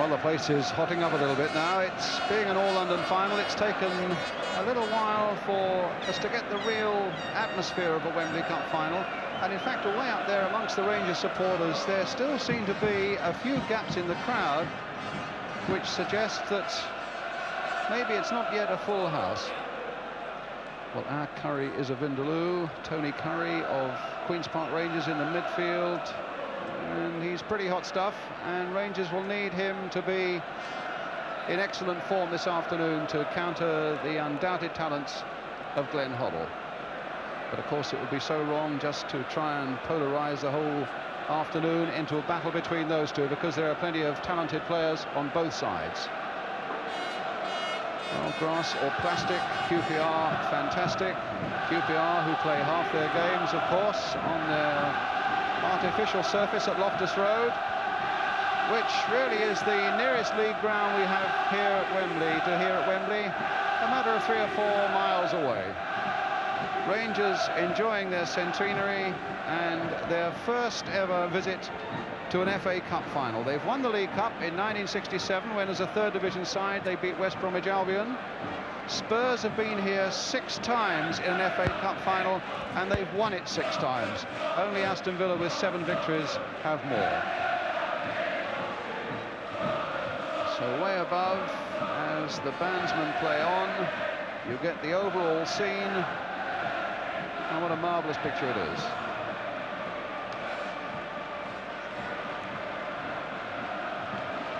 Well, the place is hotting up a little bit now. It's being an all-London final. It's taken a little while for us to get the real atmosphere of a Wembley Cup final. And in fact, away up there amongst the Rangers supporters, there still seem to be a few gaps in the crowd, which suggests that maybe it's not yet a full house. Well, our Curry is a Vindaloo, Tony Curry of Queen's Park Rangers in the midfield, and he's pretty hot stuff, and Rangers will need him to be in excellent form this afternoon to counter the undoubted talents of Glenn Hoddle. But of course it would be so wrong just to try and polarize the whole afternoon into a battle between those two, because there are plenty of talented players on both sides. Well, grass or plastic, QPR fantastic. QPR, who play half their games, of course, on their artificial surface at Loftus Road, which really is the nearest league ground we have here at Wembley to here at Wembley, a matter of 3 or 4 miles away. Rangers enjoying their centenary and their first ever visit to an FA Cup final. They've won the League Cup in 1967 when, as a third division side, they beat West Bromwich Albion. Spurs have been here 6 times in an FA Cup final, and they've won it 6 times. Only Aston Villa, with 7 victories, have more. So way above, as the bandsmen play on, you get the overall scene. And what a marvellous picture it is.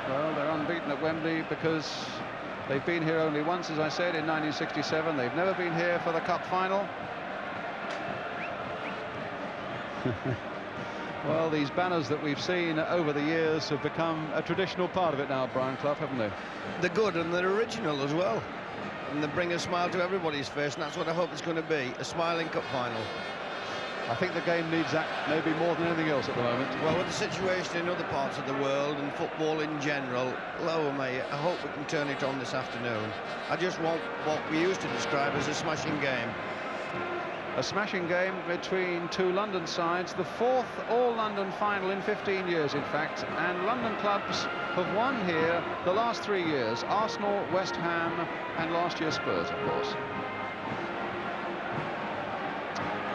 Well, they're unbeaten at Wembley because they've been here only once, as I said, in 1967. They've never been here for the Cup final. Well, these banners that we've seen over the years have become a traditional part of it now, Brian Clough, haven't they? They're good, and they're original as well. And they bring a smile to everybody's face, and that's what I hope it's going to be, a smiling cup final. I think the game needs that maybe more than anything else at the moment. Well, with the situation in other parts of the world and football in general, lower me, I hope we can turn it on this afternoon. I just want what we used to describe as a smashing game. A smashing game between 2 London sides, the 4th all-London final in 15 years, in fact, and London clubs have won here the last 3 years: Arsenal, West Ham, and last year Spurs, of course.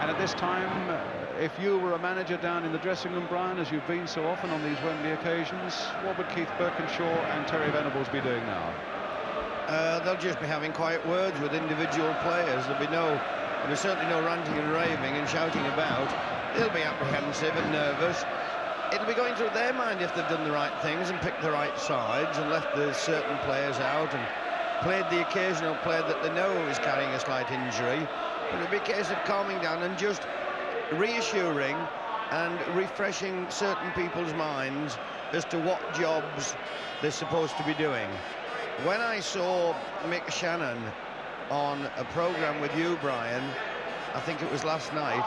And at this time, if you were a manager down in the dressing room, Brian, as you've been so often on these Wembley occasions, what would Keith Birkinshaw and Terry Venables be doing now? They'll just be having quiet words with individual players. There's certainly no ranting and raving and shouting about. They'll be apprehensive and nervous. It'll be going through their mind if they've done the right things and picked the right sides and left the certain players out and played the occasional player that they know is carrying a slight injury. But it'll be a case of calming down and just reassuring and refreshing certain people's minds as to what jobs they're supposed to be doing. When I saw Mick Shannon on a programme with you, Brian, I think it was last night,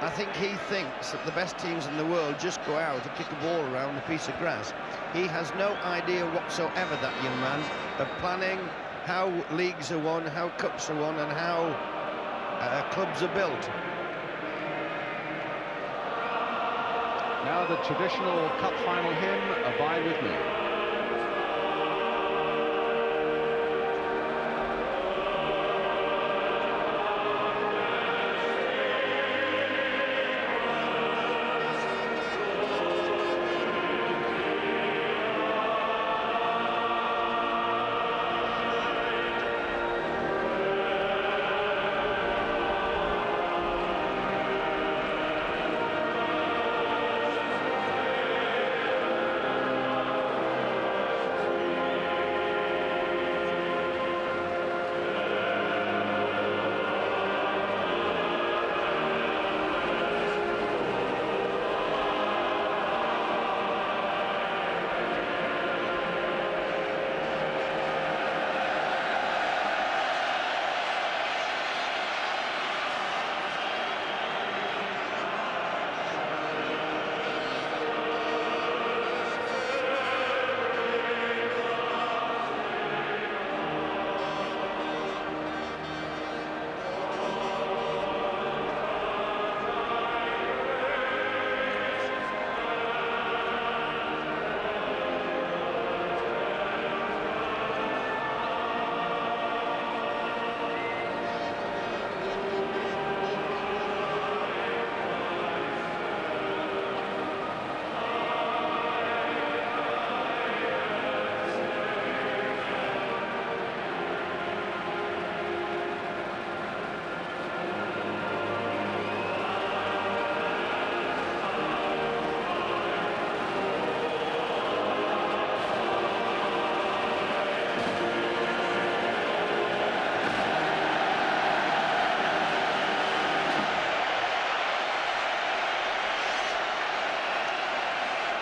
I think he thinks that the best teams in the world just go out and kick a ball around a piece of grass. He has no idea whatsoever, that young man, of planning how leagues are won, how cups are won, and how clubs are built. Now the traditional cup final hymn, Abide With Me.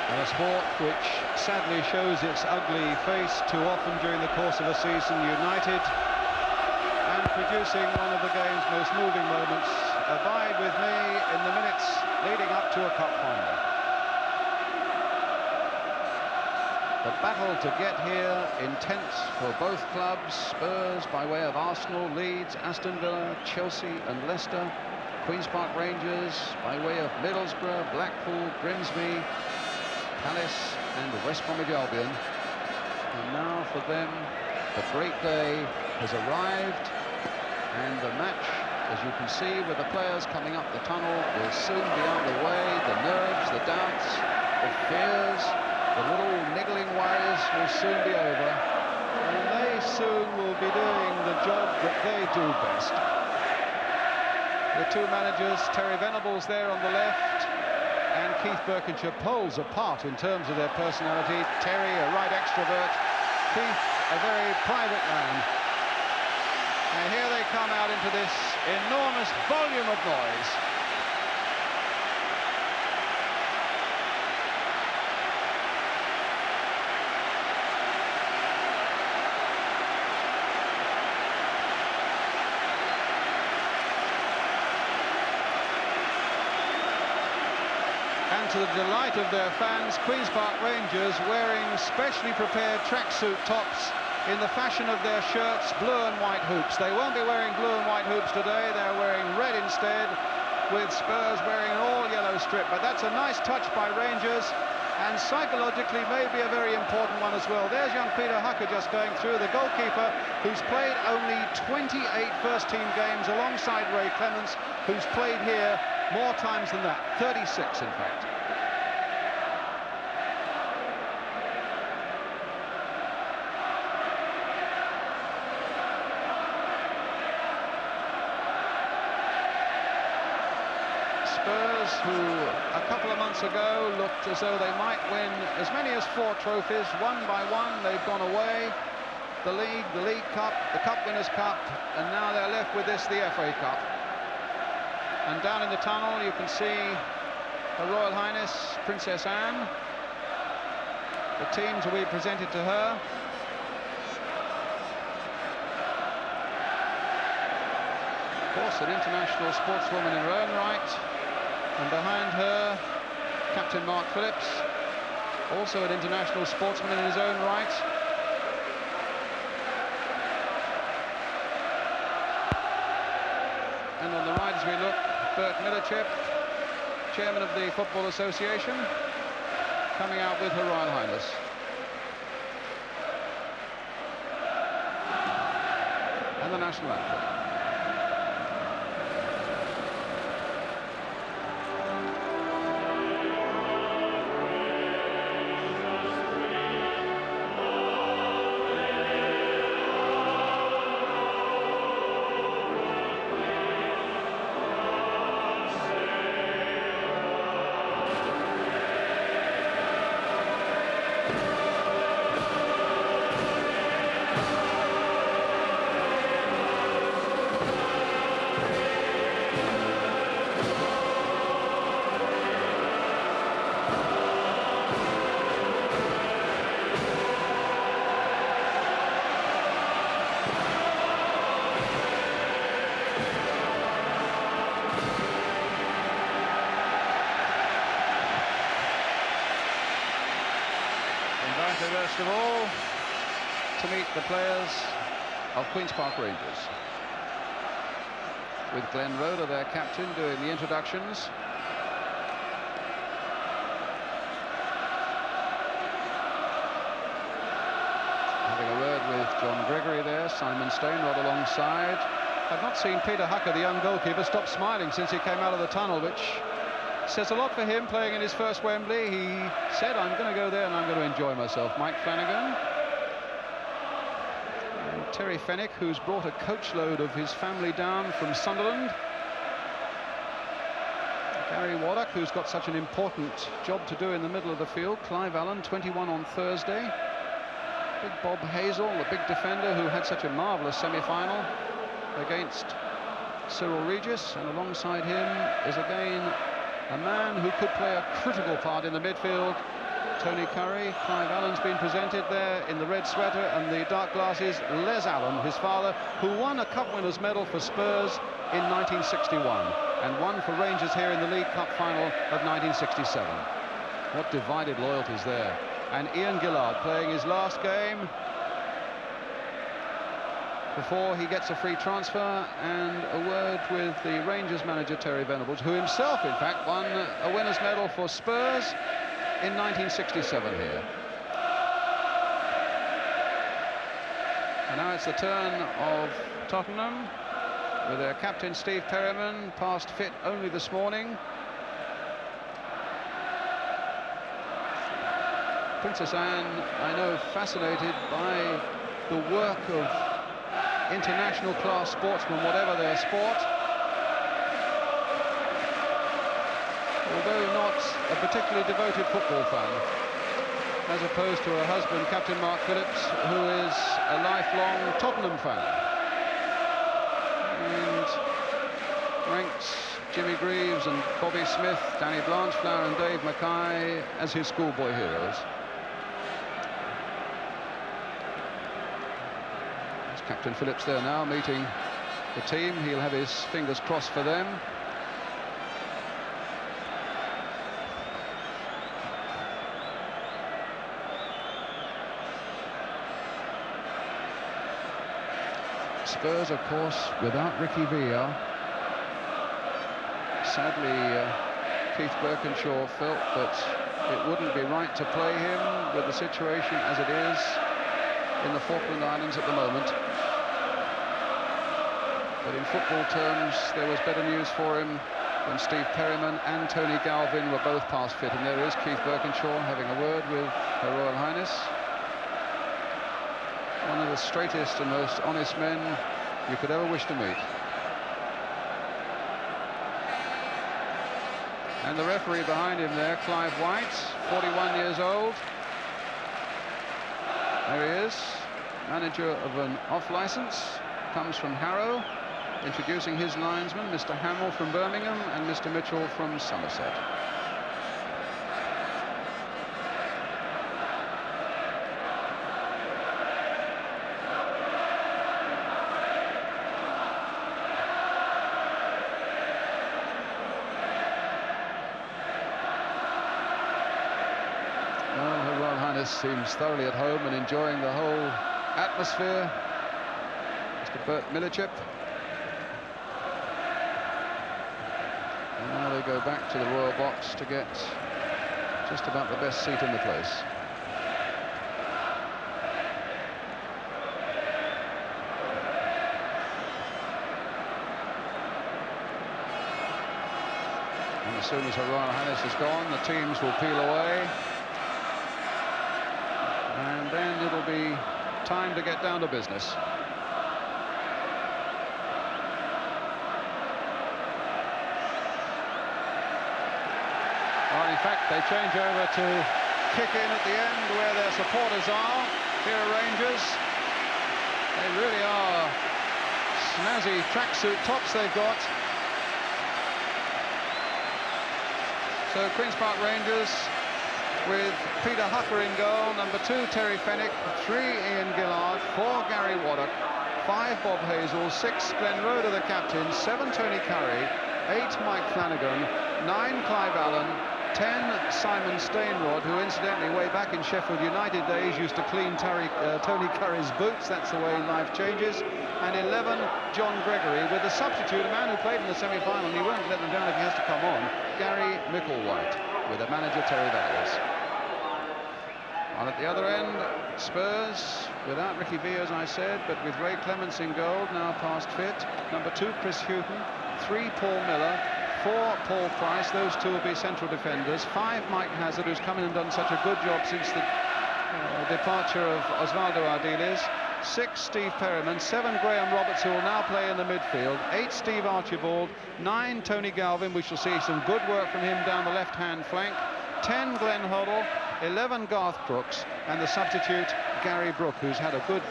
And a sport which sadly shows its ugly face too often during the course of a season. United, and producing one of the game's most moving moments. Abide with me in the minutes leading up to a cup final. The battle to get here, intense for both clubs. Spurs by way of Arsenal, Leeds, Aston Villa, Chelsea and Leicester. Queen's Park Rangers by way of Middlesbrough, Blackpool, Grimsby, Palace and West Bromwich Albion. And now for them, the great day has arrived, and the match, as you can see with the players coming up the tunnel, will soon be underway. The nerves, the doubts, the fears, the little niggling worries will soon be over, and they soon will be doing the job that they do best. The two managers, Terry Venables there on the left, and Keith Birkinshire, poles apart in terms of their personality. Terry, a right extrovert, Keith, a very private man. And here they come out into this enormous volume of noise. And to the delight of their fans, Queen's Park Rangers wearing specially prepared tracksuit tops in the fashion of their shirts, blue and white hoops. They won't be wearing blue and white hoops today, they're wearing red instead, with Spurs wearing an all-yellow strip. But that's a nice touch by Rangers, and psychologically maybe a very important one as well. There's young Peter Hucker just going through, the goalkeeper who's played only 28 first-team games alongside Ray Clements, who's played here more times than that, 36 in fact. Spurs, who a couple of months ago looked as though they might win as many as 4 trophies, one by one they've gone away. The League Cup, the Cup Winners' Cup, and now they're left with this, the FA Cup. And down in the tunnel you can see Her Royal Highness Princess Anne. The teams will be presented to her. Of course, an international sportswoman in her own right. And behind her, Captain Mark Phillips, also an international sportsman in his own right. And on the right as we look, Bert Millerchip, chairman of the Football Association, coming out with Her Royal Highness. And the national anthem. First of all, to meet the players of Queen's Park Rangers, with Glenn Roeder, their captain, doing the introductions. Having a word with John Gregory there, Simon Stainrod alongside. I've not seen Peter Hucker, the young goalkeeper, stop smiling since he came out of the tunnel, which says a lot for him, playing in his first Wembley. He said, I'm going to go there and I'm going to enjoy myself. Mike Flanagan. And Terry Fenwick, who's brought a coachload of his family down from Sunderland. Gary Waddock, who's got such an important job to do in the middle of the field. Clive Allen, 21 on Thursday. Big Bob Hazel, the big defender who had such a marvellous semi-final against Cyril Regis. And alongside him is again a man who could play a critical part in the midfield, Tony Curry. Clive Allen's been presented there in the red sweater and the dark glasses. Les Allen, his father, who won a Cup Winners' Medal for Spurs in 1961 and won for Rangers here in the League Cup Final of 1967. What divided loyalties there. And Ian Gillard playing his last game before he gets a free transfer, and a word with the Rangers manager Terry Venables, who himself in fact won a winners' medal for Spurs in 1967 here. And now it's the turn of Tottenham with their captain Steve Perryman, past fit only this morning. Princess Anne, I know, fascinated by the work of international class sportsmen, whatever their sport. Although not a particularly devoted football fan, as opposed to her husband, Captain Mark Phillips, who is a lifelong Tottenham fan. And ranks Jimmy Greaves and Bobby Smith, Danny Blanchflower and Dave Mackay as his schoolboy heroes. Captain Phillips there now meeting the team. He'll have his fingers crossed for them. Spurs, of course, without Ricky Villa. Sadly, Keith Birkinshaw felt that it wouldn't be right to play him with the situation as it is in the Falkland Islands at the moment. But in football terms, there was better news for him when Steve Perryman and Tony Galvin were both past fit. And there is Keith Birkinshaw having a word with Her Royal Highness. One of the straightest and most honest men you could ever wish to meet. And the referee behind him there, Clive White, 41 years old. There he is, manager of an off-licence, comes from Harrow, introducing his linesmen, Mr. Hamill from Birmingham and Mr. Mitchell from Somerset. Well, Her Royal Highness seems thoroughly at home and enjoying the whole atmosphere. Mr. Bert Millichip. And now they go back to the royal box to get just about the best seat in the place. And as soon as Her Royal Highness is gone, the teams will peel away. And then it'll be time to get down to business. Well, in fact, they change over to kick in at the end where their supporters are. Here are Rangers. They really are snazzy tracksuit tops they've got. So Queen's Park Rangers with Peter Hucker in goal, number 2 Terry Fenwick, 3 Ian Gillard, 4 Gary Waddock, 5 Bob Hazel, 6 Glenn Roeder the captain, 7 Tony Curry, 8 Mike Flanagan, 9 Clive Allen, 10 Simon Stainrod, who incidentally way back in Sheffield United days used to clean Tony Curry's boots. That's the way life changes. And 11 John Gregory, with a substitute, a man who played in the semi-final, and he won't let them down if he has to come on, Gary Micklewhite, with a manager Terry Venables. And at the other end, Spurs, without Ricky Villa, as I said, but with Ray Clements in goal, now past fit. Number 2, Chris Hughton. 3, Paul Miller. 4, Paul Price. Those two will be central defenders. 5, Mike Hazard, who's come in and done such a good job since the departure of Osvaldo Ardiles. 6, Steve Perryman. 7, Graham Roberts, who will now play in the midfield. 8, Steve Archibald. 9, Tony Galvin. We shall see some good work from him down the left-hand flank. 10, Glenn Hoddle. 11, Garth Crooks. And the substitute, Gary Brook, who's had a good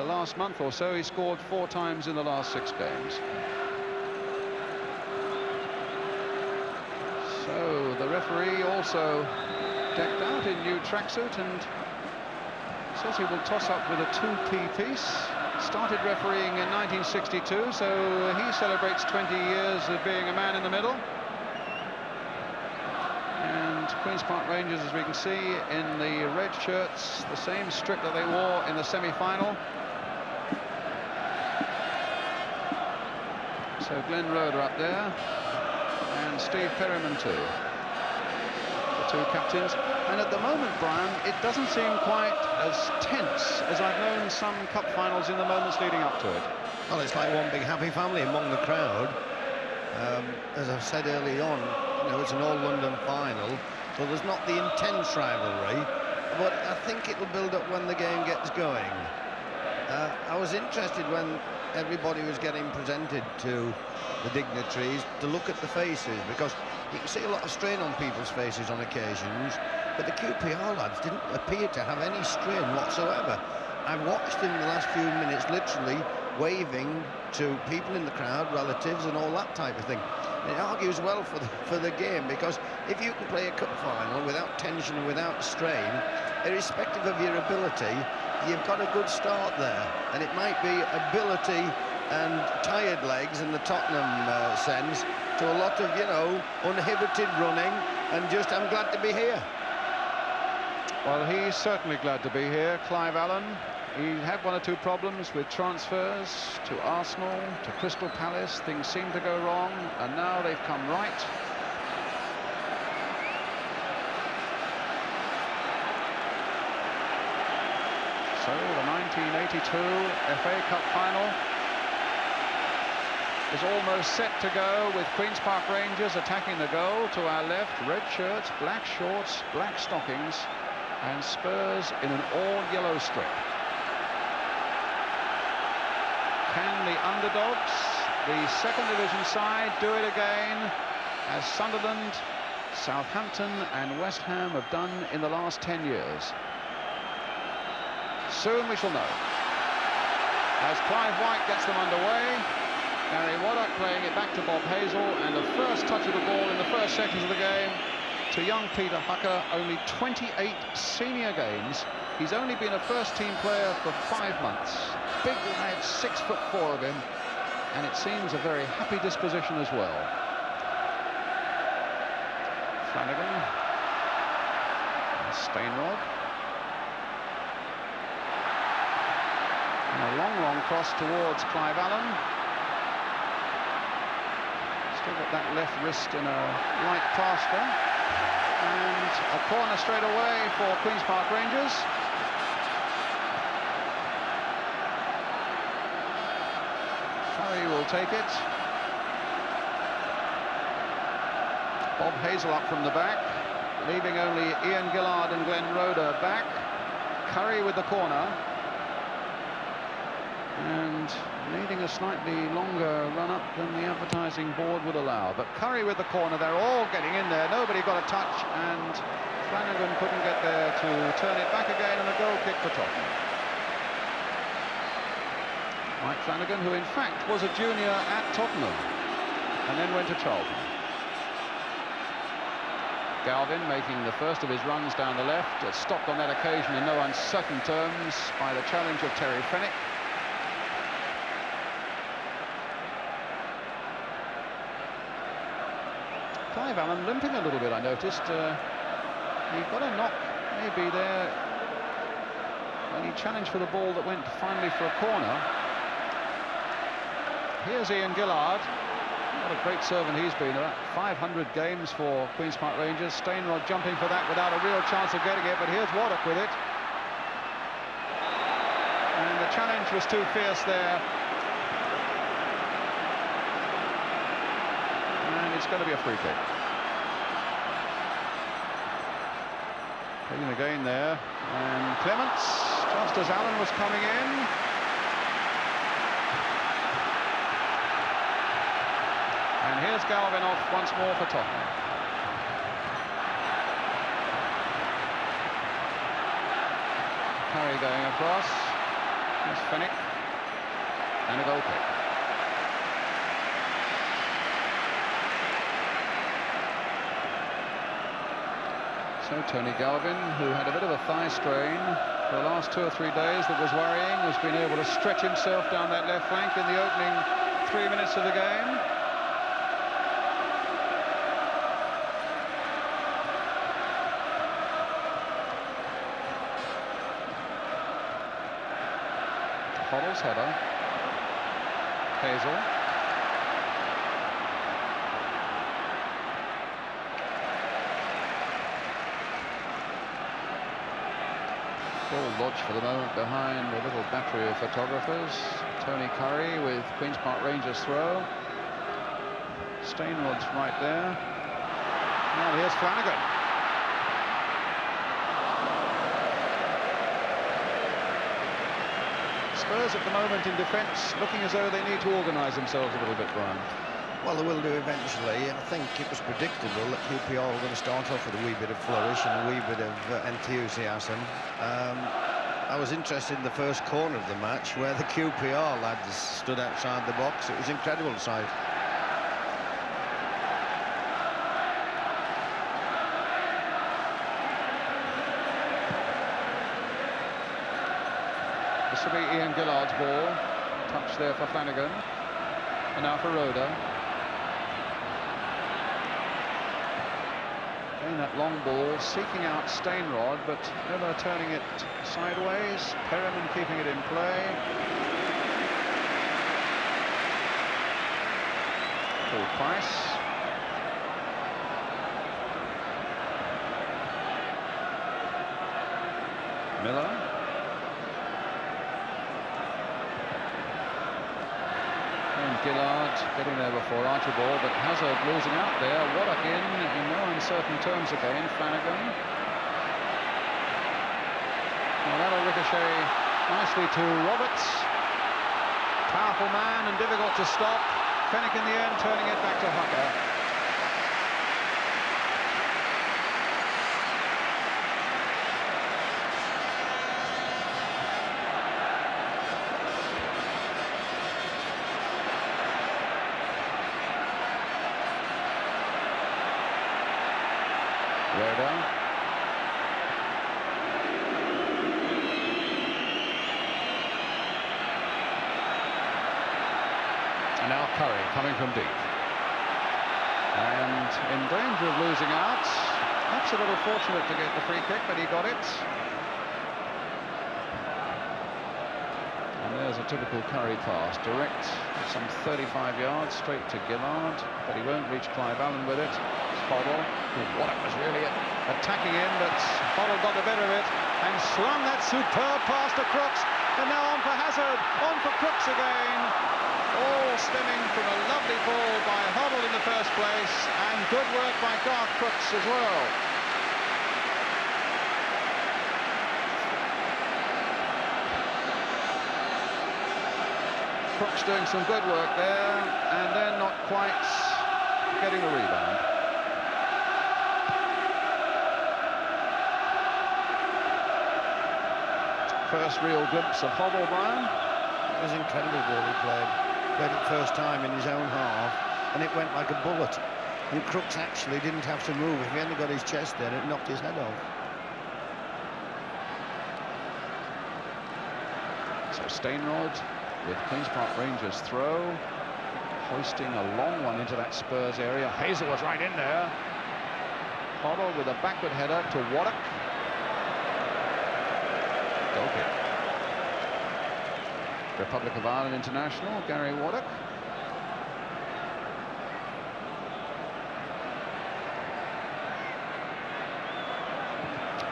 last month or so. He scored 4 times in the last 6 games. So the referee also decked out in new tracksuit and says he will toss up with a 2p piece. Started refereeing in 1962, so he celebrates 20 years of being a man in the middle. And Queen's Park Rangers, as we can see, in the red shirts, the same strip that they wore in the semi-final. So Glenn Roeder up there, and Steve Perryman too. The two captains. And at the moment, Brian, it doesn't seem quite as tense as I've known some cup finals in the moments leading up to it. Well, it's like one big happy family among the crowd. As I've said early on, you know, it's an all-London final, so there's not the intense rivalry, but I think it'll build up when the game gets going. I was interested when everybody was getting presented to the dignitaries to look at the faces, because you can see a lot of strain on people's faces on occasions, but the QPR lads didn't appear to have any strain whatsoever. I watched in the last few minutes literally waving to people in the crowd, relatives and all that type of thing. And it argues well for the game, because if you can play a cup final without tension and without strain, irrespective of your ability, you've got a good start there. And it might be ability and tired legs in the Tottenham sense to a lot of, you know, uninhibited running and just, I'm glad to be here. Well, he's certainly glad to be here, Clive Allen. He had one or two problems with transfers to Arsenal, to Crystal Palace. Things seemed to go wrong, and now they've come right. So the 1982 FA Cup Final is almost set to go, with Queen's Park Rangers attacking the goal. To our left, red shirts, black shorts, black stockings, and Spurs in an all-yellow strip. Can the underdogs, the second division side, do it again, as Sunderland, Southampton and West Ham have done in the last 10 years? Soon we shall know. As Clive White gets them underway, Gary Waddock playing it back to Bob Hazel, and the first touch of the ball in the first seconds of the game to young Peter Hucker. Only 28 senior games. He's only been a first-team player for 5 months. Big lad, 6'4" of him, and it seems a very happy disposition as well. Flanagan, Stainrod, and a long cross towards Clive Allen. Still got that left wrist in a light plaster, and a corner straight away for Queen's Park Rangers. Curry will take it. Bob Hazel up from the back, leaving only Ian Gillard and Glenn Roeder back. Curry with the corner, and needing a slightly longer run-up than the advertising board would allow. But Curry with the corner, they're all getting in there. Nobody got a touch, and Flanagan couldn't get there to turn it back again, and a goal kick for Tottenham. Mike Flanagan, who in fact was a junior at Tottenham and then went to Charlton. Galvin making the first of his runs down the left, stopped on that occasion in no uncertain terms by the challenge of Terry Fenwick. Clive Allen limping a little bit, I noticed. He got a knock maybe there when he challenged for the ball that went finally for a corner. Here's Ian Gillard. What a great servant he's been. About 500 games for Queen's Park Rangers. Stainrod jumping for that without a real chance of getting it, but here's Waddock with it. And the challenge was too fierce there. And it's going to be a free kick. Taking again there. And Clements, just as Allen was coming in. And here's Galvin off once more for Tottenham. Curry going across. Here's Fenwick. And a goal kick. So Tony Galvin, who had a bit of a thigh strain for the last 2 or 3 days that was worrying, has been able to stretch himself down that left flank in the opening 3 minutes of the game. Hoddle's header. Hazel. Ball lodged for the moment behind a little battery of photographers. Tony Curry with Queen's Park Rangers throw. Stainrod's right there. Now here's Flanagan. Spurs at the moment in defence looking as though they need to organise themselves a little bit, Brian. Well, they will do eventually. I think it was predictable that QPR were going to start off with a wee bit of flourish and a wee bit of enthusiasm. I was interested in the first corner of the match where the QPR lads stood outside the box. It was incredible sight. This will be Ian Gillard's ball. Touch there for Flanagan. And now for Roda. Again, that long ball, seeking out Stainrod, but never turning it sideways. Perriman keeping it in play. Paul Price. Miller. Gillard getting there before Archibald, but Hazard losing out there. Waddock in no uncertain terms again. Flanagan. Well, that'll ricochet nicely to Roberts. Powerful man and difficult to stop. Fenwick in the end, turning it back to Hucker. And now Curry coming from deep. And in danger of losing out. Perhaps a little fortunate to get the free kick, but he got it. And there's a typical Curry pass. Direct, some 35 yards, straight to Gillard. But he won't reach Clive Allen with it. It's Hoddle. Waddock was really attacking him, but Hoddle got the better of it and swung that superb pass to Crooks. And now on for Hazard, on for Crooks again. All stemming from a lovely ball by Hoddle in the first place, and good work by Garth Crooks as well. Crooks doing some good work there, and then not quite getting the rebound. First real glimpse of Hoddle, Brian. It was incredible ball he played. Played it first time in his own half, and it went like a bullet. And Crooks actually didn't have to move. If he hadn't got his chest there, it knocked his head off. So Stainrod with Queen's Park Rangers throw, hoisting a long one into that Spurs area. Hazel was right in there. Hoddle with a backward header to Waddock. Goal kick. Republic of Ireland international, Gary Waddock.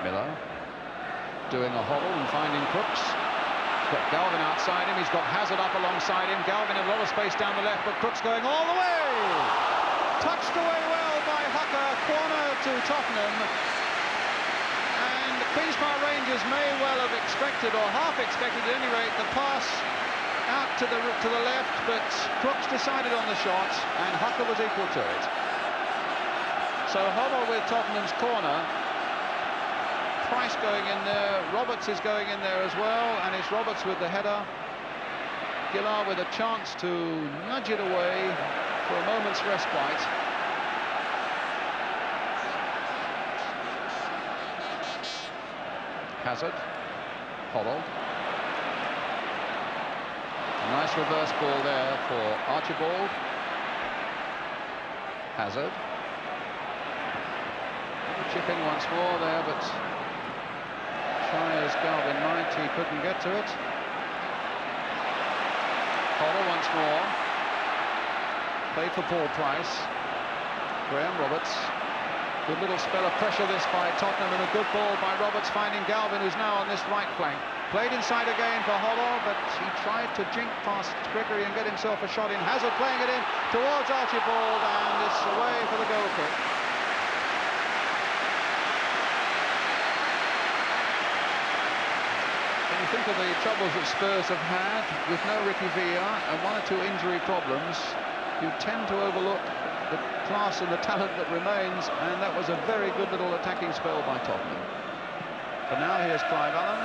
Miller doing a Hoddle and finding Crooks. He's got Galvin outside him, he's got Hazard up alongside him. Galvin in a lot of space down the left, but Crooks going all the way. Touched away well by Hucker, corner to Tottenham. And the Queen's Park Rangers may well have expected, or half expected at any rate, the pass out to the left, but Crooks decided on the shot, and Hucker was equal to it. So Hoddle with Tottenham's corner. Price going in there, Roberts is going in there as well, and it's Roberts with the header. Gillard with a chance to nudge it away for a moment's respite. Hazard. Hoddle. A nice reverse ball there for Archibald. Hazard. Chipping once more there, but try as Galvin might, he couldn't get to it. Hoddle once more. Played for Paul Price. Graham Roberts. Good little spell of pressure this by Tottenham, and a good ball by Roberts finding Galvin, who's now on this right flank. Played inside again for Hoddle, but he tried to jink past Gregory and get himself a shot in. Hazard playing it in towards Archibald, and it's away for the goal kick. When you think of the troubles that Spurs have had with no Ricky Villa and 1 or 2 injury problems, you tend to overlook the class and the talent that remains, and that was a very good little attacking spell by Tottenham. But now here's Clive Allen.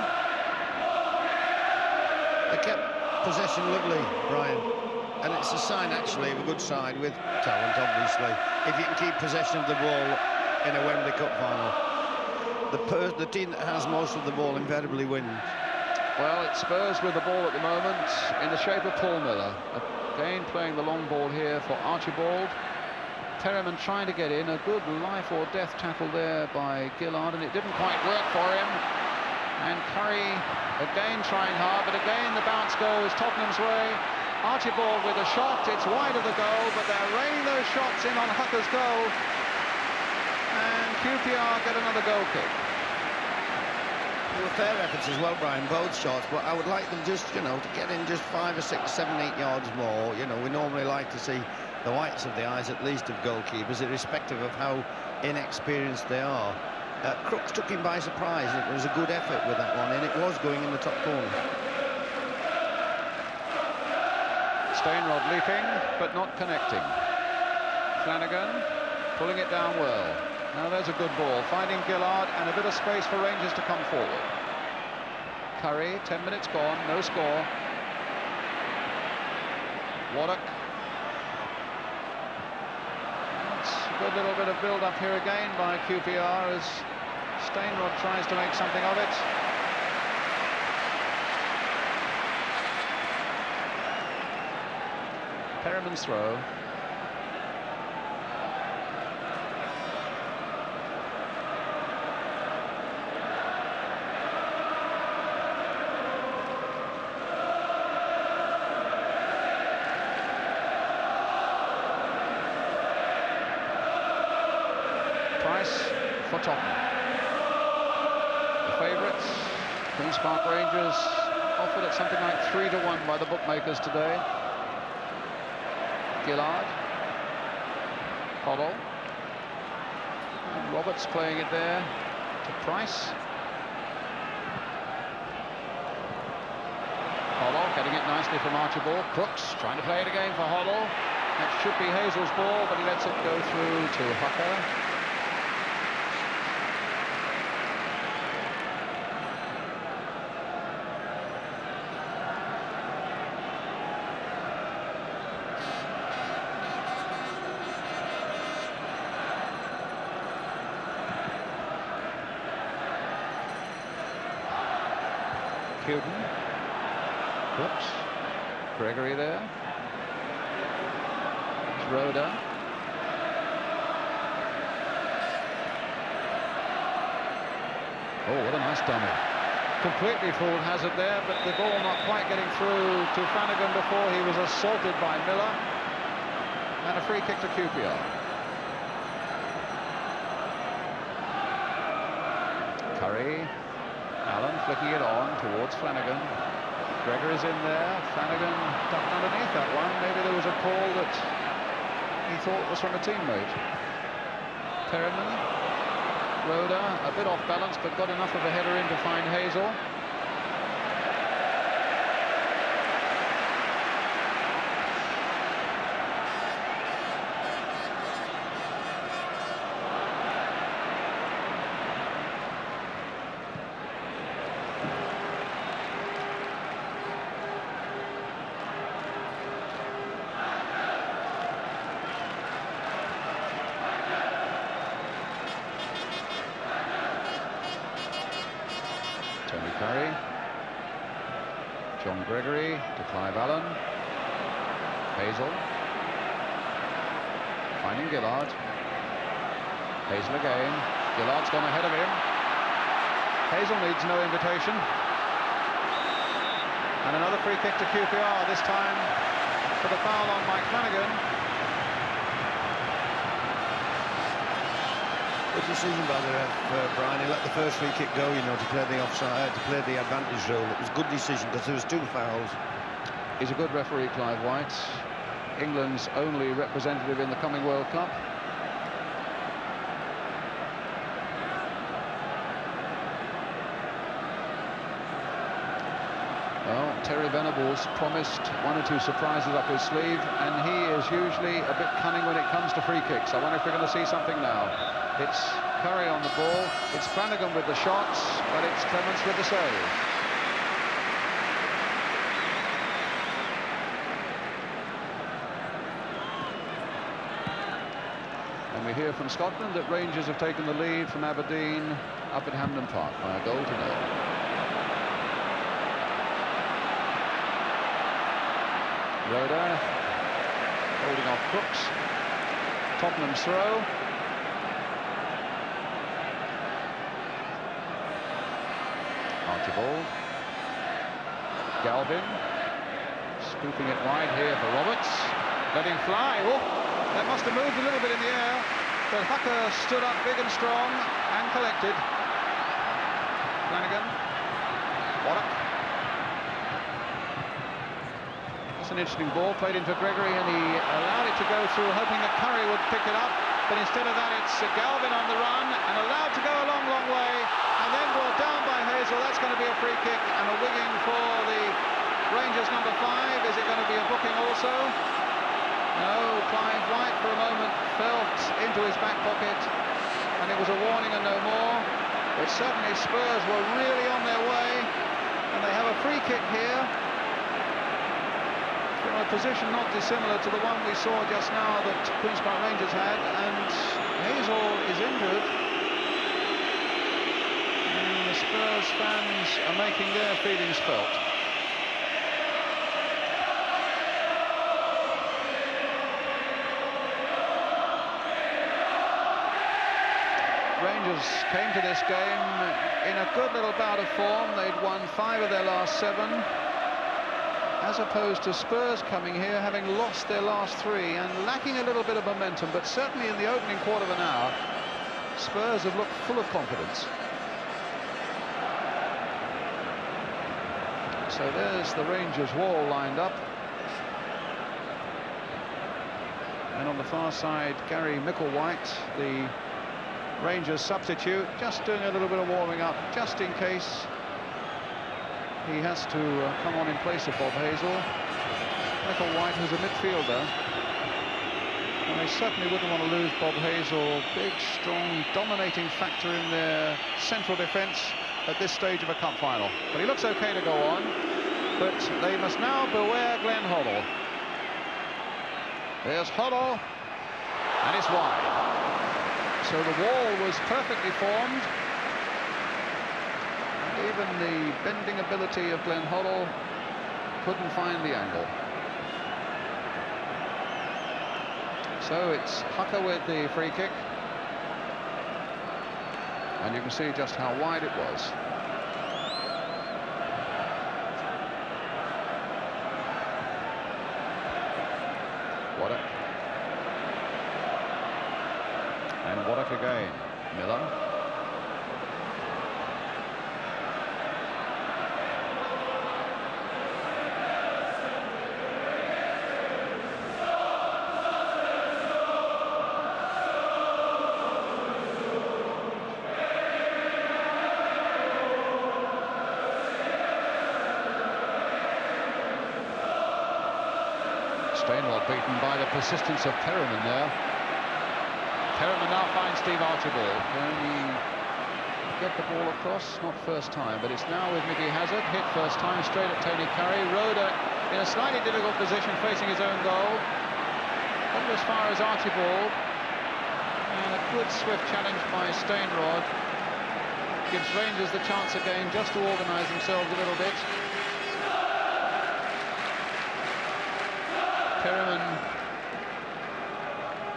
They kept possession lovely, Brian, and it's a sign actually of a good side with talent, obviously. If you can keep possession of the ball in a Wembley Cup final, the team that has most of the ball invariably wins. Well, it's Spurs with the ball at the moment in the shape of Paul Miller. Again playing the long ball here for Archibald. Perriman trying to get in, a good life or death tackle there by Gillard, and it didn't quite work for him. And Curry again trying hard, but again the bounce goes Tottenham's way. Archibald with a shot, it's wide of the goal, but they're raining those shots in on Hucker's goal. And QPR get another goal kick. They were fair efforts as well, Brian, both shots, but I would like them just, to get in just 5 or 6, 7, 8 yards more. We normally like to see the whites of the eyes, at least, of goalkeepers, irrespective of how inexperienced they are. Crooks took him by surprise. It was a good effort with that one, and it was going in the top corner. Stainrod leaping, but not connecting. Flanagan pulling it down well. Now there's a good ball, finding Gillard, and a bit of space for Rangers to come forward. Curry, 10 minutes gone, no score. Waddock. A good little bit of build-up here again by QPR as Stainrod tries to make something of it. Perriman's throw. For Tottenham. The favourites, Queen's Park Rangers, offered at something like 3-1 by the bookmakers today. Gillard. Hoddle. And Roberts playing it there to Price. Hoddle getting it nicely from Archibald. Crooks trying to play it again for Hoddle. That should be Hazel's ball, but he lets it go through to Hucker. Hewden. Whoops. Gregory there. Schroeder. Oh, what a nice dummy. Completely fooled Hazard there, but the ball not quite getting through to Flanagan before he was assaulted by Miller. And a free kick to QPR. Curry. Allen flicking it on towards Flanagan. Gregory's in there. Flanagan ducked underneath that one. Maybe there was a call that he thought was from a teammate. Perriman. Roda, a bit off balance, but got enough of a header in to find Hazel. Tony Curry. John Gregory to Clive Allen. Hazel. Finding Gillard. Hazel again. Gillard's gone ahead of him. Hazel needs no invitation. And another free kick to QPR, this time for the foul on Mike Flanagan. Good decision by the ref, Brian. He let the first free kick go, you know, to play the offside, to play the advantage role. It was a good decision because there was 2 fouls. He's a good referee, Clive White. England's only representative in the coming World Cup. Well, Terry Venables promised 1 or 2 surprises up his sleeve, and he is usually a bit cunning when it comes to free kicks. I wonder if we're going to see something now. It's Curry on the ball, it's Flanagan with the shots, but it's Clements with the save. And we hear from Scotland that Rangers have taken the lead from Aberdeen up at Hampden Park by a goal to 0. Roda holding off Crooks. Tottenham's throw. Archibald. Galvin scooping it wide here for Roberts. Letting fly. Oh, that must have moved a little bit in the air, but Hucker stood up big and strong and collected. Flanagan. Waddock. An interesting ball played into Gregory, and he allowed it to go through, hoping that Curry would pick it up, but instead of that it's Galvin on the run and allowed to go a long way, and then brought down by Hazel. That's going to be a free kick and a wigging for the Rangers number 5. Is it going to be a booking also? No. Clive White for a moment felt into his back pocket, and it was a warning and no more. But certainly Spurs were really on their way, and they have a free kick here from a position not dissimilar to the one we saw just now that Queen's Park Rangers had, and Hazel is injured, and the Spurs fans are making their feelings felt. Rangers came to this game in a good little bout of form. They'd won 5 of their last 7. As opposed to Spurs coming here having lost their last 3 and lacking a little bit of momentum, but certainly in the opening quarter of an hour Spurs have looked full of confidence. So there's the Rangers wall lined up, and on the far side Gary Micklewhite, the Rangers substitute, just doing a little bit of warming up just in case he has to come on in place of Bob Hazel. Micklewhite, who's a midfielder, and they certainly wouldn't want to lose Bob Hazel, big, strong, dominating factor in their central defence at this stage of a cup final. But he looks okay to go on, but they must now beware Glenn Hoddle. There's Hoddle, and it's wide. So the wall was perfectly formed. Even the bending ability of Glenn Hoddle couldn't find the angle. So it's Hucker with the free kick, and you can see just how wide it was. Waddock. And Waddock again. Miller. Stainrod beaten by the persistence of Perriman there. Perriman now finds Steve Archibald. Can he get the ball across? Not first time, but it's now with Mickey Hazard. Hit first time straight at Tony Curry. Roda in a slightly difficult position facing his own goal. Not as far as Archibald. And a good swift challenge by Stainrod. gives Rangers the chance again just to organise themselves a little bit. Perryman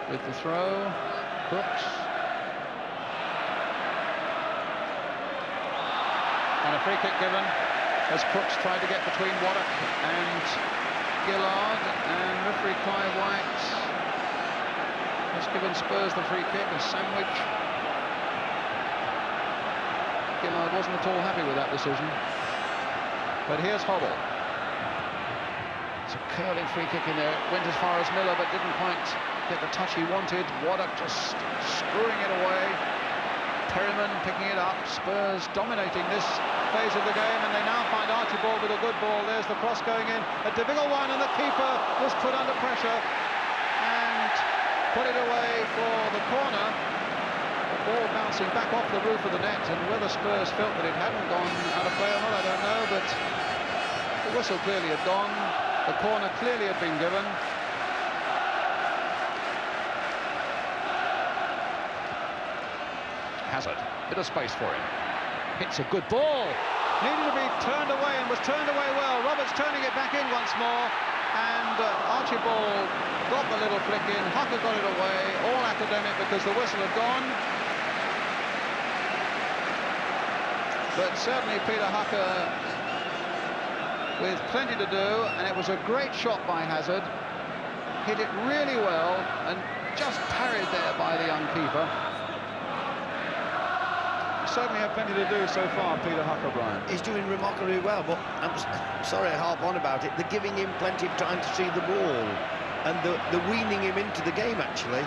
with the throw. Crooks. And a free kick given as Crooks tried to get between Waddock and Gillard, and referee Clive White has given Spurs the free kick, a sandwich. Gillard wasn't at all happy with that decision. But here's Hoddle. It's a curling free kick in there. Went as far as Miller, but didn't quite get the touch he wanted. Waddock just screwing it away. Perryman picking it up. Spurs dominating this phase of the game, and they now find Archibald with a good ball. There's the cross going in. A difficult one, and the keeper was put under pressure and put it away for the corner. The ball bouncing back off the roof of the net, and whether Spurs felt that it hadn't gone out of play or not, I don't know, but the whistle clearly had gone. The corner clearly had been given. Hazard, bit of space for him. Hits a good ball. Needed to be turned away, and was turned away well. Roberts turning it back in once more, and Archibald got the little flick in. Hucker got it away. All academic because the whistle had gone. But certainly Peter Hucker with plenty to do, and it was a great shot by Hazard. Hit it really well and just parried there by the young keeper. Certainly have plenty to do so far, Peter Hucker, Brian. He's doing remarkably well, but I'm sorry I harp on about it. They're giving him plenty of time to see the ball, and they're weaning him into the game, actually.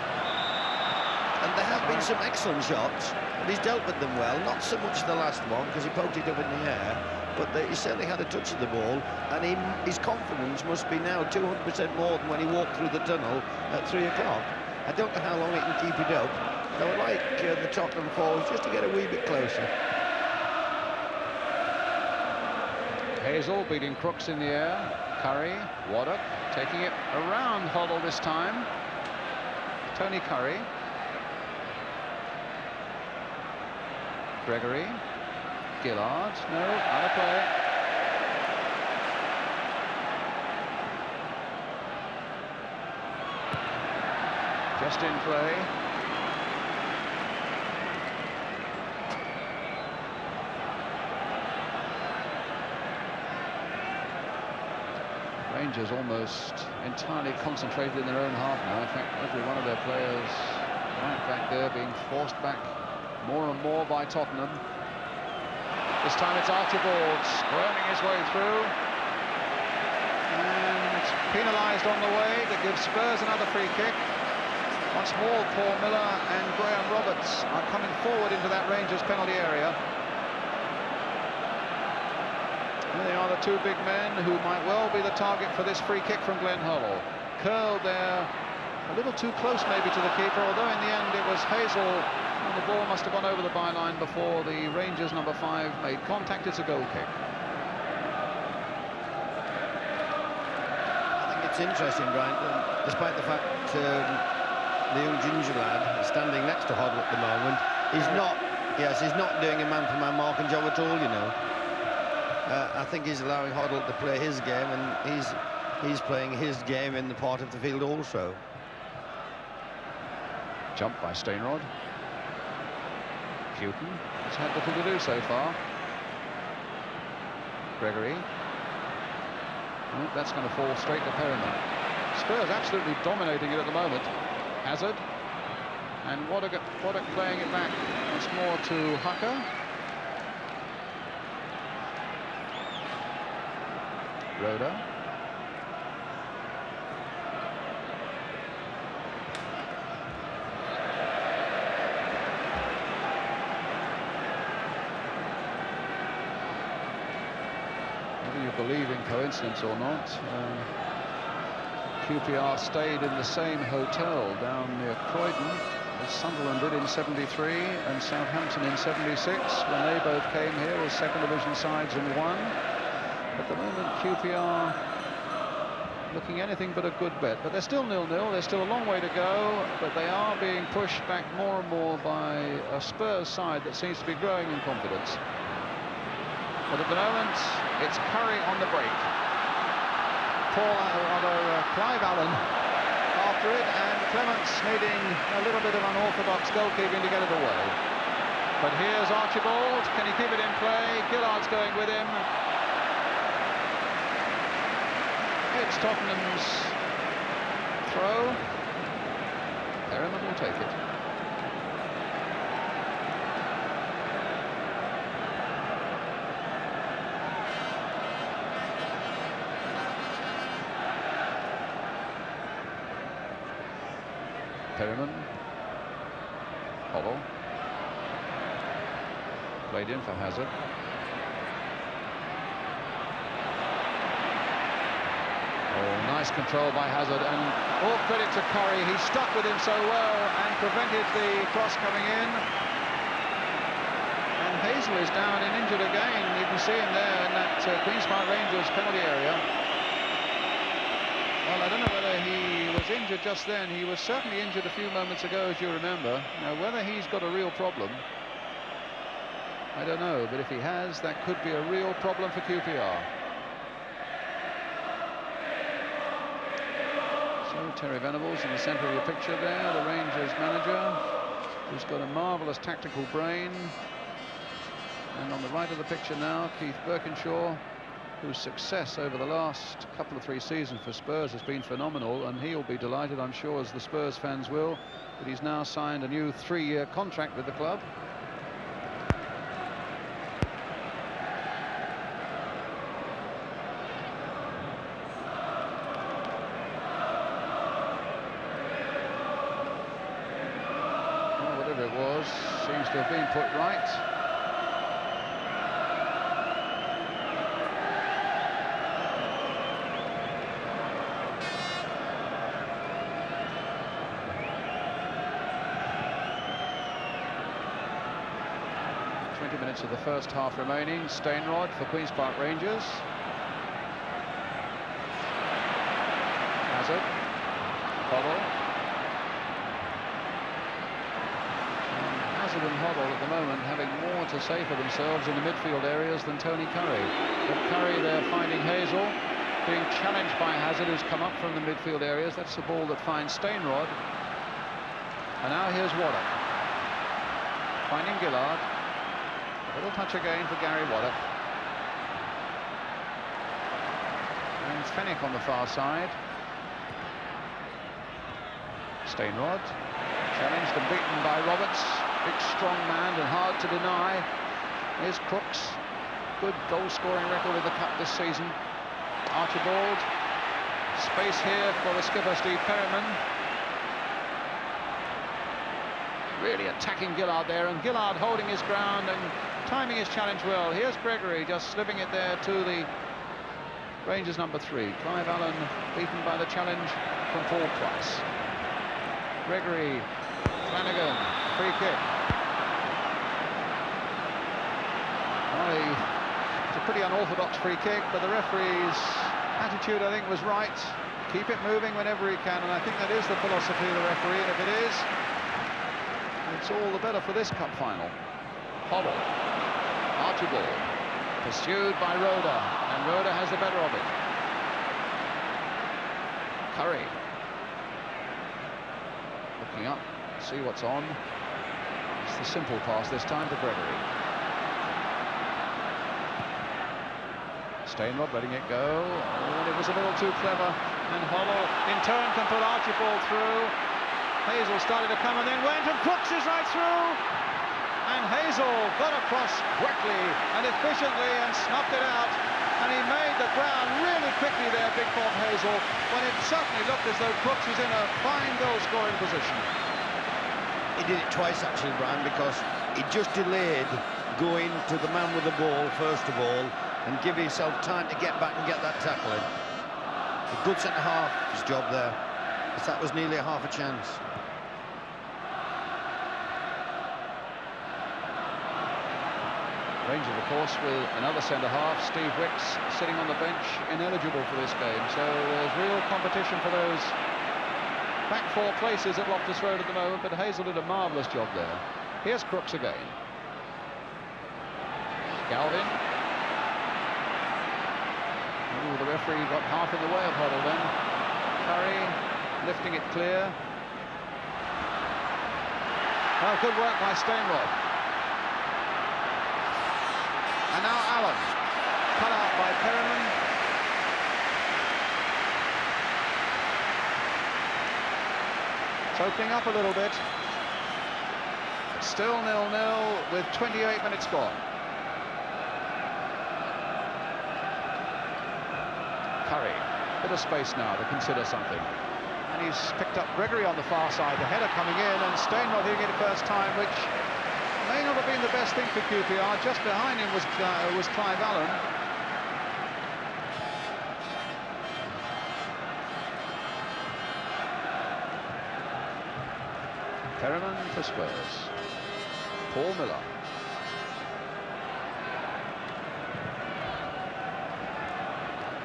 And there have been some excellent shots, but he's dealt with them well. Not so much the last one, because he poked it up in the air, but he certainly had a touch of the ball, and his confidence must be now 200% more than when he walked through the tunnel at 3 o'clock. I don't know how long he can keep it up. I would like the Tottenham forwards just to get a wee bit closer. Hazel beating Crooks in the air. Curry, Waddock taking it around Hoddle this time. Tony Curry. Gregory. Gillard. No, out of play. Just in play. Rangers almost entirely concentrated in their own half now. In fact, every one of their players right back there being forced back more and more by Tottenham. This time it's Archibald squirming his way through and penalised on the way to give Spurs another free kick. Once more, Paul Miller and Graham Roberts are coming forward into that Rangers penalty area. Here they are, the two big men who might well be the target for this free kick from Glenn Hoddle. Curled there, a little too close maybe to the keeper, although in the end it was Hazel, and the ball must have gone over the byline before the Rangers number 5 made contact. It's a goal kick. I think it's interesting, Brian, despite the fact the young ginger lad standing next to Hoddle at the moment, he's not doing a man-for-man marking job at all, you know. I think he's allowing Hoddle to play his game, and he's playing his game in the part of the field also. Jump by Stainrod. Houghton has had little to do so far. Gregory. Oh, that's going to fall straight to Perryman. Spurs absolutely dominating it at the moment. Hazard. And Waddock playing it back once more to Hucker. Rhoda. Whether you believe in coincidence or not, QPR stayed in the same hotel down near Croydon as Sunderland did in '73 and Southampton in '76 when they both came here as second division sides and won. At the moment, QPR looking anything but a good bet. But they're still 0-0. There's still a long way to go, but they are being pushed back more and more by a Spurs side that seems to be growing in confidence. But at the moment, it's Curry on the break. Clive Allen after it, and Clements needing a little bit of unorthodox goalkeeping to get it away. But here's Archibald. Can he keep it in play? Gillard's going with him. It's Tottenham's throw. Perriman will take it. Perriman. Hollow. Played in for Hazard. Oh, nice control by Hazard, and all credit to Curry. He stuck with him so well and prevented the cross coming in. And Hazel is down and injured again. You can see him there in that Queen's Park Rangers penalty area. Well, I don't know whether he was injured just then. He was certainly injured a few moments ago, as you remember. Now, whether he's got a real problem, I don't know. But if he has, that could be a real problem for QPR. So, Terry Venables in the centre of the picture there, the Rangers manager, who's got a marvellous tactical brain. And on the right of the picture now, Keith Birkinshaw, whose success over the last couple of 3 seasons for Spurs has been phenomenal, and he'll be delighted, I'm sure, as the Spurs fans will, that he's now signed a new 3-year contract with the club. Well, whatever it was, seems to have been put right. Minutes of the first half remaining. Stainrod for Queen's Park Rangers. Hazard. Hoddle. Hazard and Hoddle at the moment having more to say for themselves in the midfield areas than Tony Curry. But Curry, they're finding Hazel, being challenged by Hazard, who's come up from the midfield areas. That's the ball that finds Stainrod. And now here's Waddock. Finding Gillard. A little touch again for Gary Waddock. And Fennick on the far side. Stainrod. Challenged and beaten by Roberts. Big, strong man and hard to deny. Here's Crooks. Good goal-scoring record with the cup this season. Archibald. Space here for the skipper, Steve Perriman. Really attacking Gillard there, and Gillard holding his ground and timing his challenge well. Here's Gregory just slipping it there to the Rangers number 3. Clive Allen beaten by the challenge from Paul Price. Gregory, Flanagan, free kick. Well, it's a pretty unorthodox free kick, but the referee's attitude, I think, was right. Keep it moving whenever he can, and I think that is the philosophy of the referee, and if it is, it's all the better for this cup final. Hoddle. Archibald. Pursued by Roda, and Roda has the better of it. Curry. Looking up, see what's on. It's the simple pass this time to Gregory. Stainrod letting it go. Oh, and it was a little too clever. And Hoddle in turn can put Archibald through. Hazel started to come and then went, and Crooks is right through. And Hazel got across quickly and efficiently and snuffed it out. And he made the ground really quickly there, Big Bob Hazel, when it certainly looked as though Crooks was in a fine goal-scoring position. He did it twice, actually, Brian, because he just delayed going to the man with the ball, first of all, and give himself time to get back and get that tackle in. A good centre-half's job there, because that was nearly a half a chance. Rangers, of course, with another centre-half, Steve Wicks, sitting on the bench, ineligible for this game. So there's real competition for those back four places at Loftus Road at the moment, but Hazel did a marvellous job there. Here's Crooks again. Galvin. Ooh, the referee got half in the way of Hoddle then. Curry lifting it clear. Well, good work by Stainrod. And now Allen, cut out by Perriman. It's opening up a little bit. It's still 0-0 with 28 minutes gone. Curry, bit of space now to consider something. And he's picked up Gregory on the far side. The header coming in, and Stainrod hitting it first time, which may not have been the best thing for QPR. Just behind him was Clive Allen. Perriman for Spurs. Paul Miller.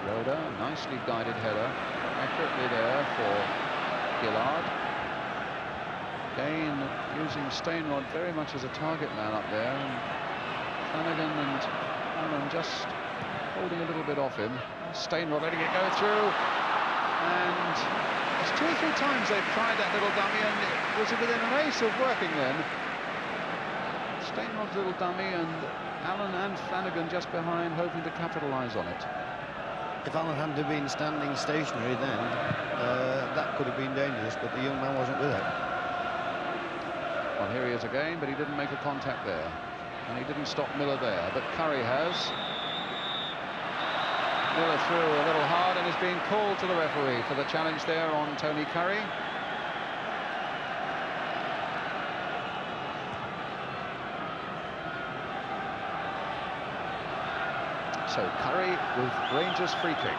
Rhoda, nicely guided header. Accurately there for Gillard. Again, using Stainrod very much as a target man up there. And Flanagan and Allen just holding a little bit off him. Stainrod letting it go through. And it's 2 or 3 times they've tried that little dummy, and it was within an ace of working then. Stainrod's little dummy, and Allen and Flanagan just behind, hoping to capitalise on it. If Allen hadn't have been standing stationary then, that could have been dangerous, but the young man wasn't with it. Well, here he is again, but he didn't make a contact there. And he didn't stop Miller there, but Curry has. Miller threw a little hard and is being called to the referee for the challenge there on Tony Curry. So Curry with Rangers free kick.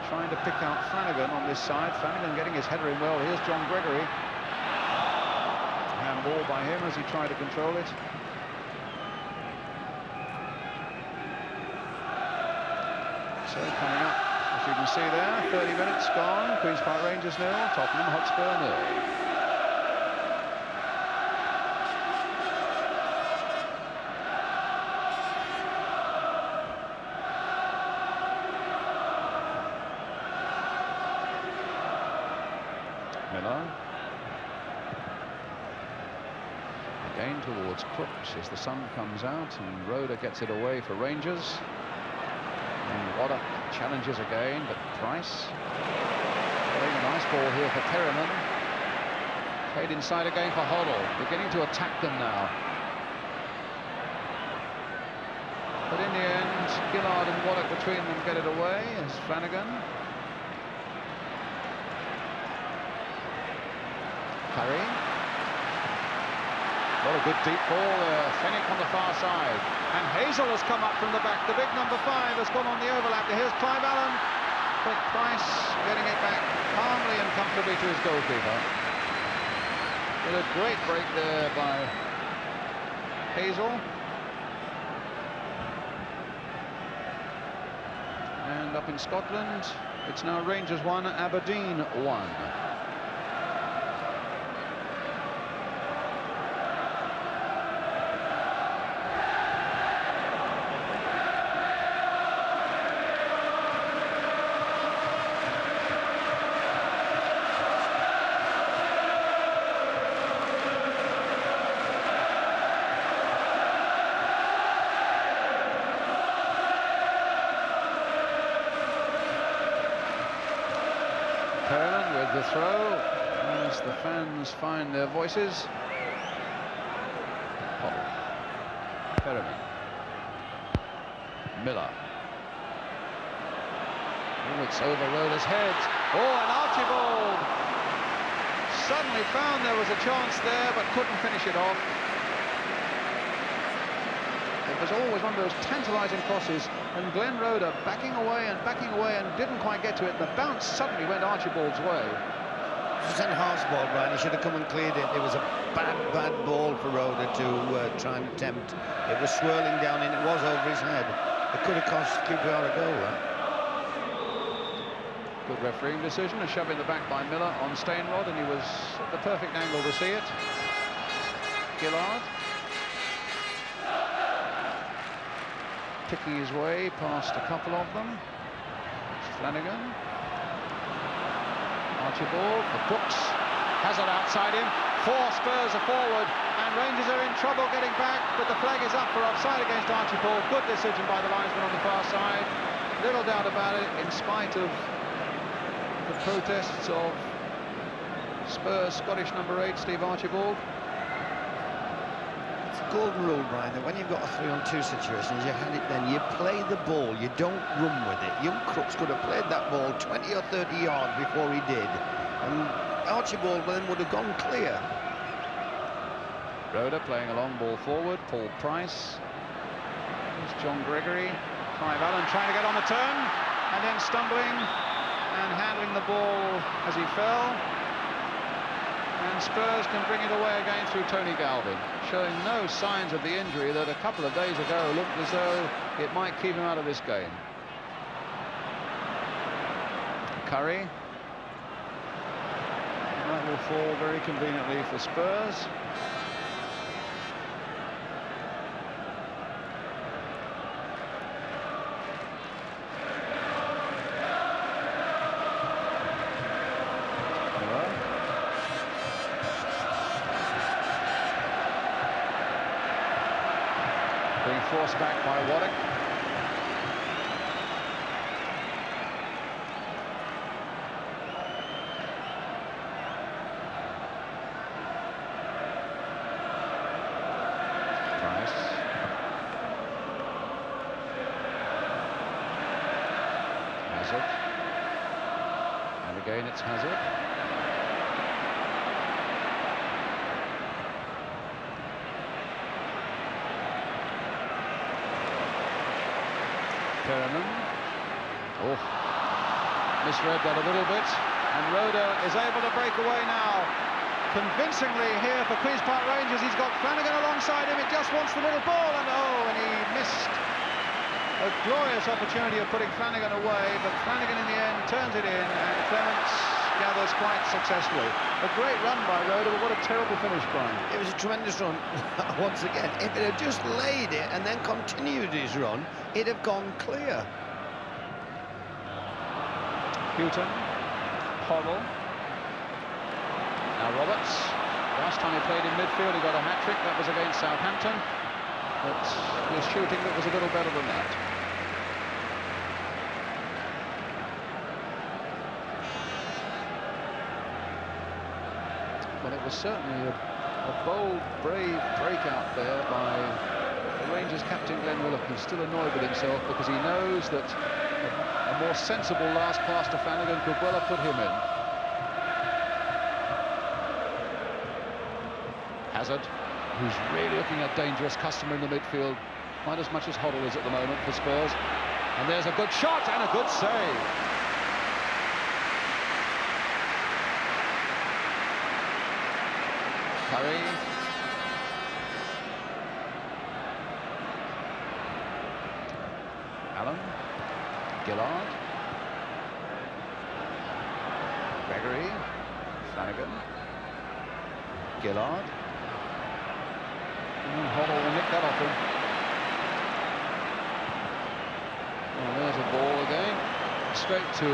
Trying to pick out Flanagan on this side. Flanagan getting his header in well. Here's John Gregory. Handball by him as he tried to control it. So coming up, as you can see there, 30 minutes gone. Queen's Park Rangers 0, Tottenham Hotspur 0. Miller. Again towards Crooks as the sun comes out, and Rhoda gets it away for Rangers. And Waddock challenges again, but Price playing a nice ball here for Perriman. Played inside again for Hoddle, beginning to attack them now. But in the end, Gillard and Waddock between them get it away as Flanagan. Curry. What a good deep ball there. Fenwick on the far side. And Hazel has come up from the back. The big number 5 has gone on the overlap. Here's Clive Allen. But Price getting it back calmly and comfortably to his goalkeeper. With a great break there by Hazel. And up in Scotland, it's now Rangers 1, Aberdeen 1. Perriman with the throw as the fans find their voices. Hoddle. Perriman. Miller. Oh, it's over Rhoda's head. Oh, and Archibald suddenly found there was a chance there, but couldn't finish it off. It was always one of those tantalising crosses, and Glenn Rhoda backing away and didn't quite get to it. The bounce suddenly went Archibald's way. It's an house ball, Brian. He should have come and cleared it. It was a bad ball for Roda to try and attempt. It was swirling down and it was over his head. It could have cost QPR a goal, that. Good refereeing decision, a shove in the back by Miller on Stainrod, and he was at the perfect angle to see it. Gillard picking his way past a couple of them. It's Flanagan. Archibald for Brooks. Hazard outside him. 4 Spurs are forward, and Rangers are in trouble getting back, but the flag is up for offside against Archibald. Good decision by the linesman on the far side. Little doubt about it, in spite of the protests of Spurs Scottish number 8, Steve Archibald. It's a golden rule, Brian, that when you've got a 3-on-2 situation, you hand it then, you play the ball, you don't run with it. Young Crooks could have played that ball 20 or 30 yards before he did, and Archibald then would have gone clear. Roda playing a long ball forward. Paul Price. There's John Gregory. Clive Allen trying to get on the turn, and then stumbling and handling the ball as he fell. And Spurs can bring it away again through Tony Galvin, showing no signs of the injury that a couple of days ago looked as though it might keep him out of this game. Curry. That will fall very conveniently for Spurs. Being forced back by Waddock. Price. Hazard. And again it's Hazard. Perriman. Oh, misread that a little bit, and Roda is able to break away now convincingly here for Queen's Park Rangers. He's got Flanagan alongside him. It just wants the little ball, and he missed a glorious opportunity of putting Flanagan away, but Flanagan in the end turns it in, and Clements gathers quite successfully. A great run by Roda, but what a terrible finish, Brian. It was a tremendous run once again. If it had just laid it and then continued his run, it'd have gone clear. Houghton, Hoddle. Now Roberts. Last time he played in midfield, he got a hat-trick. That was against Southampton. But his shooting was a little better than that. Well, it was certainly a bold, brave breakout there by the Rangers captain Glenn Willock, who's still annoyed with himself because he knows that a more sensible last pass to Flanagan could well have put him in. Hazard, who's really looking a dangerous customer in the midfield, quite as much as Hoddle is at the moment for Spurs. And there's a good shot and a good save. Curry. Allen. Gillard. Gregory. Flanagan. Gillard. And Hoddle will nick that off him. Well, there's a ball again. Straight to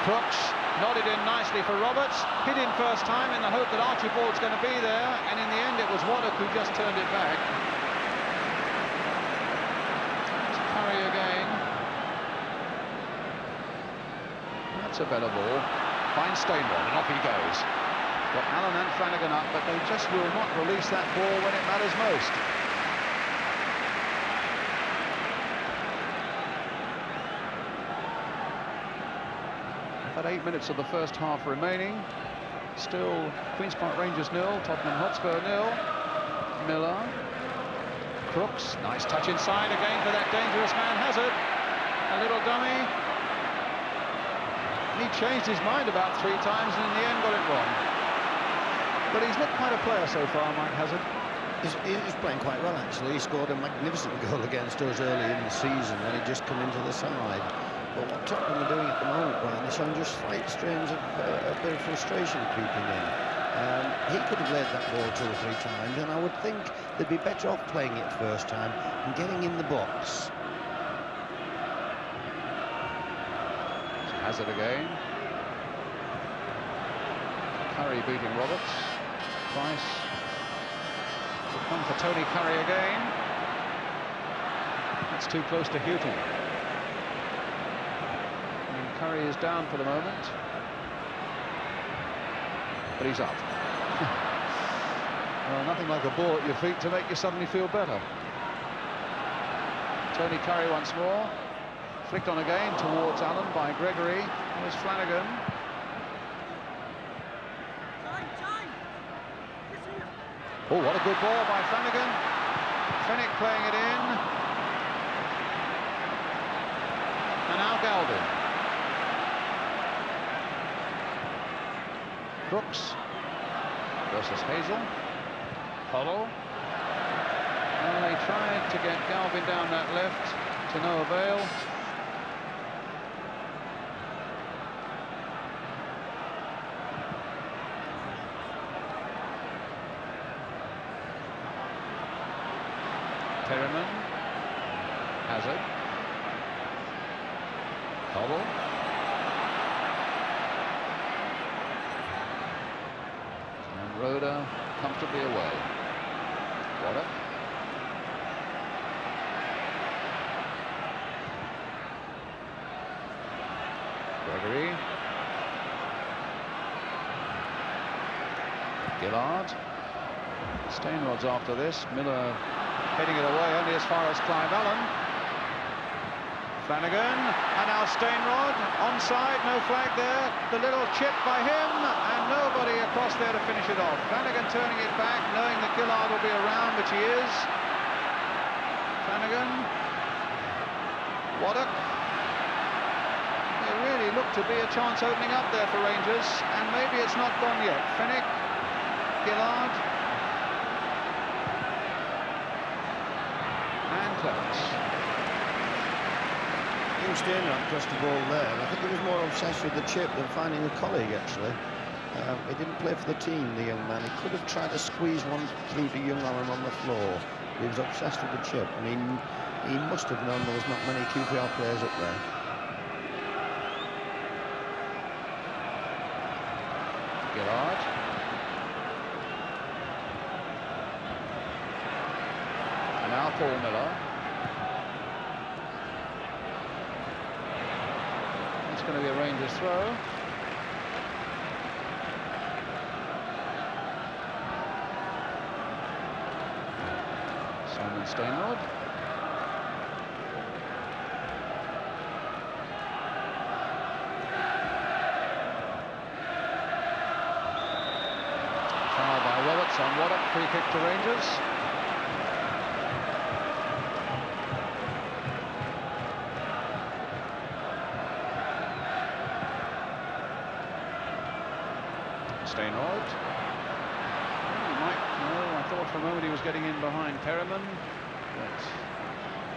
Crooks. Nodded in nicely for Roberts. Hit in first time in the hope that Archibald's going to be there. And in the end, it was Waddock who just turned it back. It's Curry again. That's a better ball. Finds Stainrod, and off he goes. Got Allen and Flanagan up, but they just will not release that ball when it matters most. About 8 minutes of the first half remaining. Still Queen's Park Rangers 0, Tottenham Hotspur 0. Miller. Crooks, nice touch inside again for that dangerous man Hazard. A little dummy. He changed his mind about 3 times and in the end got it wrong. But he's looked quite a player so far, Mike Hazard. He's playing quite well, actually. He scored a magnificent goal against us early in the season when he'd just come into the side. But what Tottenham are doing at the moment, Brian, they're showing just slight strains of a bit of frustration creeping in. He could have laid that ball 2 or 3 times, and I would think they'd be better off playing it first time and getting in the box. Hazard again. Curry beating Roberts. Price will come for Tony Curry again. That's too close to Houghton. And Curry is down for the moment. But he's up. Well, nothing like a ball at your feet to make you suddenly feel better. Tony Curry once more. Flicked on again towards Allen by Gregory. Here's Flanagan. Oh, what a good ball by Flanagan. Fenwick playing it in. And now Galvin. Brooks versus Hazel. Hollow. Well, they tried to get Galvin down that left to no avail. Perryman, Hazard, Hobble, and Rhoda comfortably away. Waddock. Gregory. Gillard. Stainrod's after this. Miller heading it away only as far as Clive Allen. Flanagan, and now Stainrod, onside, no flag there. The little chip by him, and nobody across there to finish it off. Flanagan turning it back, knowing that Gillard will be around, which he is. Flanagan. Waddock. There really looked to be a chance opening up there for Rangers, and maybe it's not gone yet. Fenwick, Gillard. Stainrod crossed the ball there. I think he was more obsessed with the chip than finding a colleague, actually. He didn't play for the team, the young man. He could have tried to squeeze one through to young Allen on the floor. He was obsessed with the chip. I mean, he must have known there was not many QPR players up there. Gillard. And now Paul Miller. It's going to be a Rangers throw. Simon Stainrod. Foul by Roberts on Waddock, free kick to Rangers. Stainrod. I thought for a moment he was getting in behind Perryman, but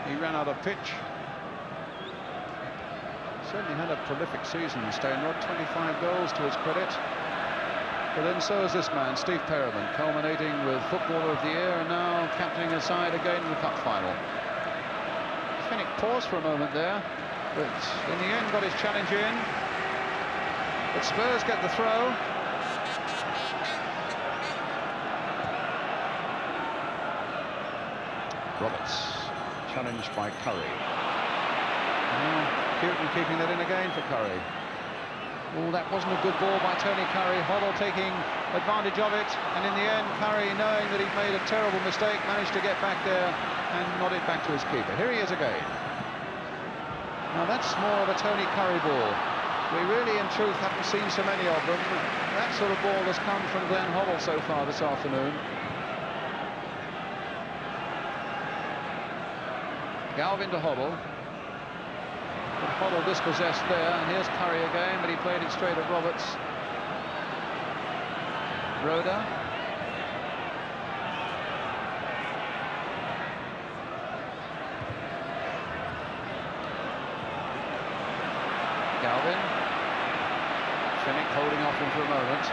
he ran out of pitch. Certainly had a prolific season, Stainrod, 25 goals to his credit. But then so is this man, Steve Perryman, culminating with Footballer of the Year and now captaining a side again in the Cup Final. Fenwick paused for a moment there, but in the end got his challenge in. But Spurs get the throw. Roberts, challenged by Curry. Now, Houghton keeping that in again for Curry. Oh, that wasn't a good ball by Tony Curry. Hoddle taking advantage of it, and in the end, Curry, knowing that he'd made a terrible mistake, managed to get back there and nod it back to his keeper. Here he is again. Now, that's more of a Tony Curry ball. We really, in truth, haven't seen so many of them. That sort of ball has come from Glenn Hoddle so far this afternoon. Galvin to Hoddle. Hoddle dispossessed there, and here's Curry again, but he played it straight at Roberts. Roda. Galvin. Finnick holding off him for a moment.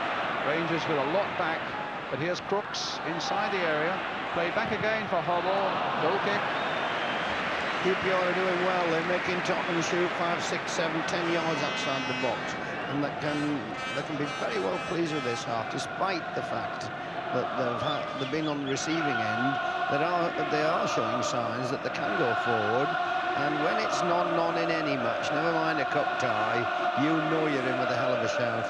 Rangers with a lot back, but here's Crooks inside the area. Played back again for Hoddle. Goal kick. QPR are doing well. They're making Tottenham shoot 5, 6, 7, 10 yards outside the box, and they can be very well pleased with this half, despite the fact that they've been on the receiving end. They are showing signs that they can go forward, and when it's non in any match, never mind a cup tie, you know you're in with a hell of a shout.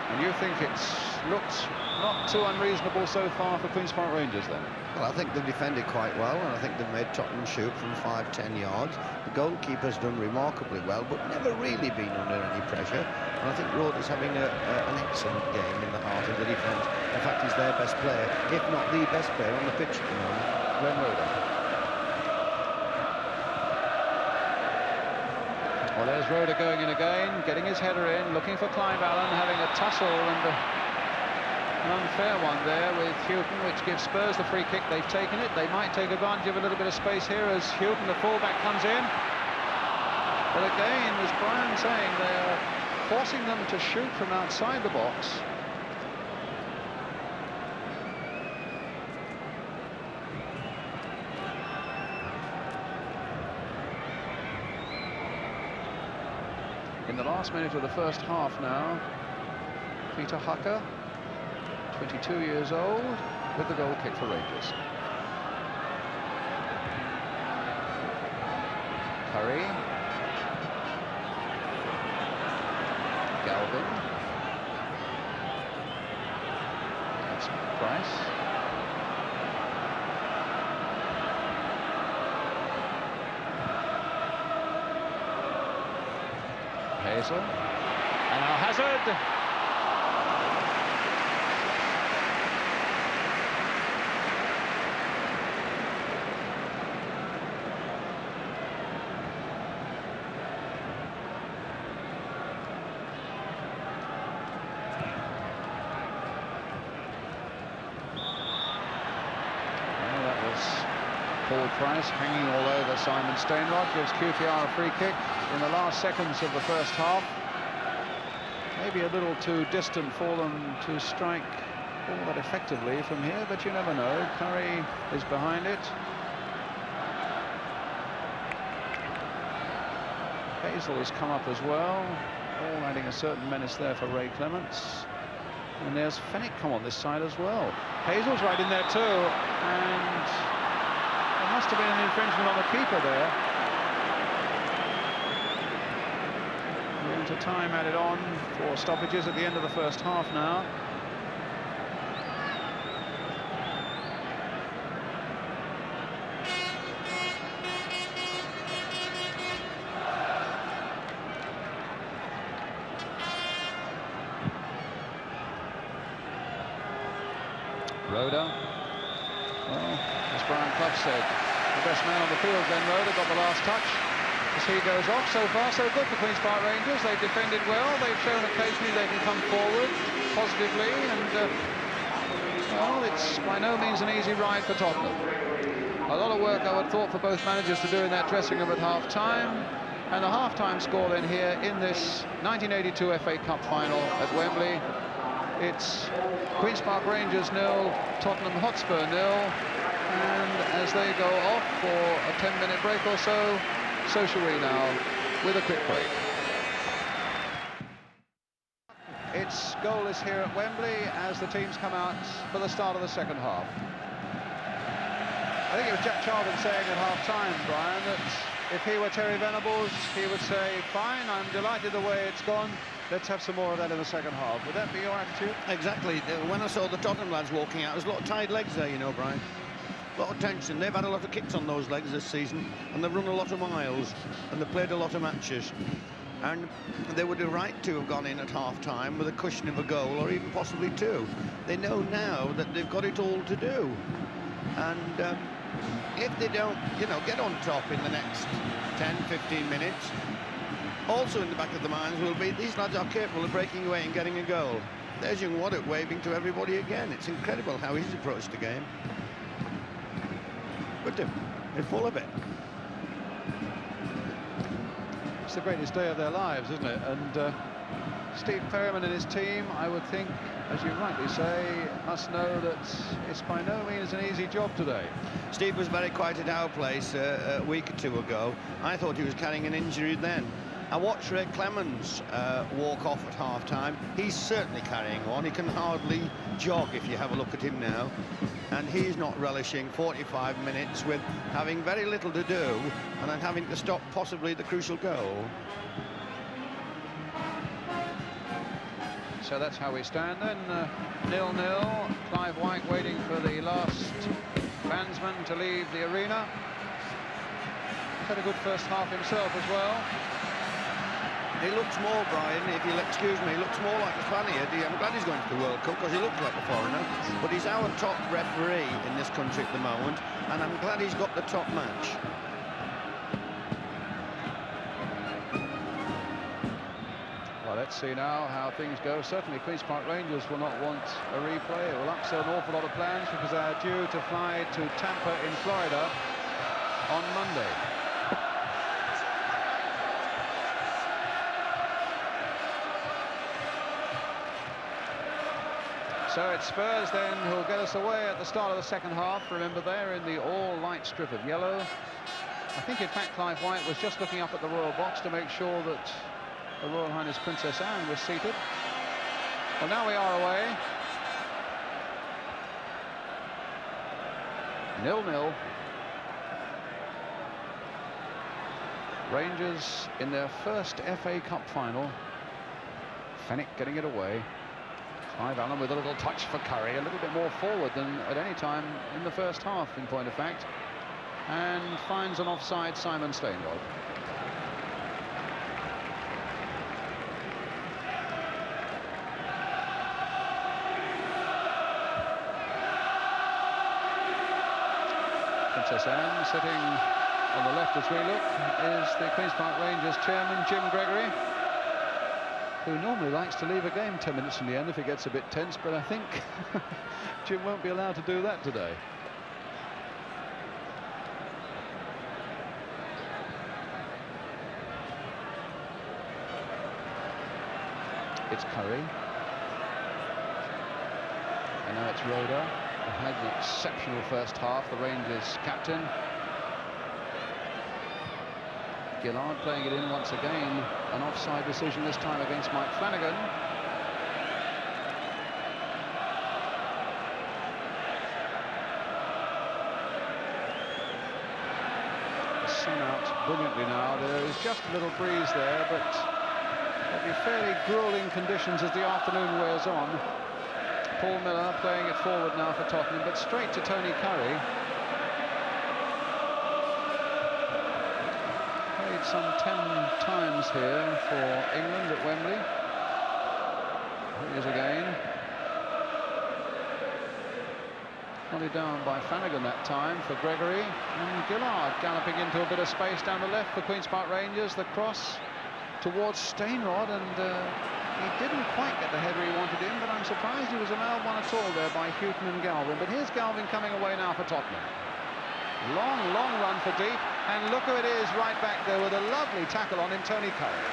And you think it's looked not too unreasonable so far for Queen's Park Rangers then? Well, I think they've defended quite well, and I think they've made Tottenham shoot from 5, 10 yards. The goalkeeper's done remarkably well, but never really been under any pressure. And I think Roda's having an excellent game in the heart of the defence. In fact, he's their best player, if not the best player on the pitch at the moment. Glenn Roda. Well, there's Roda going in again, getting his header in, looking for Clive Allen, having a tussle and an unfair one there with Houghton, which gives Spurs the free kick. They've taken it. They might take advantage of a little bit of space here as Houghton, the fullback, comes in. But again, as Brian saying, they're forcing them to shoot from outside the box. In the last minute of the first half now, Peter Hucker, 22 years old, with the goal kick for Rangers. Curry. Galvin. That's Price. Hazel. And now Hazard. Paul Price hanging all over Simon Stainrod, gives QPR a free kick in the last seconds of the first half. Maybe a little too distant for them to strike all that effectively from here, but you never know. Curry is behind it. Hazel has come up as well, all adding a certain menace there for Ray Clements. And there's Fennick come on this side as well. Hazel's right in there too, and there must have been an infringement on the keeper there. We're into time added on for stoppages at the end of the first half now. Roda. Well, as Brian Clough said, the best man on the field, Glenn Roda, got the last touch as he goes off. So far, so good for Queen's Park Rangers. They've defended well. They've shown occasionally they can come forward positively, and well, it's by no means an easy ride for Tottenham. A lot of work, I would have thought, for both managers to do in that dressing room at half-time. And the half-time score then here in this 1982 FA Cup Final at Wembley. It's Queen's Park Rangers 0, Tottenham Hotspur 0, and as they go off for a 10-minute break or so, so shall we now, with a quick break. It's goalless here at Wembley as the teams come out for the start of the second half. I think it was Jack Charlton saying at half-time, Brian, that if he were Terry Venables, he would say, fine, I'm delighted the way it's gone. Let's have some more of that in the second half. Would that be your attitude? Exactly. When I saw the Tottenham lads walking out, there's a lot of tired legs there, you know, Brian. A lot of tension. They've had a lot of kicks on those legs this season, and they've run a lot of miles, and they've played a lot of matches. And they would have right to have gone in at half-time with a cushion of a goal, or even possibly two. They know now that they've got it all to do. And if they don't, you know, get on top in the next 10, 15 minutes, also in the back of the minds will be these lads are capable of breaking away and getting a goal. There's young Waddock waving to everybody again. It's incredible how he's approached the game. But they're full of it. It's the greatest day of their lives, isn't it? And Steve Perryman and his team, I would think, as you rightly say, must know that it's by no means an easy job today. Steve was very quiet at our place a week or two ago. I thought he was carrying an injury then. I watched Ray Clemens walk off at half-time. He's certainly carrying one. He can hardly jog if you have a look at him now. And he's not relishing 45 minutes with having very little to do and then having to stop possibly the crucial goal. So that's how we stand then, 0-0. Clive White waiting for the last fansman to leave the arena. He's had a good first half himself as well. He looks more, Brian, if you'll excuse me, he looks more like a Spaniard. I'm glad he's going to the World Cup because he looks like a foreigner. But he's our top referee in this country at the moment, and I'm glad he's got the top match. Well, let's see now how things go. Certainly Queen's Park Rangers will not want a replay. It will upset an awful lot of plans because they are due to fly to Tampa in Florida on Monday. So it's Spurs then who'll get us away at the start of the second half. Remember, they're in the all-light strip of yellow. I think, in fact, Clive White was just looking up at the royal box to make sure that Her Royal Highness Princess Anne was seated. Well, now we are away. 0-0. Rangers in their first FA Cup final. Fenwick getting it away. Clive Allen with a little touch for Curry, a little bit more forward than at any time in the first half, in point of fact, and finds an offside Simon Stainrod. Princess Anne sitting on the left as we look is the Queen's Park Rangers chairman, Jim Gregory, who normally likes to leave a game 10 minutes from the end if it gets a bit tense, but I think Jim won't be allowed to do that today. It's Curry. And now it's Roda, who had an exceptional first half, the Rangers captain. Gillard playing it in once again. An offside decision this time against Mike Flanagan. The sun out brilliantly now. There is just a little breeze there, but there'll be fairly grueling conditions as the afternoon wears on. Paul Miller playing it forward now for Tottenham, but straight to Tony Curry. Some 10 times here for England at Wembley. Here he is again. Volleyed down by Flanagan that time for Gregory. And Gillard galloping into a bit of space down the left for Queen's Park Rangers. The cross towards Stainrod, and he didn't quite get the header he wanted in, but I'm surprised he was allowed one at all there by Houghton and Galvin. But here's Galvin coming away now for Tottenham. Long, long run for deep, and look who it is right back there with a lovely tackle on him, Tony Curry.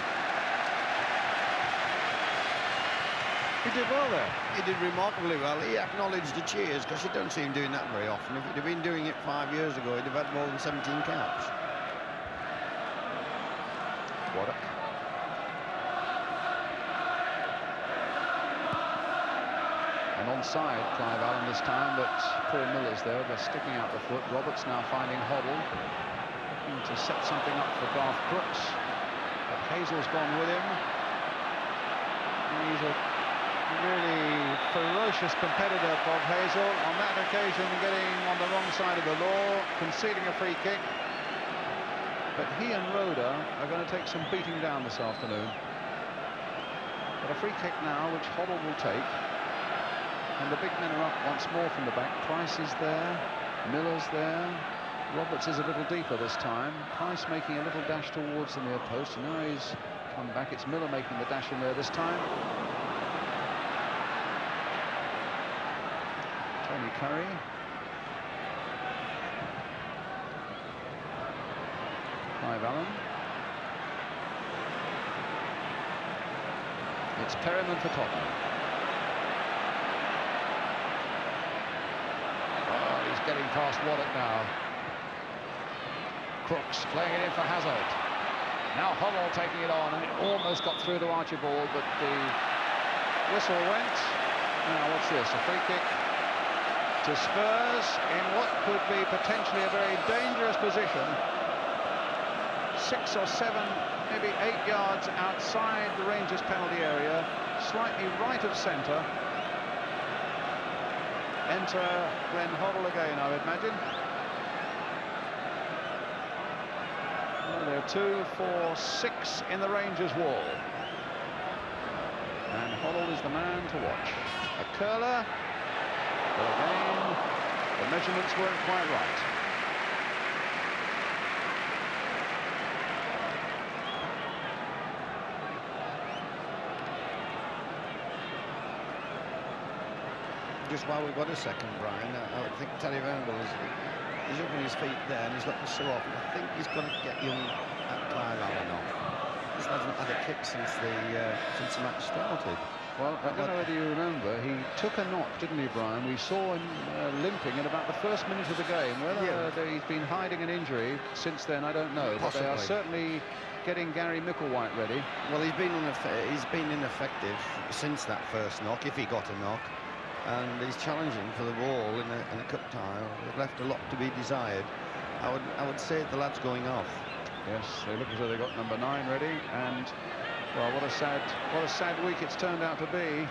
He did well there. He did remarkably well. He acknowledged the cheers because you don't see him doing that very often. If he'd have been doing it 5 years ago, he'd have had more than 17 caps. Waddock. And onside, Clive Allen this time, but Paul Miller's there. They're sticking out the foot. Roberts now finding Hoddle, looking to set something up for Garth Brooks. But Hazel's gone with him. And he's a really ferocious competitor, Bob Hazel. On that occasion, getting on the wrong side of the law, conceding a free kick. But he and Roda are going to take some beating down this afternoon. But a free kick now, which Hoddle will take. And the big men are up once more from the back. Price is there. Miller's there. Roberts is a little deeper this time. Price making a little dash towards the near post. And now he's come back. It's Miller making the dash in there this time. Tony Curry. Clive Allen. It's Perryman for Tottenham. Oh, he's getting past Waddett now. Crooks playing it in for Hazard. Now Hummel taking it on, and it almost got through to Archibald, but the whistle went. Now what's this? A free kick to Spurs in what could be potentially a very dangerous position. 6 or 7, maybe 8 yards outside the Rangers penalty area, slightly right of centre. Enter Glenn Hoddle again, I would imagine. Well, there are 2, 4, 6 in the Rangers wall. And Hoddle is the man to watch. A curler, but again, the measurements weren't quite right. Just while we've got a second, Brian, I would think Terry Venables he's up on his feet there and he's looking so off. I think he's going to get young Clive Allen off. He hasn't had a kick since the match started. Well, I don't know whether you remember, he took a knock, didn't he, Brian? We saw him limping in about the first minute of the game. Whether he's been hiding an injury since then, I don't know. Possibly. But they are certainly getting Gary Micklewhite ready. Well, he's been ineffective since that first knock, if he got a knock. And he's challenging for the ball in a cup tie. They've left a lot to be desired. I would say the lad's going off. Yes, they look as though they've got number 9 ready, and well, what a sad week it's turned out to be.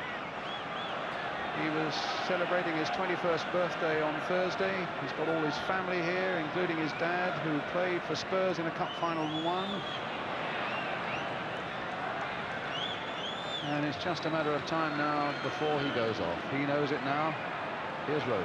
He was celebrating his 21st birthday on Thursday. He's got all his family here, including his dad, who played for Spurs in a cup final and won. And it's just a matter of time now before he goes off. He knows it now. Here's Roda.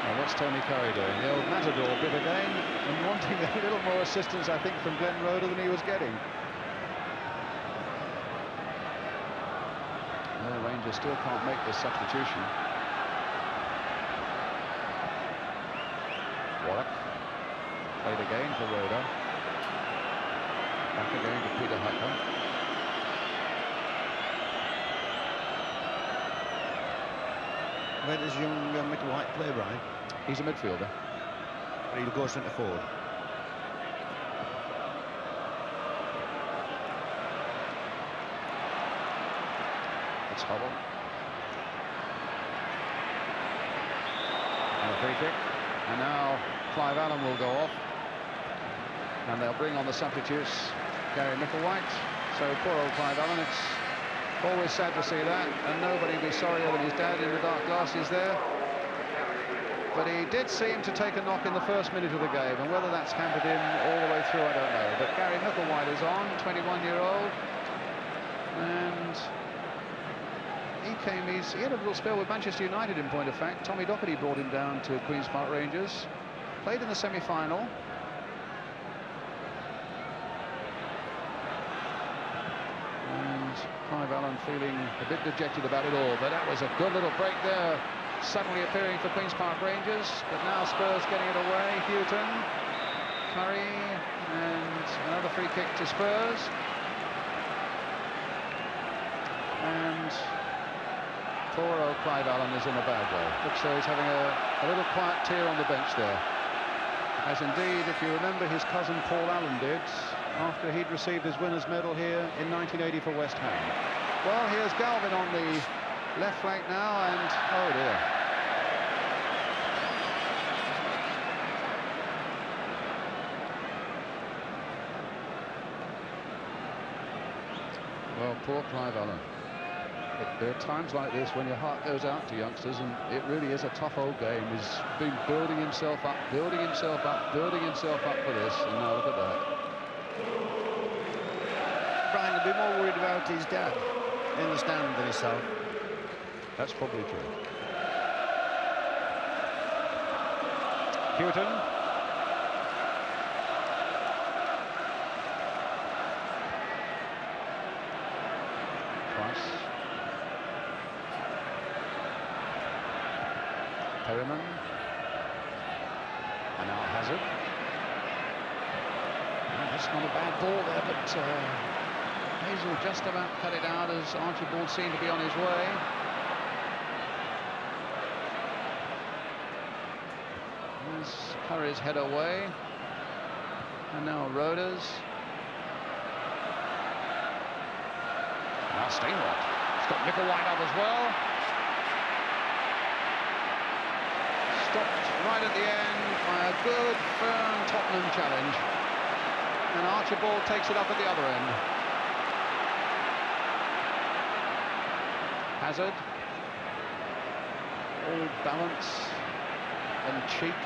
Now what's Tony Curry doing? The old Matador bit again, and wanting a little more assistance, I think, from Glenn Roda than he was getting. Rangers still can't make this substitution. Warwick played again for Roda. Back again to Peter Hacker. Where does young Micklewhite play, Brian? He's a midfielder. He'll go centre forward. Huddle. And a free kick. And now Clive Allen will go off. And they'll bring on the substitutes, Gary Micklewhite. So poor old Clive Allen, it's always sad to see that. And nobody will be sorrier than his dad in the dark glasses there. But he did seem to take a knock in the first minute of the game. And whether that's hampered him all the way through, I don't know. But Gary Micklewhite is on, 21-year-old. And he had a little spell with Manchester United, in point of fact. Tommy Doherty brought him down to Queen's Park Rangers. Played in the semi-final. And Clive Allen feeling a bit dejected about it all. But that was a good little break there, suddenly appearing for Queen's Park Rangers. But now Spurs getting it away. Houghton, Curry, and another free kick to Spurs. And poor old Clive Allen is in a bad way. Looks though he's having a little quiet tear on the bench there. As indeed, if you remember, his cousin Paul Allen did after he'd received his winner's medal here in 1980 for West Ham. Well, here's Galvin on the left flank now, and oh dear. Well, poor Clive Allen. But There are times like this when your heart goes out to youngsters, and it really is a tough old game. He's been building himself up, building himself up, building himself up for this, and now look at that. Brian will be more worried about his dad in the stand than himself. That's probably true. Houghton. Price. Perryman. And now Hazard. That's not a bad ball there, but Hazel just about cut it out as Archibald seemed to be on his way. There's Curry's head away. And now Rodas. Now Steinrod. He's got Micklewhite up as well. Stopped right at the end by a good, firm Tottenham challenge. And Archibald takes it up at the other end. Hazard. All balance and cheek.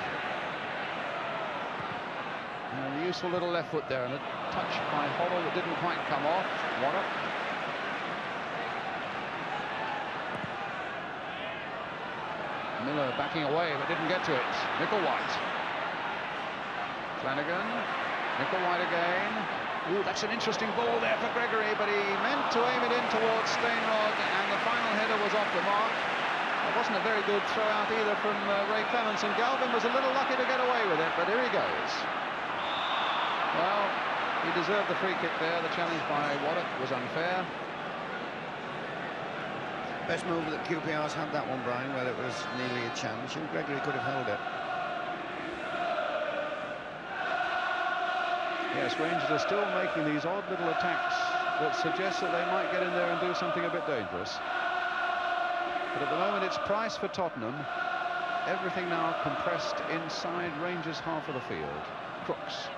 And a useful little left foot there, and a touch by Hoddle that didn't quite come off. Warnock. Miller backing away but didn't get to it. Micklewhite. Flanagan. Micklewhite again. Ooh, that's an interesting ball there for Gregory, but he meant to aim it in towards Steinrod, and the final header was off the mark. It wasn't a very good throw out either from Ray Clements, and Galvin was a little lucky to get away with it, but here he goes. Well, he deserved the free kick there. The challenge by Waddock was unfair. Best move that QPR's had that one, Brian, where it was nearly a chance, and Gregory could have held it. Yes, Rangers are still making these odd little attacks that suggest that they might get in there and do something a bit dangerous. But at the moment it's Price for Tottenham. Everything now compressed inside Rangers' half of the field. Crooks.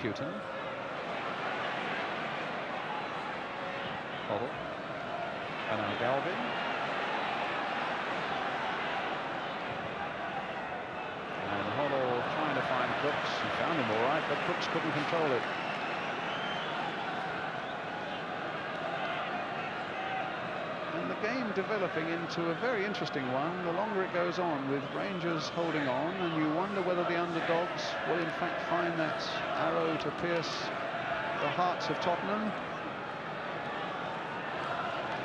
Houghton. Hoddle. And now Galvin. And Hoddle trying to find Crooks. He found him all right, but Crooks couldn't control it. And the game developing into a very interesting one the longer it goes on, with Rangers holding on, and you wonder whether the underdogs will in fact find that arrow to pierce the hearts of Tottenham.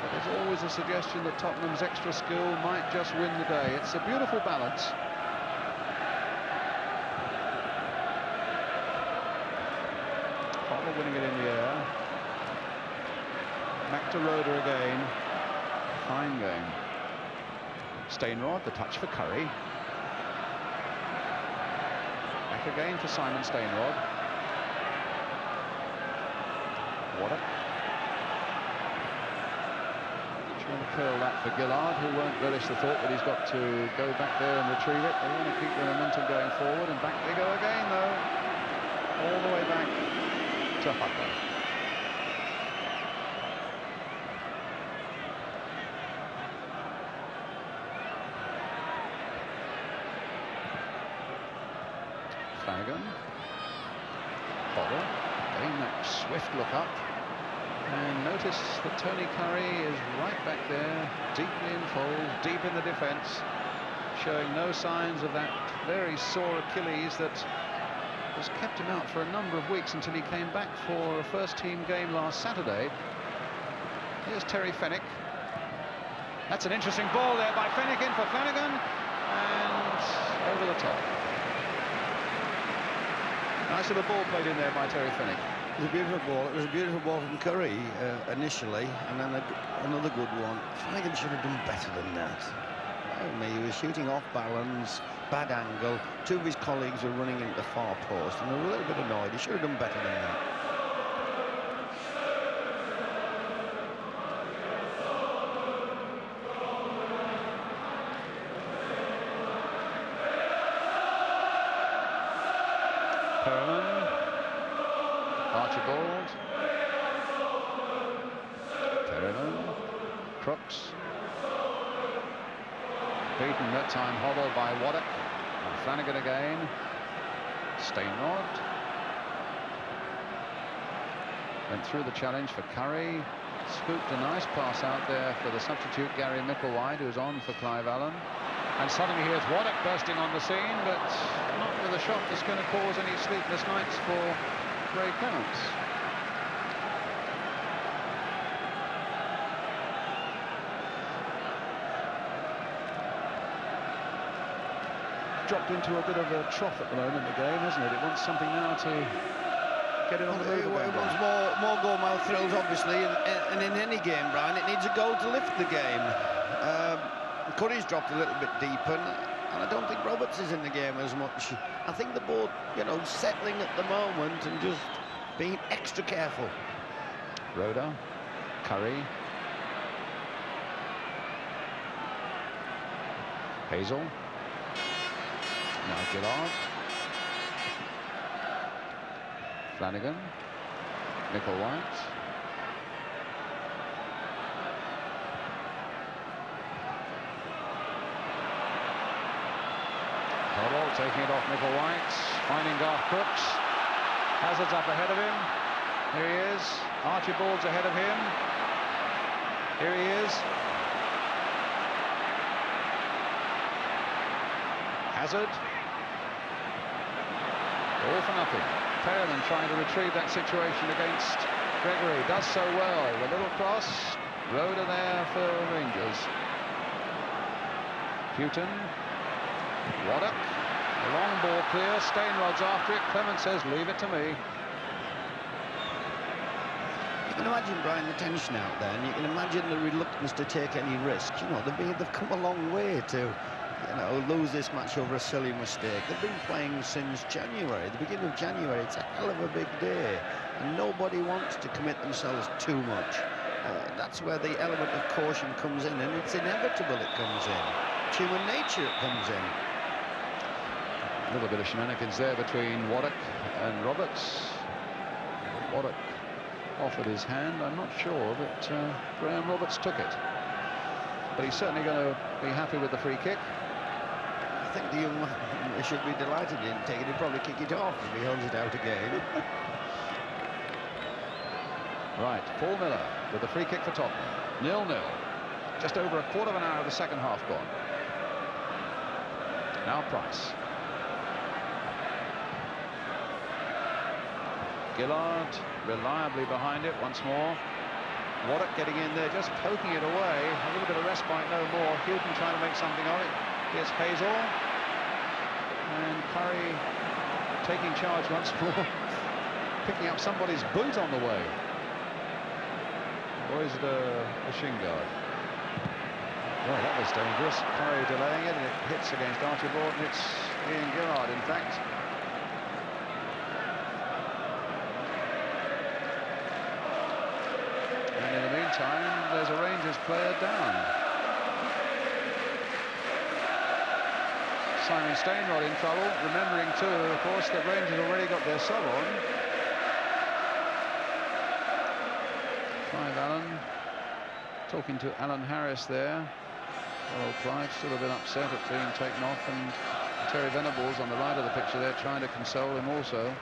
But there's always a suggestion that Tottenham's extra skill might just win the day. It's a beautiful balance. Hoddle winning it in the air. Back to Roeder again. Fine game. Steinrod, the touch for Curry. Back again for Simon Steinrod. Waddock. Trying to curl that for Gillard, who won't relish the thought that he's got to go back there and retrieve it. They want to keep the momentum going forward, and back they go again, though. All the way back to Hutler. Flanagan. Hoddle. Getting that swift look up. And notice that Tony Curry is right back there, deeply involved, deep in the defence, showing no signs of that very sore Achilles that has kept him out for a number of weeks until he came back for a first-team game last Saturday. Here's Terry Fenwick. That's an interesting ball there by Fenwick in for Flanagan, and over the top. Nice little ball played in there by Terry Fenwick. It was a beautiful ball. It was a beautiful ball from Curry initially, and then another good one. Flanagan should have done better than that. He was shooting off balance, bad angle. Two of his colleagues were running into the far post, and they were a little bit annoyed. He should have done better than that. Perryman. Archibald. Beaten that time, hobbled by Waddock. And Flanagan again. Stainrod. Went through the challenge for Curry. Scooped a nice pass out there for the substitute Gary Micklewhite, who's on for Clive Allen. And suddenly here's Waddock bursting on the scene, but not with a shot that's going to cause any sleepless nights for Ray Clements. Dropped into a bit of a trough at the moment, the game, hasn't it? It wants something now to get it on the move. It wants more goal-mouth thrills, obviously, and in any game, Brian, it needs a goal to lift the game. Curry's dropped a little bit deeper, and I don't think Roberts is in the game as much. I think they're both, you know, settling at the moment and just being extra careful. Rhoda, Curry, Hazel. Now Gillard, Flanagan, Micklewhite, Hobble taking it off Micklewhite, finding Garth Crooks. Hazard's up ahead of him. Here he is. Archibald's ahead of him. Here he is. Hazard. All for nothing. Perelman trying to retrieve that situation against Gregory. Does so well. The little cross. Rhoda there for Rangers. Houghton. Waddock. The long ball clear. Stainrod's after it. Clement says, leave it to me. You can imagine, Brian, the tension out there, and you can imagine the reluctance to take any risk. You know, they've come a long way to, you know, lose this match over a silly mistake. They've been playing since January, the beginning of January. It's a hell of a big day, and nobody wants to commit themselves too much. That's where the element of caution comes in, and it's inevitable it comes in. It's human nature it comes in. A little bit of shenanigans there between Waddock and Roberts. Waddock offered his hand. I'm not sure that Graham Roberts took it, but he's certainly going to be happy with the free kick. I think the young man should be delighted he didn't take it. He'd probably kick it off if he holds it out again. Right, Paul Miller with the free kick for Tottenham. 0-0. Just over a quarter of an hour of the second half gone. Now Price. Gillard reliably behind it once more. Waddock getting in there, just poking it away. A little bit of respite, no more. Houghton trying to make something of it. Here's Hazel. And Curry taking charge once more. Picking up somebody's boot on the way. Or is it a shin guard? Well, that was dangerous. Curry delaying it, and it hits against Archibald, and it's Ian Gillard, in fact. And in the meantime, there's a Rangers player down. Simon Stainrod in trouble, remembering too, of course, that Rangers already got their sub on. Clive Allen talking to Alan Harris there. Well, Clive still a bit upset at being taken off, and Terry Venables on the right of the picture there trying to console him also.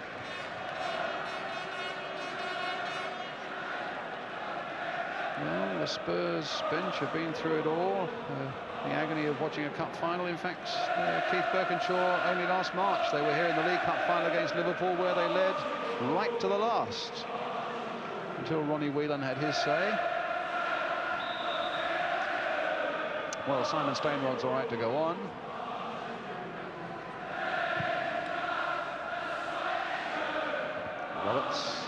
Well, the Spurs bench have been through it all. The agony of watching a cup final. In fact, Keith Birkinshaw, only last March they were here in the League Cup final against Liverpool, where they led right to the last, until Ronnie Whelan had his say. Well, Simon Stainrod's all right to go on. Roberts.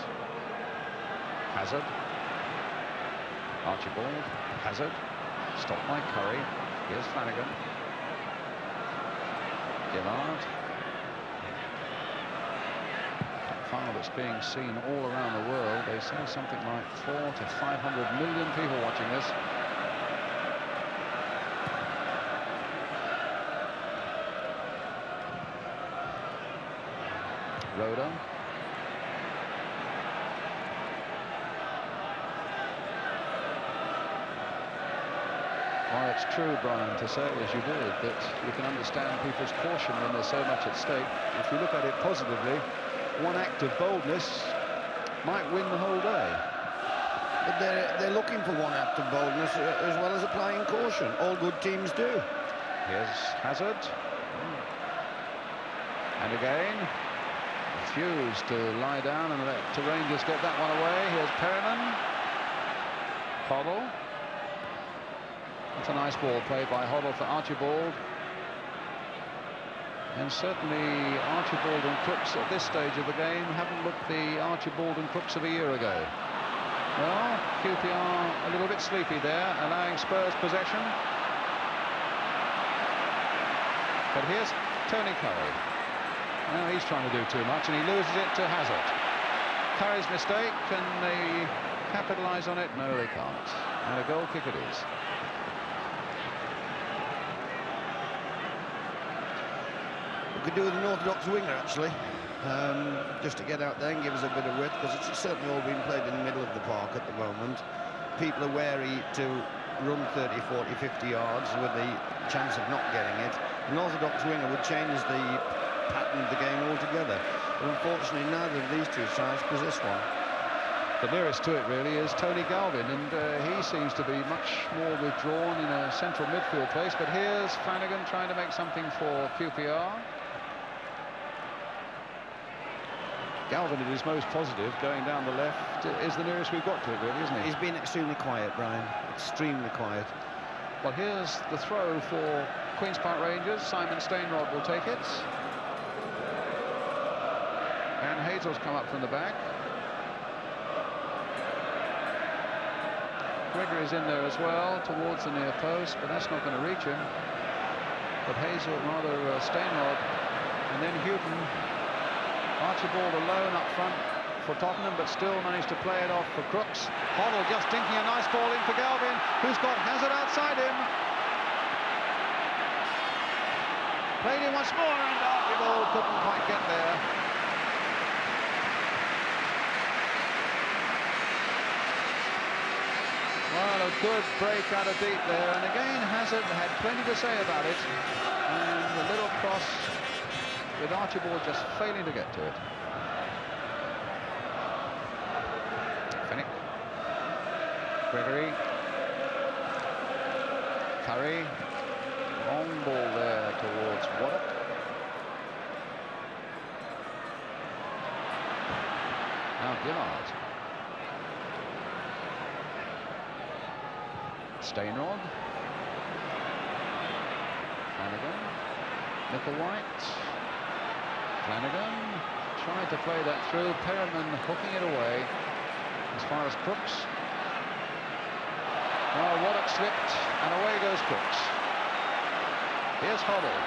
Hazard. Archibald. Hazard. Stopped by Curry. Here's Flanagan. Gillard. Final that's being seen all around the world. They say something like 400 to 500 million people watching this. Rhoda. Well, it's true, Brian, to say, as you did, that you can understand people's caution when there's so much at stake. If you look at it positively, one act of boldness might win the whole day. But they're looking for one act of boldness as well as applying caution. All good teams do. Here's Hazard. And again, refused to lie down and let the Rangers get that one away. Here's Perryman. Hoddle. That's a nice ball played by Hoddle for Archibald. And certainly Archibald and Crooks at this stage of the game haven't looked the Archibald and Crooks of a year ago. Well, QPR a little bit sleepy there, allowing Spurs possession. But here's Tony Curry. Now he's trying to do too much and he loses it to Hazard. Curry's mistake, can they capitalise on it? No, they can't. And a goal kick it is. We could do with an orthodox winger, actually, just to get out there and give us a bit of width, because it's certainly all being played in the middle of the park at the moment. People are wary to run 30, 40, 50 yards with the chance of not getting it. An orthodox winger would change the pattern of the game altogether. But unfortunately, neither of these two sides possess one. The nearest to it really is Tony Galvin, and he seems to be much more withdrawn in a central midfield place. But here's Flanagan trying to make something for QPR. Galvin, at his most positive, going down the left, is the nearest we've got to it, really, isn't he? He's been extremely quiet, Brian. Extremely quiet. Well, here's the throw for Queen's Park Rangers. Simon Stainrod will take it. And Hazel's come up from the back. Gregory's in there as well, towards the near post, but that's not going to reach him. But Hazel, rather Stainrod, and then Houghton. Archibald alone up front for Tottenham, but still managed to play it off for Crooks. Hoddle just dinking a nice ball in for Galvin, who's got Hazard outside him. Played in once more, and Archibald couldn't quite get there. Well, a good break out of deep there, and again Hazard had plenty to say about it, and a little cross with Archibald just failing to get to it. Fennick. Gregory. Curry. Long ball there towards Waddock. Now Gillard. Stainrod. Flanagan. Micklewhite. Flanagan tried to play that through. Perryman hooking it away as far as Crooks. Well, Waddock slipped and away goes Crooks. Here's Hoddle.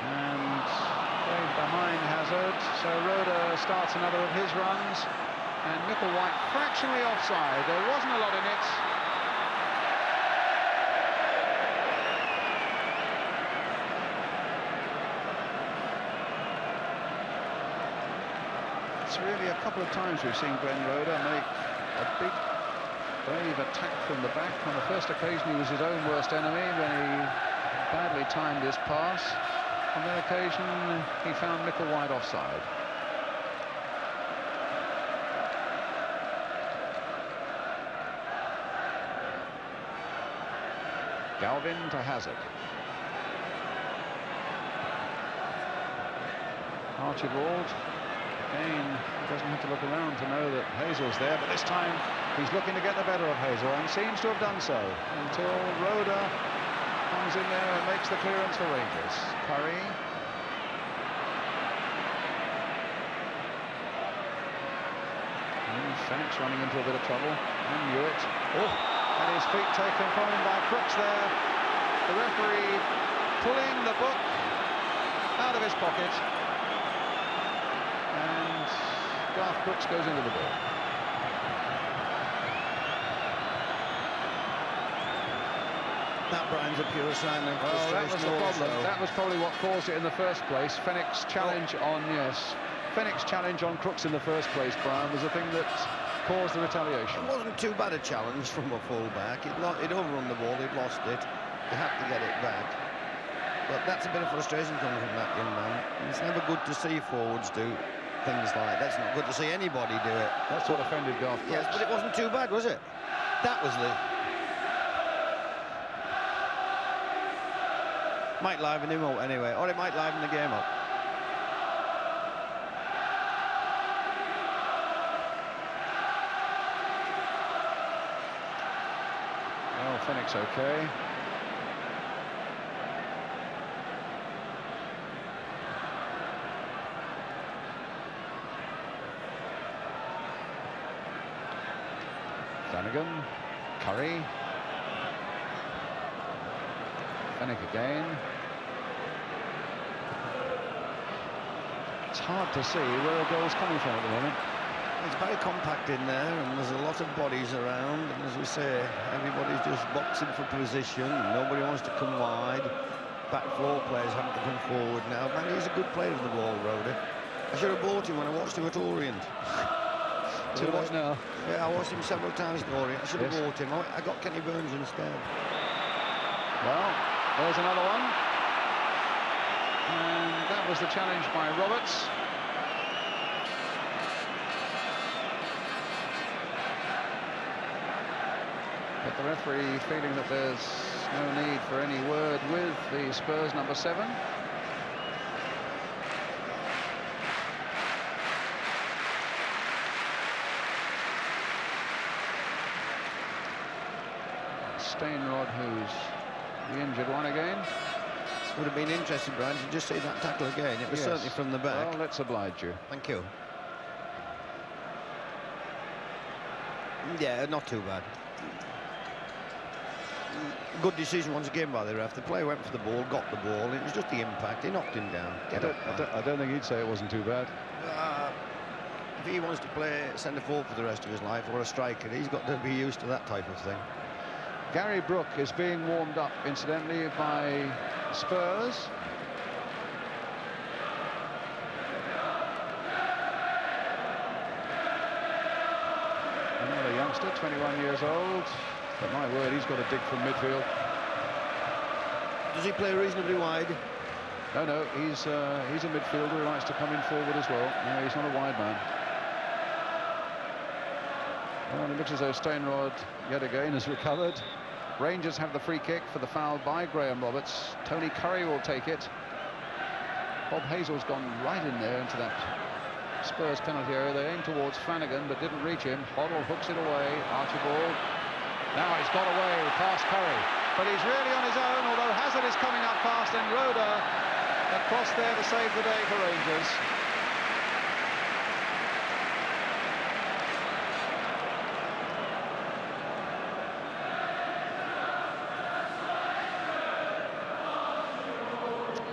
And played behind Hazard. So Roda starts another of his runs. And Micklewhite fractionally offside. There wasn't a lot in it. It's really a couple of times we've seen Glenn Roda make a big, brave attack from the back. On the first occasion, he was his own worst enemy when he badly timed his pass. On that occasion, he found Micklewhite offside. Galvin to Hazard. Archibald. Again, he doesn't have to look around to know that Hazel's there, but this time he's looking to get the better of Hazel and seems to have done so until Roda comes in there and makes the clearance for Rangers. Curry. And Fennick's running into a bit of trouble. And Hewitt. Oh, had his feet taken from him by Crooks there. The referee pulling the book out of his pocket. And Garth Crooks goes into the ball. That, Brian's a pure sign of Well, that was the problem. also. That was probably what caused it in the first place. Fennick's challenge on, yes, Fennick's challenge on Crooks in the first place, Brian, was the thing that caused the retaliation. It wasn't too bad a challenge from a full-back. He'd overrun the ball, he'd lost it. He had to get it back. But that's a bit of frustration coming from that young man. It's never good to see forwards do things like that. It's not good to see anybody do it. That's what offended Garth. Yes, but it wasn't too bad, was it? That was the... Might liven him up anyway, or it might liven the game up. Well, Fenwick's okay. Flanagan, Curry, Fenwick again. It's hard to see where a goal's coming from at the moment. It's very compact in there, and there's a lot of bodies around, and as we say, everybody's just boxing for position. Nobody wants to come wide. Back four players having to come forward now. Man, he's a good player with the ball, Rhoda. I should have bought him when I watched him at Orient. Too much now. Yeah, I watched him several times at Orient. I should have bought him. I got Kenny Burns instead. Well, there's another one. And that was the challenge by Roberts. But the referee feeling that there's no need for any word with the Spurs number 7. Stainrod, who's the injured one again. Would have been interesting, Brian, to just see that tackle again. It was certainly from the back. Well, let's oblige you. Thank you. Yeah, not too bad. Good decision once again by the ref. The player went for the ball, got the ball. It was just the impact. He knocked him down. I don't think he'd say it wasn't too bad. If he wants to play centre forward for the rest of his life, or a striker, he's got to be used to that type of thing. Gary Brook is being warmed up, incidentally, by Spurs. Another youngster, 21 years old. But my word, he's got to dig from midfield. Does he play reasonably wide? No, he's a midfielder who likes to come in forward as well. No, he's not a wide man. Well, it looks as though Stainrod yet again has recovered. Rangers have the free kick for the foul by Graham Roberts. Tony Curry will take it. Bob Hazel's gone right in there into that Spurs penalty area. They aimed towards Flanagan but didn't reach him. Hoddle hooks it away. Archibald. Now it's got away past Curry. But he's really on his own, although Hazard is coming up fast, and Roda across there to save the day for Rangers.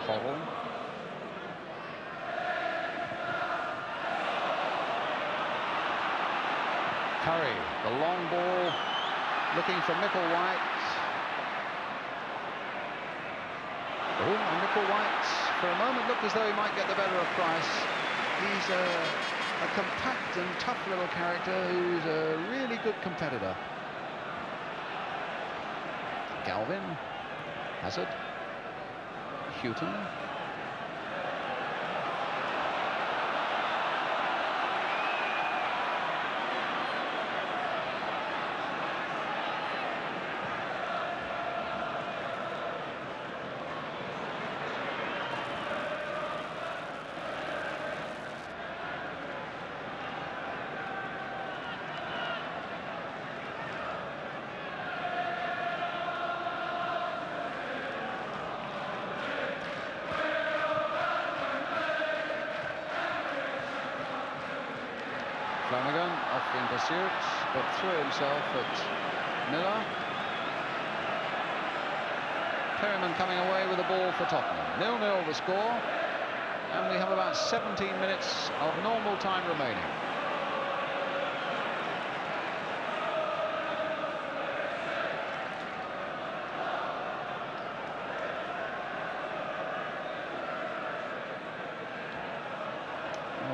Hoddle. Curry, the long ball, looking for Micklewhite. Oh, and Micklewhite, for a moment, looked as though he might get the better of Price. He's a compact and tough little character who's a really good competitor. Galvin, Hazard, Houghton. Flanagan off in pursuit, but threw himself at Miller. Perryman coming away with the ball for Tottenham. 0-0 the score, and we have about 17 minutes of normal time remaining.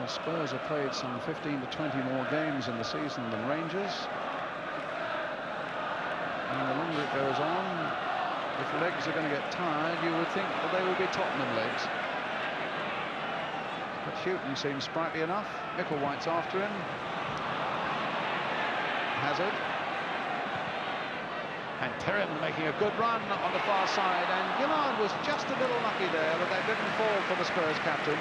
Well, Spurs have played some 15 to 20 more games in the season than Rangers. And the longer it goes on, if legs are going to get tired, you would think that they would be Tottenham legs. But Houghton seems sprightly enough. Micklewhite's after him. Hazard. And Perrin making a good run on the far side. And Gillard was just a little lucky there, but that didn't fall for the Spurs captain.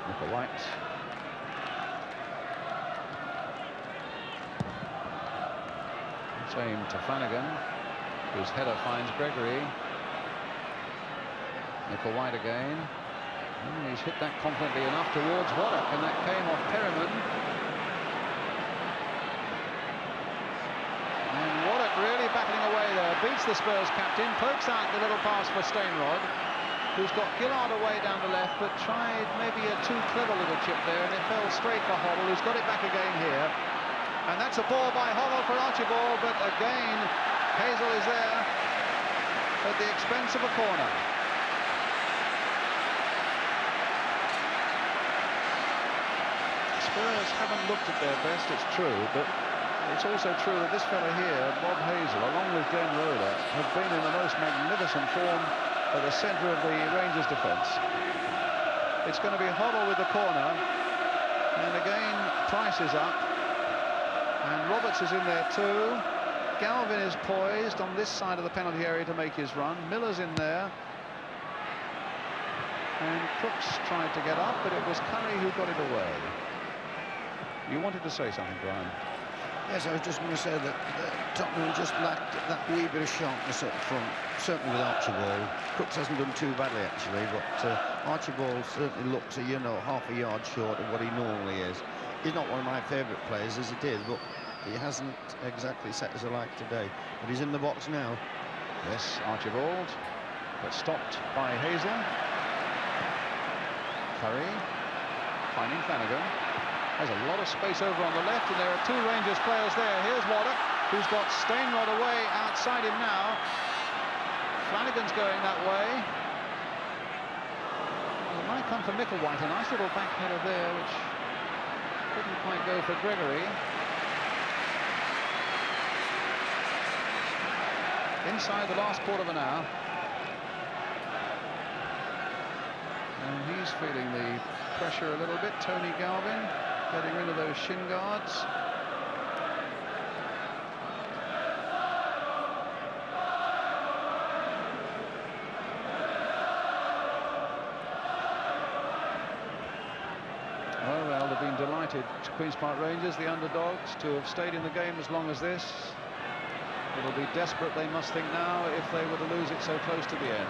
Micklewhite. It's aimed to Flanagan, whose header finds Gregory. Micklewhite again. He's hit that confidently enough towards Waddock, and that came off Perryman. And Waddock really battling away there, beats the Spurs captain, pokes out the little pass for Steinrod, who's got Gillard away down the left, but tried maybe a too clever little chip there, and it fell straight for Hoddle, who's got it back again here. And that's a ball by Hoddle for Archibald, but again, Hazel is there at the expense of a corner. Spurs haven't looked at their best, it's true, but it's also true that this fella here, Bob Hazel, along with Glenn Roeder, have been in the most magnificent form at the centre of the Rangers defence. It's going to be Hoddle with the corner, and again Price is up, and Roberts is in there too. Galvin is poised on this side of the penalty area to make his run. Miller's in there, and Crooks tried to get up, but it was Curry who got it away. You wanted to say something, Brian? Yes, I was just going to say that Tottenham just lacked that wee bit of sharpness up front, certainly with Archibald. Crooks hasn't done too badly, actually, but Archibald certainly looks, half a yard short of what he normally is. He's not one of my favourite players, as it is, but he hasn't exactly set us alight today. But he's in the box now. Yes, Archibald, but stopped by Hazel. Curry, finding Flanagan. There's a lot of space over on the left, and there are two Rangers players there. Here's Waddock, who's got Steinrod away outside him now. Flanagan's going that way. Well, it might come for Micklewhite. A nice little back header there, which couldn't quite go for Gregory. Inside the last quarter of an hour. And he's feeling the pressure a little bit, Tony Galvin, getting rid of those shin guards. Oh well, they've been delighted, Queen's Park Rangers, the underdogs, to have stayed in the game as long as this. It'll be desperate, they must think now, if they were to lose it so close to the end.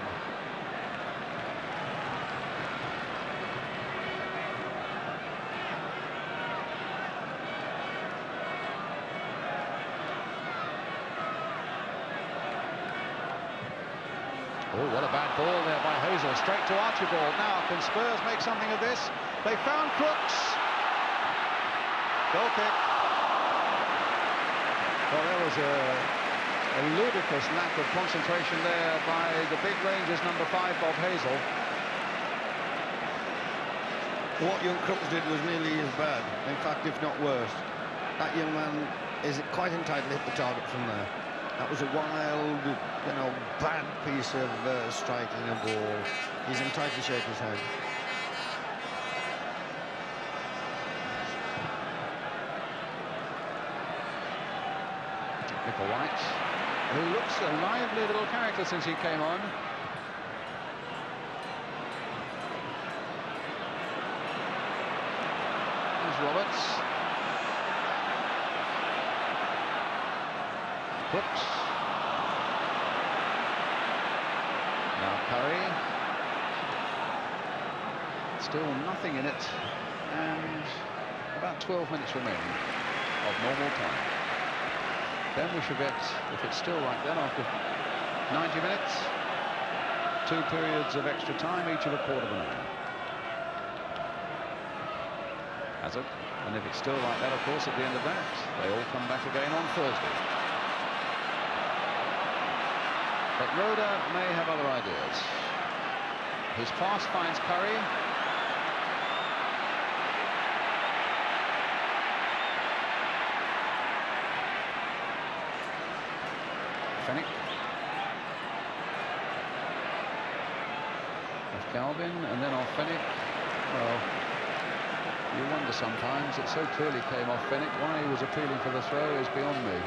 Oh, what a bad ball there by Hazel, straight to Archibald. Now, can Spurs make something of this? They found Crooks. Goal kick. Well, there was a ludicrous lack of concentration there by the big Rangers number 5, Bob Hazel. What young Crooks did was nearly as bad, in fact, if not worse. That young man is quite entitled to hit the target from there. That was a wild, bad piece of striking a ball. He's entitled to shake his head. Micklewhite, who looks a lively little character since he came on. Here's Roberts. Crooks. Now Curry. Still nothing in it, and about 12 minutes remaining of normal time. Then we should get, if it's still like that, after 90 minutes, 2 periods of extra time, each of a quarter of an hour. Hazard, and if it's still like that, of course, at the end of that, they all come back again on Thursday. But Roda may have other ideas. His pass finds Curry. Fennick. Off Galvin, and then off Fennick. Well, you wonder sometimes, it so clearly came off Fennick. Why he was appealing for the throw is beyond me.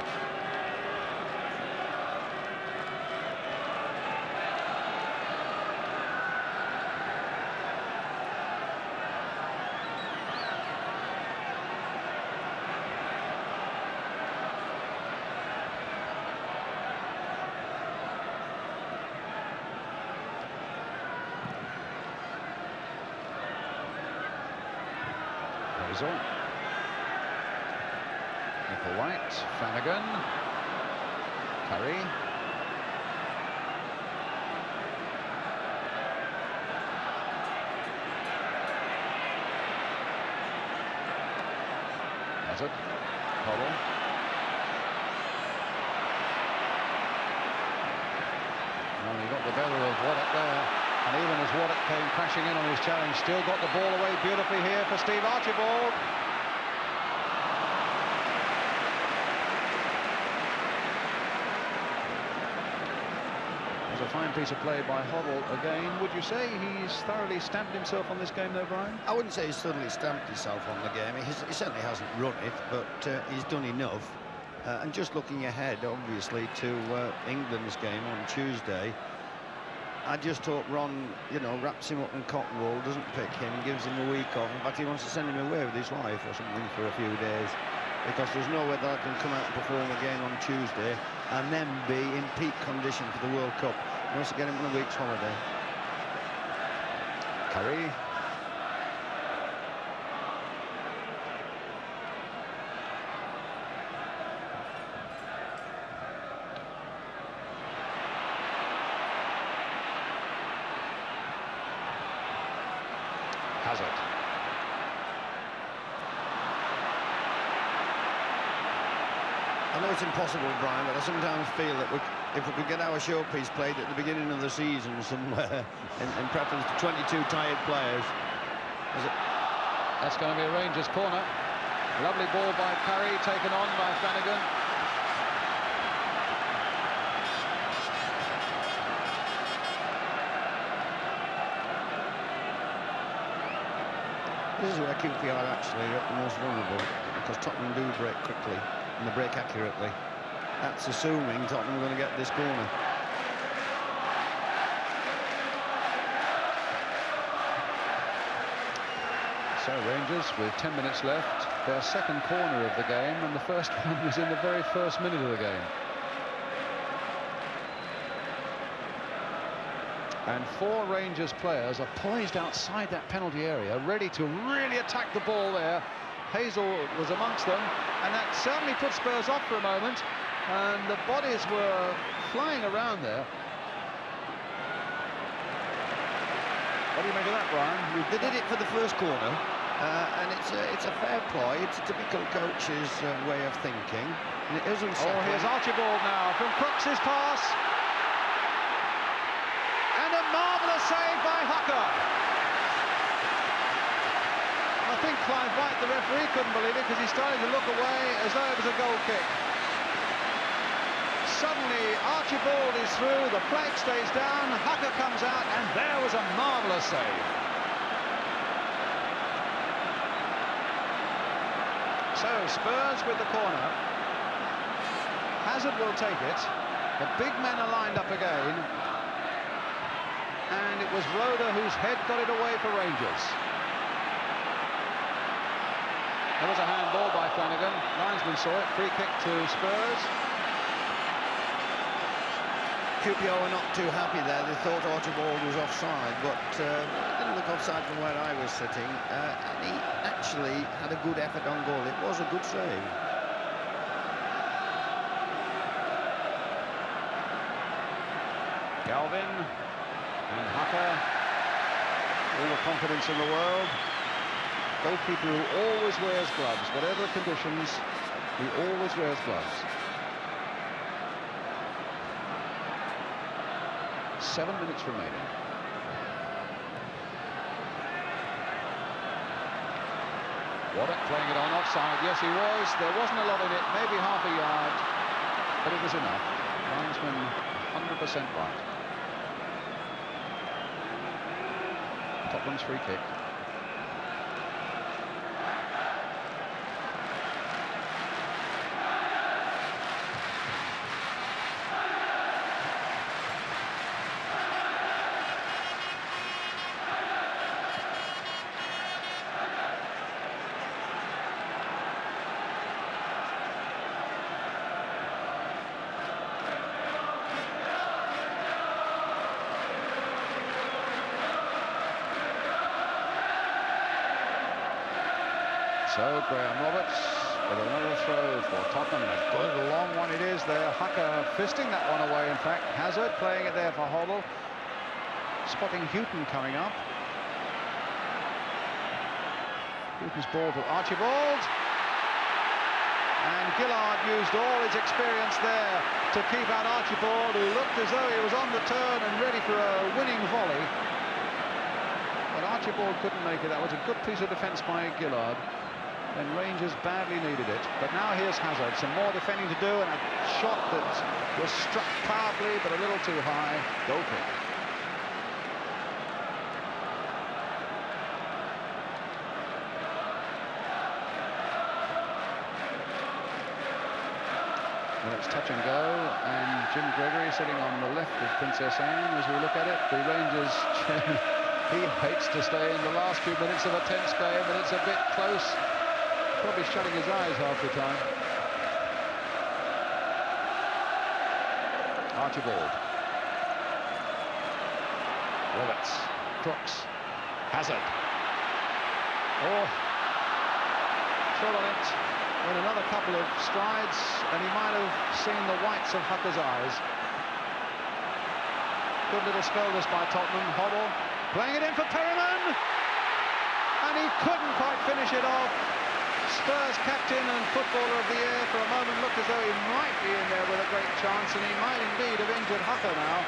Nickel White, Flanagan, Curry. Hazard, Hoddle. Well, he got the better of Waddock there. And even as Waddock came crashing in on his challenge, still got the ball away beautifully here for Steve Archibald. It was a fine piece of play by Hoddle again. Would you say he's thoroughly stamped himself on this game, though, Brian? I wouldn't say he's thoroughly stamped himself on the game. He certainly hasn't run it, but he's done enough. And just looking ahead, obviously, to England's game on Tuesday, I just hope Ron, you know, wraps him up in cotton wool, doesn't pick him, gives him a week off. In fact, he wants to send him away with his wife or something for a few days, because there's no way that I can come out and perform again on Tuesday and then be in peak condition for the World Cup. He wants to get him on a week's holiday. Curry. Hazard. I know it's impossible, Brian, but I sometimes feel that if we could get our showpiece played at the beginning of the season somewhere, in preference to 22 tired players. That's going to be a Rangers corner. Lovely ball by Curry, taken on by Flanagan. This is where QPR actually are the most vulnerable, because Tottenham do break quickly and they break accurately. That's assuming Tottenham are going to get this corner. So Rangers, with 10 minutes left, their second corner of the game, and the first one was in the very first minute of the game. And 4 Rangers players are poised outside that penalty area, ready to really attack the ball there. Hazel was amongst them, and that certainly put Spurs off for a moment, and the bodies were flying around there. What do you make of that, Brian? They did it for the first corner, and it's a fair play. It's a typical coach's way of thinking, and it isn't. Oh, here's Archibald now from Crooks' pass. And a marvellous save by Hucker. I think Clive White, the referee, couldn't believe it because he started to look away as though it was a goal kick. Suddenly, Archibald is through, the flag stays down, Hucker comes out, and there was a marvellous save. So, Spurs with the corner. Hazard will take it. The big men are lined up again. And it was Roda whose head got it away for Rangers. There was a handball by Flanagan. Linesman saw it. Free kick to Spurs. QPR were not too happy there. They thought Archibald was offside, but it didn't look offside from where I was sitting. And he actually had a good effort on goal. It was a good save. Galvin and Hucker. All the confidence in the world. Goalkeeper who always wears gloves, whatever the conditions, he always wears gloves. 7 minutes remaining. Waddock playing it on offside. Yes, he was. There wasn't a lot in it, maybe half a yard, but it was enough. Linesman 100% right. Tottenham's free kick. So Graham Roberts with another throw for Tottenham. A good long one it is there. Hucker fisting that one away, in fact. Hazard playing it there for Hoddle. Spotting Houghton coming up. Houghton's ball to Archibald. And Gillard used all his experience there to keep out Archibald, who looked as though he was on the turn and ready for a winning volley. But Archibald couldn't make it. That was a good piece of defence by Gillard. And Rangers badly needed it. But now here's Hazard. Some more defending to do, and a shot that was struck powerfully but a little too high. Goal kick. Well, it's touch and go, and Jim Gregory sitting on the left of Princess Anne as we look at it. The Rangers, he hates to stay in the last few minutes of a tense game, but it's a bit close. Probably shutting his eyes half the time. Archibald. Roberts. Crooks. Hazard. Oh. Shot on it. Went another couple of strides, and he might have seen the whites of Hucker's eyes. Good little spell this by Tottenham. Hoddle playing it in for Perryman, and he couldn't quite finish it off. Spurs captain and footballer of the year for a moment looked as though he might be in there with a great chance, and he might indeed have injured Hucker now.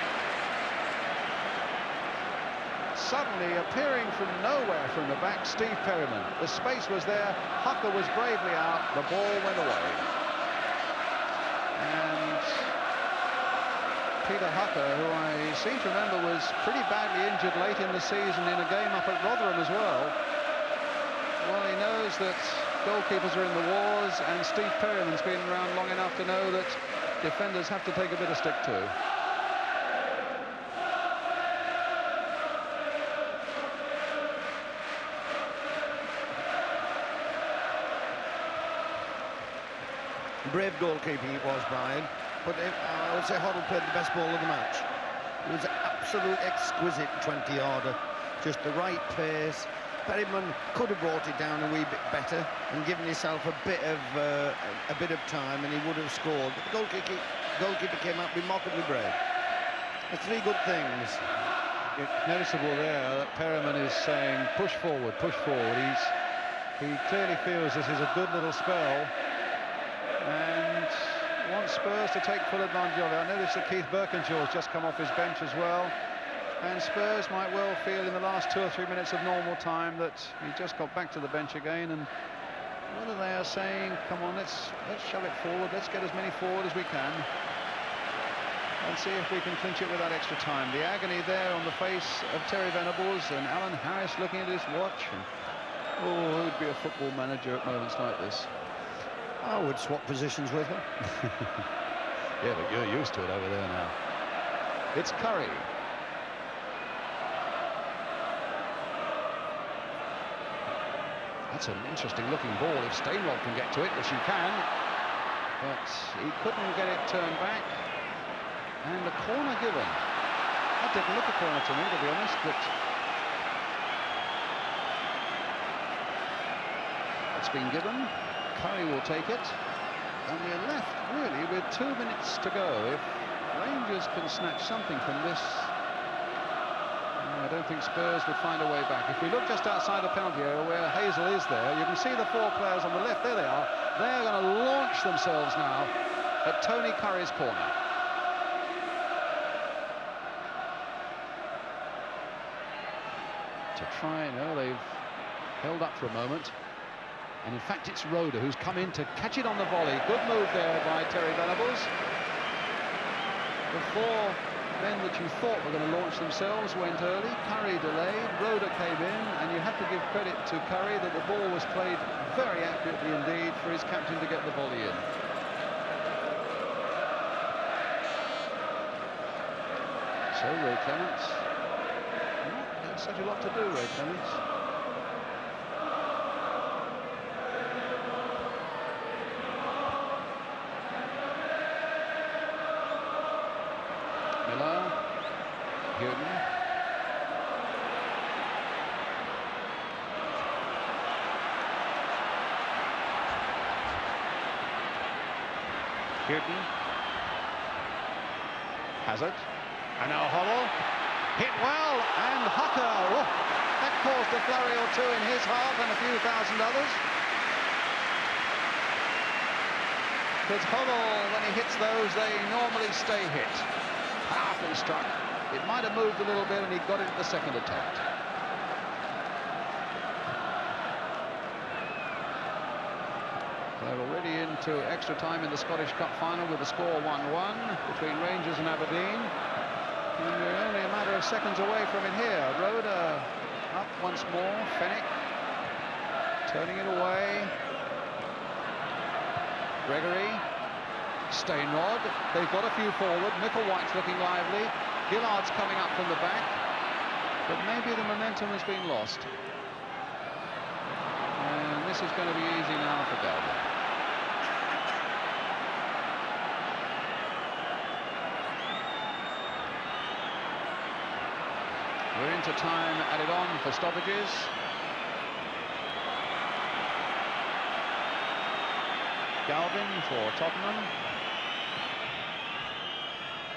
Suddenly appearing from nowhere from the back, Steve Perryman. The space was there, Hucker was bravely out, the ball went away. And Peter Hucker, who I seem to remember was pretty badly injured late in the season in a game up at Rotherham as well. Well, he knows that goalkeepers are in the wars, and Steve Perryman's been around long enough to know that defenders have to take a bit of stick too. Brave goalkeeping it was, Brian, but I would say Hoddle played the best ball of the match. It was an absolute exquisite 20-yarder, just the right pace. Perryman could have brought it down a wee bit better and given himself a bit of time, and he would have scored. But the goalkeeper came out remarkably brave. The three good things. It's noticeable there that Perryman is saying push forward, push forward. He clearly feels this is a good little spell and wants Spurs to take full advantage of it. I noticed that Keith Birkinshaw's just come off his bench as well. And Spurs might well feel in the last 2 or 3 minutes of normal time that he just got back to the bench again, and whether they are saying, come on, let's shove it forward, let's get as many forward as we can and see if we can clinch it with that extra time. The agony there on the face of Terry Venables, and Alan Harris looking at his watch. And, oh, who'd be a football manager at moments like this? I would swap positions with him. Yeah, but you're used to it over there now. It's Curry. That's an interesting looking ball if Stainwell can get to it, which he can, but he couldn't get it turned back. And the corner given. That didn't look a corner to me, to be honest, but it's been given. Curry will take it, and we're left really with 2 minutes to go. If Rangers can snatch something from this, I don't think Spurs would find a way back. If we look just outside the penalty area where Hazel is there, you can see the 4 players on the left. There they are. They're going to launch themselves now at Tony Curry's corner. to try. No, they've held up for a moment. And in fact, it's Roeder who's come in to catch it on the volley. Good move there by Terry Venables. The four men that you thought were going to launch themselves went early. Curry delayed, Roeder came in, and you have to give credit to Curry that the ball was played very accurately indeed for his captain to get the volley in. So Ray Clements, not had such a lot to do, Ray Clements. Miller, Houghton. Houghton. Hazard. And now Hoddle. Hit well, and Hucker. Oh, that caused a flurry or two in his half and a few thousand others. Because Hoddle, when he hits those, they normally stay hit. Powerfully struck. It might have moved a little bit, and he got it at the second attempt. They're already into extra time in the Scottish Cup Final with the score 1-1 between Rangers and Aberdeen. And we're only a matter of seconds away from it here. Roeder up once more. Fenwick turning it away. Gregory. Stainrod. They've got a few forward. Micklewhite's looking lively. Gillard's coming up from the back. But maybe the momentum has been lost. And this is going to be easy now for Galvin. We're into time added on for stoppages. Galvin for Tottenham.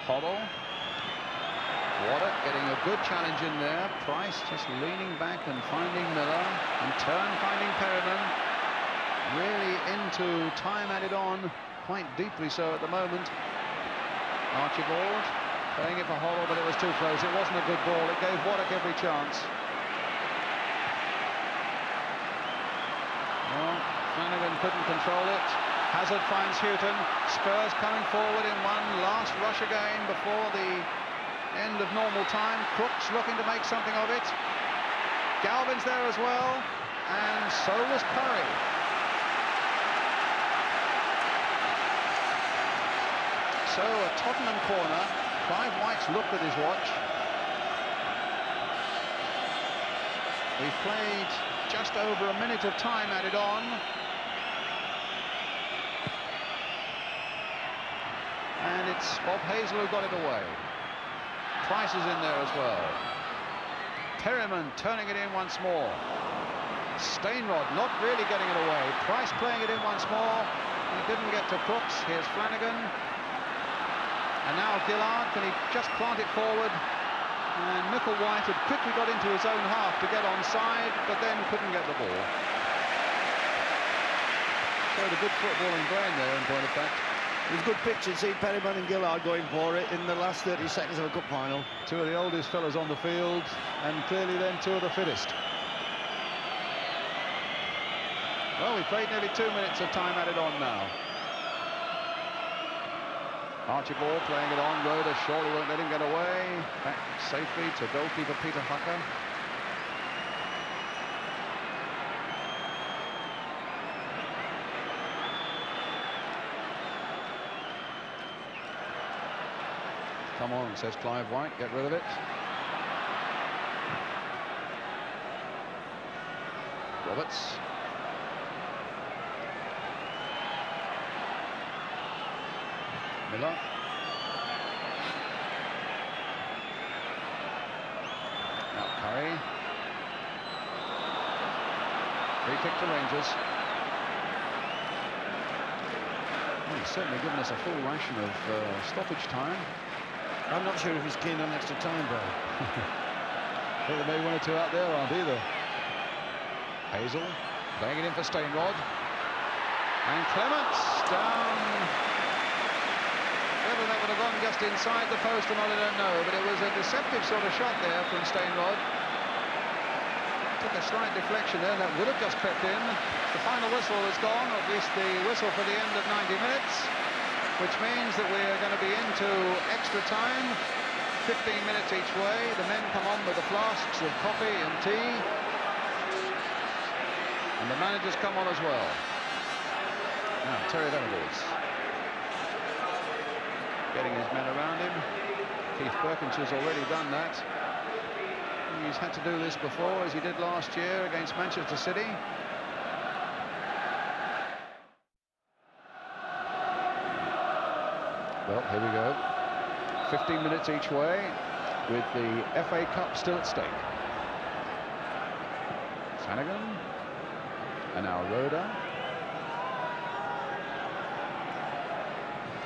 Hoddle. Waddock getting a good challenge in there. Price just leaning back and finding Miller. In turn finding Perryman. Really into time added on. Quite deeply so at the moment. Archibald. Playing it for Hoddle, but it was too close. It wasn't a good ball. It gave Waddock every chance. Well, Flanagan couldn't control it. Hazard finds Houghton. Spurs coming forward in one last rush again before the end of normal time. Crooks looking to make something of it. Galvin's there as well, and so was Curry. So a Tottenham corner. Clive White's looked at his watch. We've played just over a minute of time added on. And it's Bob Hazel who got it away. Price is in there as well. Perryman turning it in once more. Stainrod not really getting it away. Price playing it in once more. He didn't get to Crooks. Here's Flanagan. And now Gillard, can he just plant it forward? And Micklewhite had quickly got into his own half to get onside, but then couldn't get the ball. Showed a good footballing brain there, in point of fact. It was a good picture to see Perryman and Gillard going for it in the last 30 seconds of a cup final. Two of the oldest fellas on the field, and clearly then two of the fittest. Well, we've played nearly 2 minutes of time added on now. Archibald playing it on. Roeder surely won't let him get away. Back safely to goalkeeper Peter Hucker. Come on, says Clive White, get rid of it. Roberts. Miller. Now Curry. Free kick to Rangers. Well, he's certainly given us a full ration of stoppage time. I'm not sure if he's keen on extra time, bro. I think there may be one or two out there aren't either. Hazel playing it in for Stainrod. And Clements down. Whether that would have gone just inside the post or not, I don't know, but it was a deceptive sort of shot there from Stainrod. Took a slight deflection there, that would have just crept in. The final whistle is gone, or at least the whistle for the end of 90 minutes, which means that we're going to be into extra time, 15 minutes each way. The men come on with the flasks of coffee and tea, and the managers come on as well. Now, Terry Venables getting his men around him. Keith Perkins has already done that. He's had to do this before, as he did last year against Manchester City. Well, here we go. 15 minutes each way, with the FA Cup still at stake. Flanagan, and now Roda.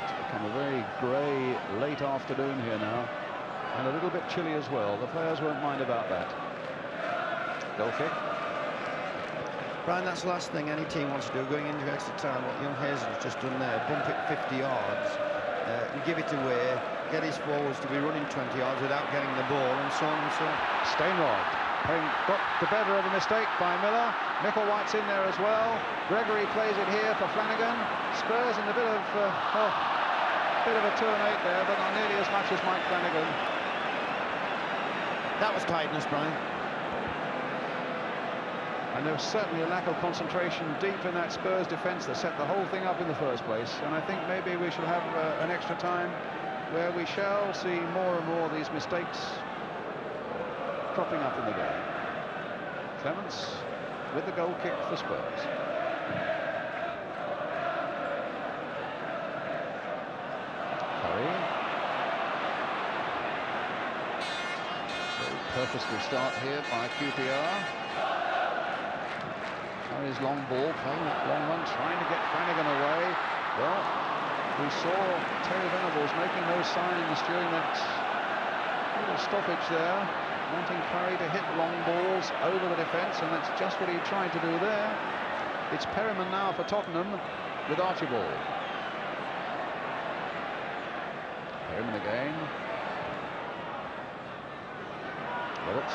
It's become a very grey late afternoon here now, and a little bit chilly as well. The players won't mind about that. Goal kick. Brian, that's the last thing any team wants to do, going into extra time. What young Hazen's just done there, bump it 50 yards, and give it away, get his forwards to be running 20 yards without getting the ball, and so on and so on. Stainrod got the better of a mistake by Miller. Micklewhite's in there as well. Gregory plays it here for Flanagan. Spurs in a bit of a turn 8 there, but not nearly as much as Mike Flanagan. That was tightness, Brian. And there was certainly a lack of concentration deep in that Spurs defence that set the whole thing up in the first place. And I think maybe we shall have an extra time where we shall see more and more of these mistakes cropping up in the game. Clements with the goal kick for Spurs. Curry. Very purposeful start here by QPR. Curry's long ball, playing that long one, trying to get Flanagan away. Well, we saw Terry Venables making those signs during that little stoppage there, wanting Curry to hit long balls over the defence, and that's just what he tried to do there. It's Perryman now for Tottenham with Archibald. Perryman again. Roberts.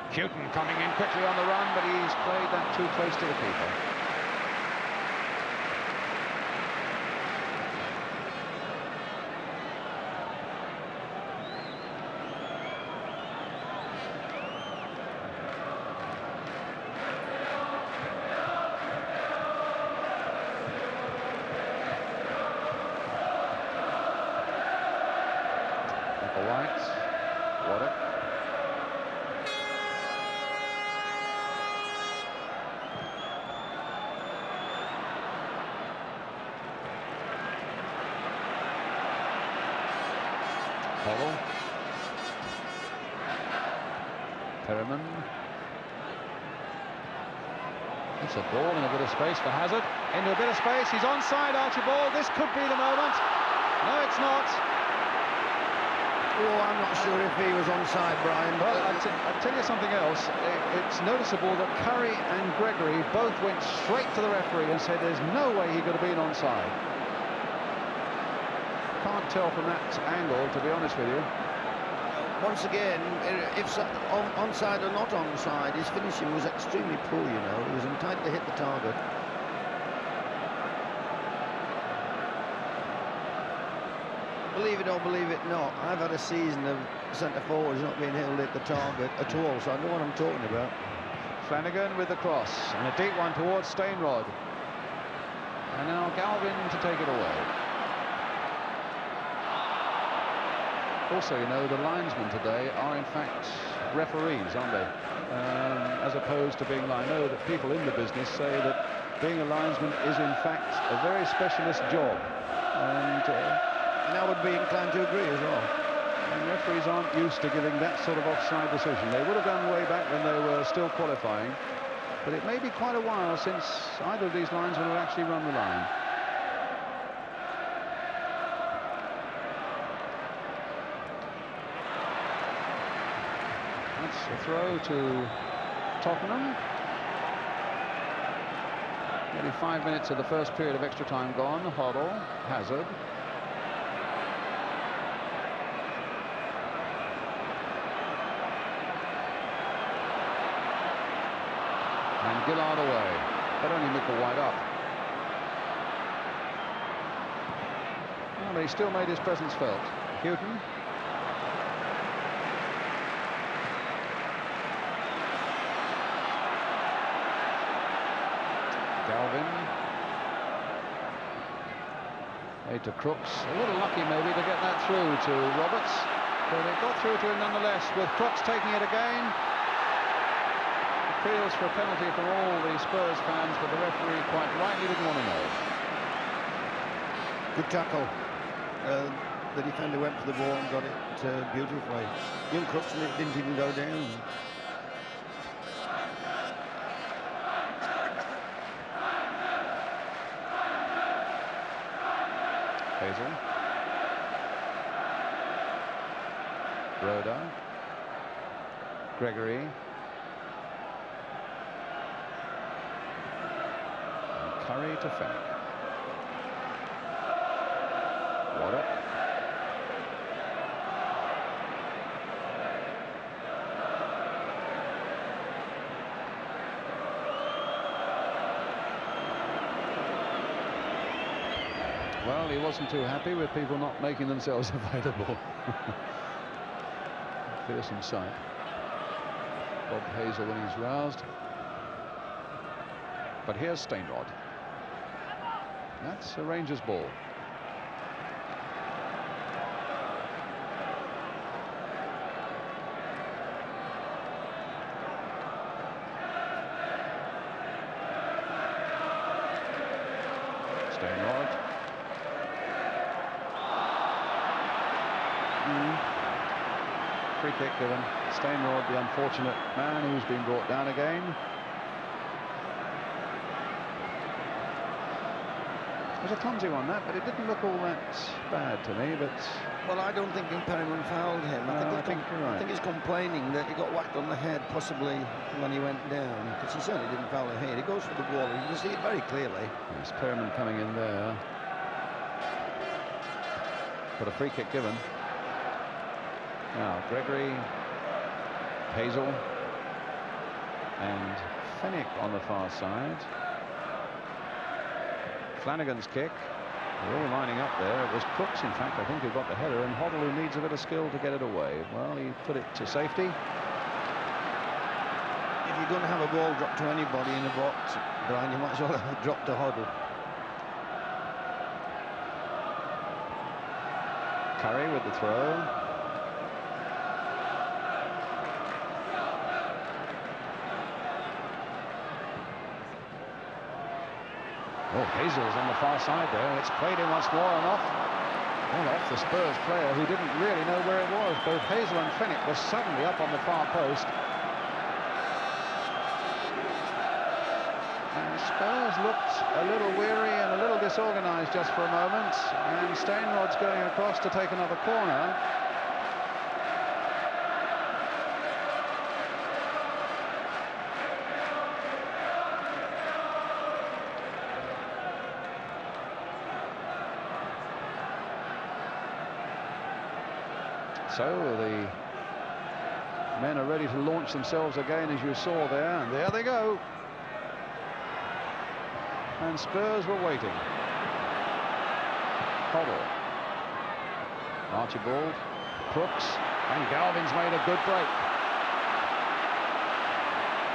Houghton coming in quickly on the run, but he's played that too close to the keeper. Perryman. It's a ball in a bit of space for Hazard. Into a bit of space. He's onside, Archibald. This could be the moment. No, it's not. Oh, I'm not sure if he was onside, Brian. Well, I'll tell you something else. It's noticeable that Curry and Gregory both went straight to the referee and said there's no way he could have been onside. Can't tell from that angle, to be honest with you. Once again, if onside or not onside, his finishing was extremely poor, you know. He was entitled to hit the target. Believe it or believe it not, I've had a season of centre forwards not being able to hit the target at all, so I know what I'm talking about. Flanagan with the cross, and a deep one towards Stainrod. And now Galvin to take it away. Also, you know, the linesmen today are in fact referees, aren't they? As opposed to being, I know that people in the business say that being a linesman is in fact a very specialist job. And I would be inclined to agree as well. And referees aren't used to giving that sort of offside decision. They would have done way back when they were still qualifying. But it may be quite a while since either of these linesmen have actually run the line. A throw to Tottenham. Nearly 5 minutes of the first period of extra time gone. Hoddle, Hazard. Gillard away, but only Micklewhite up. Well, but he still made his presence felt. Houghton. Galvin. Made to Crooks. A little lucky maybe to get that through to Roberts. But it got through to him nonetheless, with Crooks taking it again. Appeals for a penalty from all the Spurs fans, but the referee quite rightly didn't want to know. Good tackle. The defender went for the ball and got it beautifully. Young Crooks didn't even go down. Hazel. Rhoda. Gregory. And Curry to Fenwick. Waddock. Well, he wasn't too happy with people not making themselves available. Fearsome sight. Bob Hazel when he's roused. But here's Stainrod. That's a Rangers ball. Stainrod. Free kick given. Stainrod, the unfortunate man who's been brought down again. It was a clumsy one, that, but it didn't look all that bad to me. But well, I don't think Perryman fouled him. I think he's complaining that he got whacked on the head, possibly when he went down, because he certainly didn't foul him here. He goes for the ball, and you can see it very clearly. Yes, Perryman coming in there. But a free kick given. Now, Gregory, Hazel, and Fenwick on the far side. Flanagan's kick. They're all lining up there. It was Crooks, in fact, I think, who got the header, and Hoddle, who needs a bit of skill to get it away. Well, he put it to safety. If you're going to have a ball drop to anybody in the box, Brian, you might as well have it drop to Hoddle. Curry with the throw. Oh, Hazel's on the far side there. It's played in once more and off. Well, off the Spurs player who didn't really know where it was. Both Hazel and Fenwick were suddenly up on the far post. And Spurs looked a little weary and a little disorganised just for a moment. And Stainrod's going across to take another corner. So the men are ready to launch themselves again, as you saw there, and there they go. And Spurs were waiting. Hoddle, Archibald, Crooks, and Galvin's made a good break.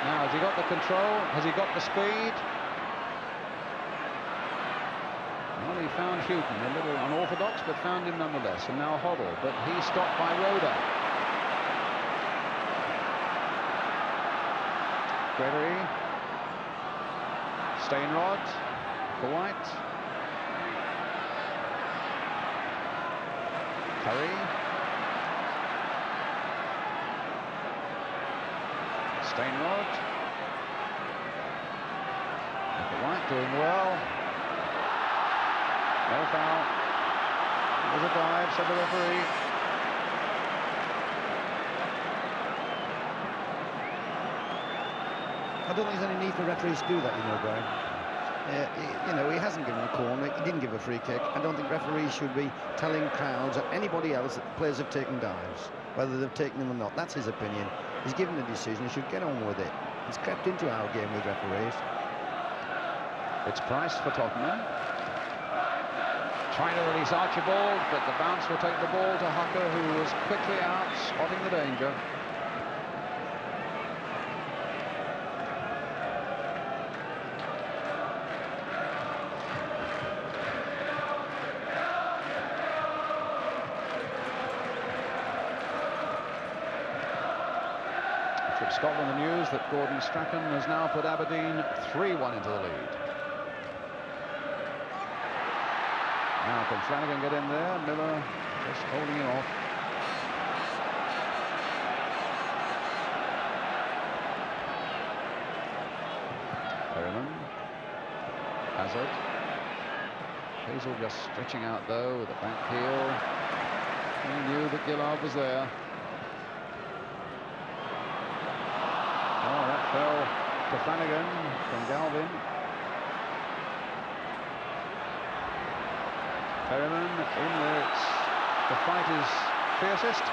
Now, has he got the control? Has he got the speed? Well, he found Houghton, a little unorthodox, but found him nonetheless. And now Hoddle, but he's stopped by Rhoda. Gregory. Stainrod. White. Curry. Stainrod. White doing well. No foul. There's a dive, said the referee. I don't think there's any need for referees to do that, you know, Brian. He hasn't given a corner, he didn't give a free kick. I don't think referees should be telling crowds or anybody else that players have taken dives, whether they've taken them or not. That's his opinion. He's given a decision, he should get on with it. It's crept into our game with referees. It's Price for Tottenham. Trying to release Archibald, but the bounce will take the ball to Hucker, who was quickly out, spotting the danger. From Scotland, the news that Gordon Strachan has now put Aberdeen 3-1 into the lead. Now can Flanagan get in there? Miller just holding him off. Perryman. Hazard. Hazel just stretching out though with a back heel. He knew that Gillard was there. Oh, that fell to Flanagan from Galvin. Perryman in there. The fight is fiercest.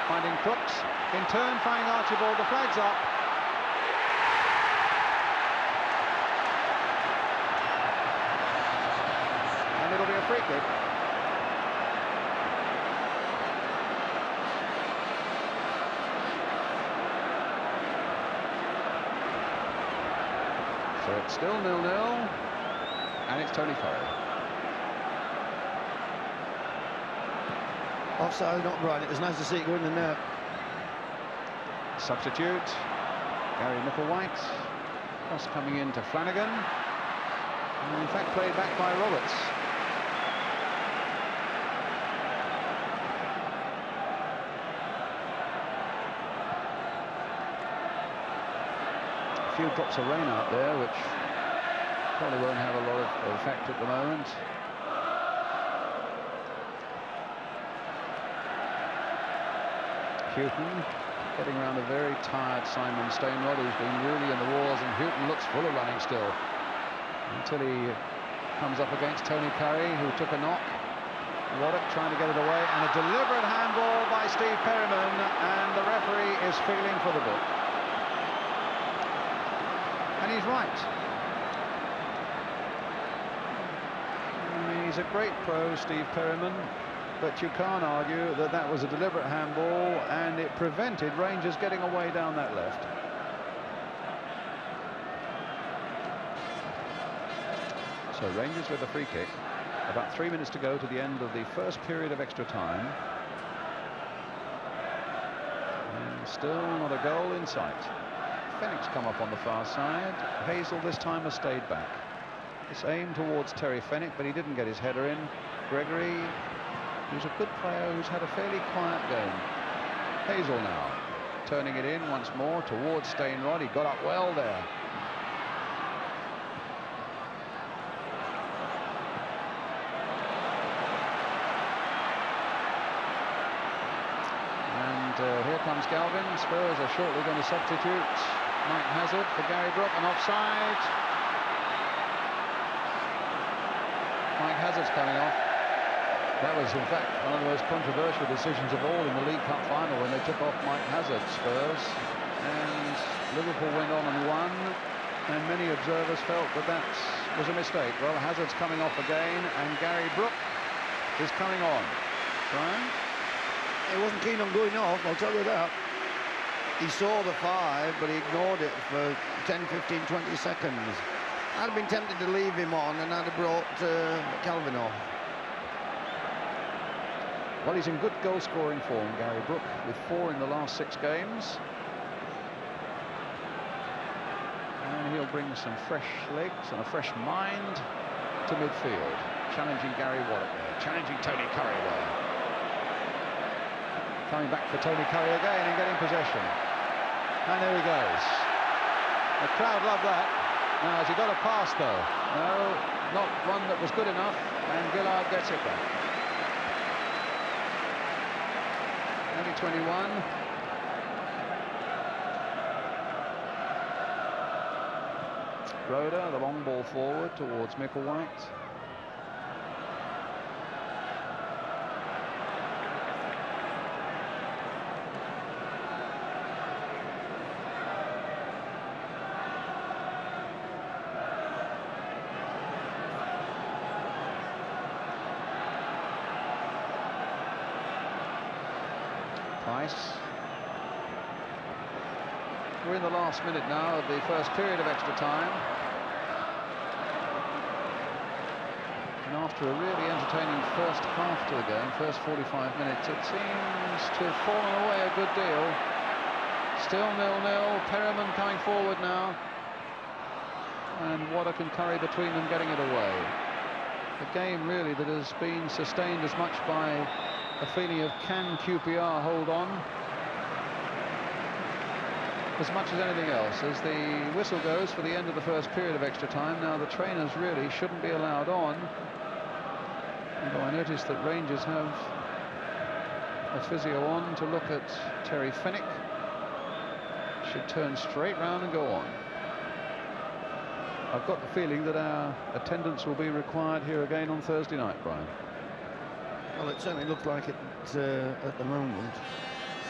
Finding Crooks. In turn, finding Archibald. The flag's up. And it'll be a free kick. So it's still 0-0. And it's Tony Curry. Offside, not right. It was nice to see it go in the net. Substitute, Gary Micklewhite. Cross coming in to Flanagan. And in fact, played back by Roberts. A few drops of rain out there, which probably won't have a lot of effect at the moment. Houghton getting around a very tired Simon Stainrod, who's been really in the wars, and Houghton looks full of running still until he comes up against Tony Curry, who took a knock. Waddock trying to get it away, and a deliberate handball by Steve Perryman, and the referee is feeling for the book. And he's right. I mean, he's a great pro, Steve Perryman. But you can't argue that that was a deliberate handball, and it prevented Rangers getting away down that left. So Rangers with a free kick. About 3 minutes to go to the end of the first period of extra time. And still not a goal in sight. Fenwick's come up on the far side. Hazel this time has stayed back. It's aimed towards Terry Fenwick, but he didn't get his header in. Gregory, who's a good player, who's had a fairly quiet game. Hazel now, turning it in once more towards Stainrod. He got up well there. And here comes Galvin. Spurs are shortly going to substitute Mike Hazard for Gary Brook, and offside. Mike Hazard's coming off. That was, in fact, one of the most controversial decisions of all in the League Cup final when they took off Mike Hazard, Spurs. And Liverpool went on and won, and many observers felt that that was a mistake. Well, Hazard's coming off again, and Gary Brook is coming on. Brian? He wasn't keen on going off, I'll tell you that. He saw the 5, but he ignored it for 10, 15, 20 seconds. I'd have been tempted to leave him on, and I'd have brought Calvin off. Well, he's in good goal-scoring form, Gary Brook, with 4 in the last 6 games. And he'll bring some fresh legs and a fresh mind to midfield. Challenging Gary Waddock there, challenging Tony Curry there. Coming back for Tony Curry again and getting possession. And there he goes. The crowd love that. Now, has he got a pass, though? No, not one that was good enough, and Gillard gets it back. Only 21. Roeder, the long ball forward towards Micklewhite. sacrifice. We're in the last minute now of the first period of extra time. And after a really entertaining first half to the game, first 45 minutes, it seems to have fallen away a good deal. Still 0-0, Perryman coming forward now. And Waddock and Curry between them getting it away. A game really that has been sustained as much by a feeling of can QPR hold on as much as anything else. As the whistle goes for the end of the first period of extra time, now the trainers really shouldn't be allowed on. Although I noticed that Rangers have a physio on to look at Terry Fenwick. Should turn straight round and go on. I've got the feeling that our attendance will be required here again on Thursday night, Brian. Well, it certainly looks like it at the moment.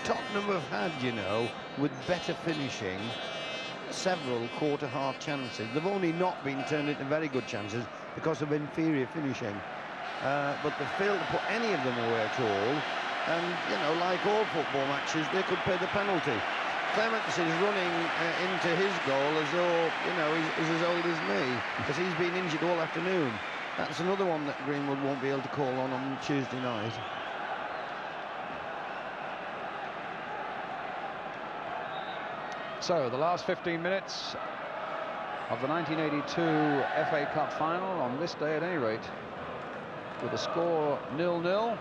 Tottenham have had, you know, with better finishing, several quarter-half chances. They've only not been turned into very good chances because of inferior finishing. But they failed to put any of them away at all. And, you know, like all football matches, they could pay the penalty. Clements is running into his goal as though, you know, he's as old as me, because he's been injured all afternoon. That's another one that Greenwood won't be able to call on Tuesday night. So, the last 15 minutes of the 1982 FA Cup Final, on this day at any rate, with the score 0-0.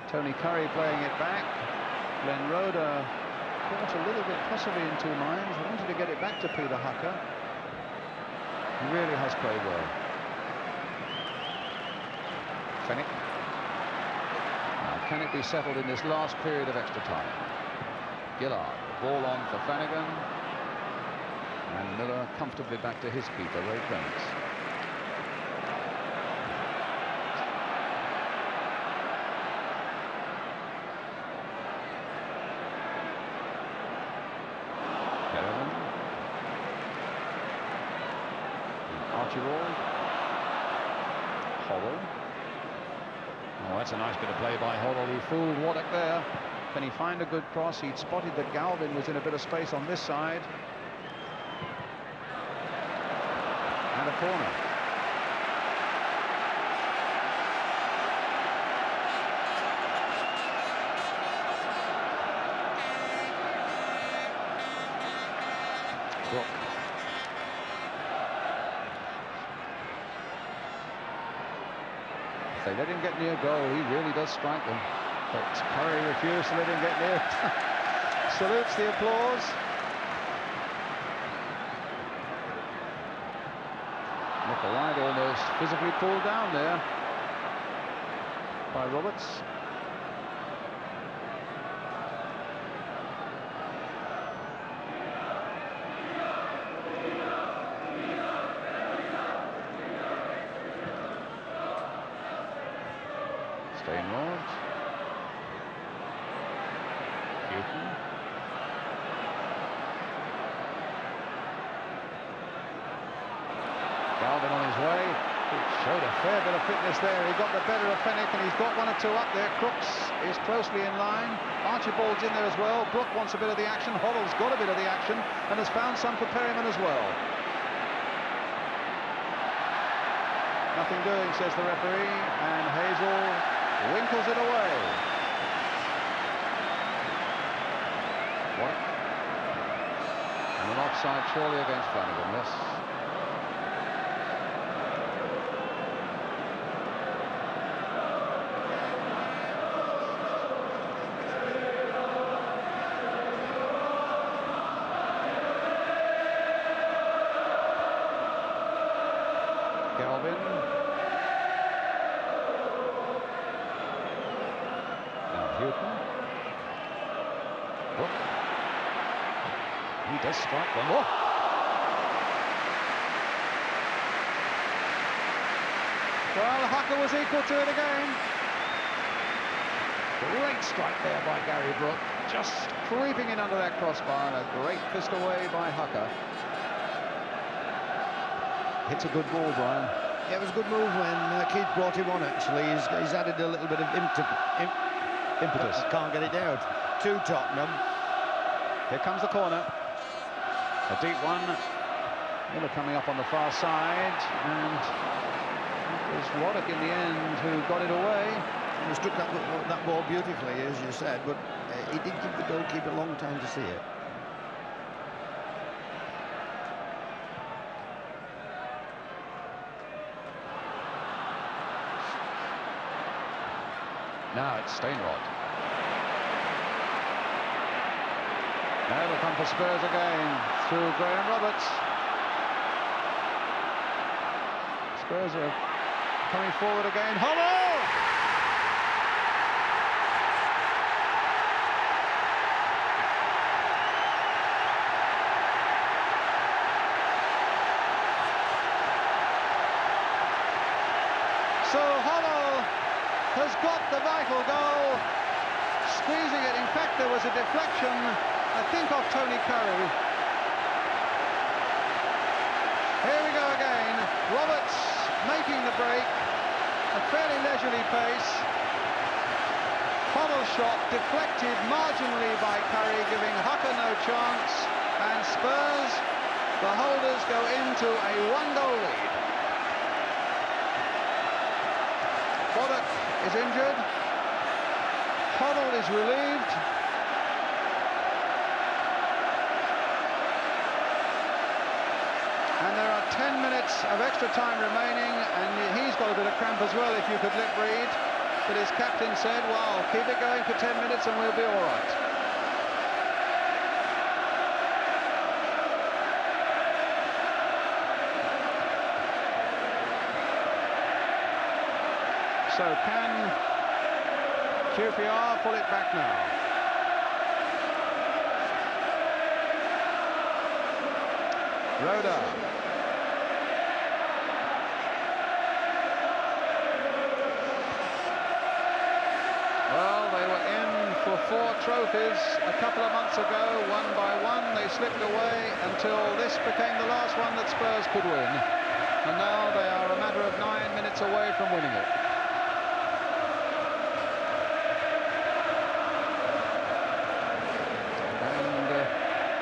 Tony Curry playing it back. Glenn Roeder caught a little bit possibly in two minds. Wanted to get it back to Peter Hucker. He really has played well. Fenwick. Now, can it be settled in this last period of extra time? Gillard, the ball on for Flanagan. And Miller comfortably back to his keeper, Ray Clements. Archibald. Hoddle. Oh, that's a nice bit of play by Hoddle. He fooled Waddock there. Can he find a good cross? He'd spotted that Galvin was in a bit of space on this side. And a corner. Brook. If they let him get near goal, he really does strike them. But Curry refused to let him get near. Salutes the applause. Nicolai almost physically pulled down there by Roberts. Stainrod. Houghton. Galvin on his way. He showed a fair bit of fitness there. He got the better of Fenwick, and he's got one or two up there. Crooks is closely in line. Archibald's in there as well. Brook wants a bit of the action. Hoddle's got a bit of the action and has found some for Perryman as well. Nothing doing, says the referee, and Hazel winkles it away. What? And an offside surely against Flanagan, yes. Galvin. Houghton. Brook. He does strike one more. Well, Hucker was equal to it again. Great strike there by Gary Brook. Just creeping in under that crossbar, and a great fist away by Hucker. Hits a good ball, Brian. Yeah, it was a good move when Keith brought him on, actually. He's added a little bit of impetus. Can't get it out. To Tottenham. Here comes the corner. A deep one. Miller coming up on the far side, and it was Waddock in the end who got it away. He struck that ball beautifully, as you said, but he did give the goalkeeper a long time to see it. Now it's Stainrod. Now it'll come for Spurs again through Graham Roberts. Spurs are coming forward again. Hollow! So Hollow has got the vital goal, squeezing it. In fact, there was a deflection, I think, off Tony Curry. Here we go again. Roberts making the break, a fairly leisurely pace. Hoddle's shot deflected marginally by Curry, giving Hucker no chance, and Spurs, the holders, go into a one-goal lead. Waddock is injured. Hoddle is relieved. And there are 10 minutes of extra time remaining, and he's got a bit of cramp as well, if you could lip read. But his captain said, well, keep it going for 10 minutes and we'll be all right. So can QPR pull it back now? Roda. Well, they were in for 4 trophies a couple of months ago. One by one, they slipped away until this became the last one that Spurs could win. And now they are a matter of 9 minutes away from winning it.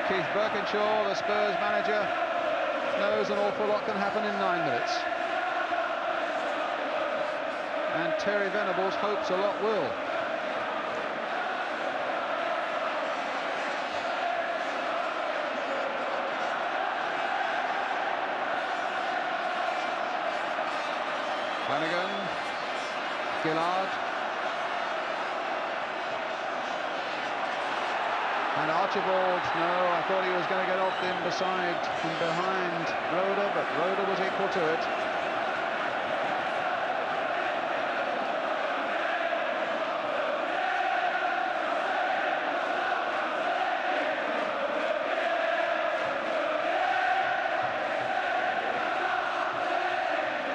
Keith Birkinshaw, the Spurs manager, knows an awful lot can happen in 9 minutes. And Terry Venables hopes a lot will. Flanagan, Gillard. And Archibald, no, I thought he was going to get off him beside and behind Roda, but Roda was equal to it.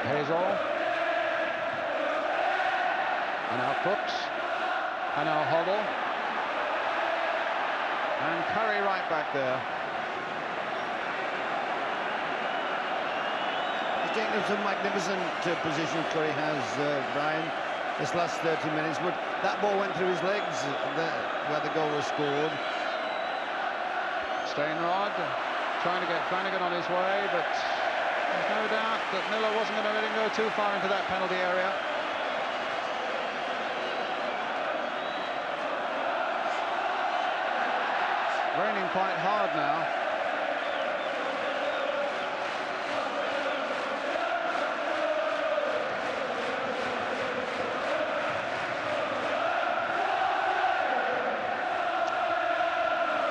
Hazel. And now Crooks. And now Hoddle. And Curry right back there. He's taken some magnificent position Curry has, Brian, this last 30 minutes, but that ball went through his legs where the goal was scored. Stainrod trying to get Flanagan on his way, but there's no doubt that Miller wasn't going to let him go too far into that penalty area. Raining quite hard now.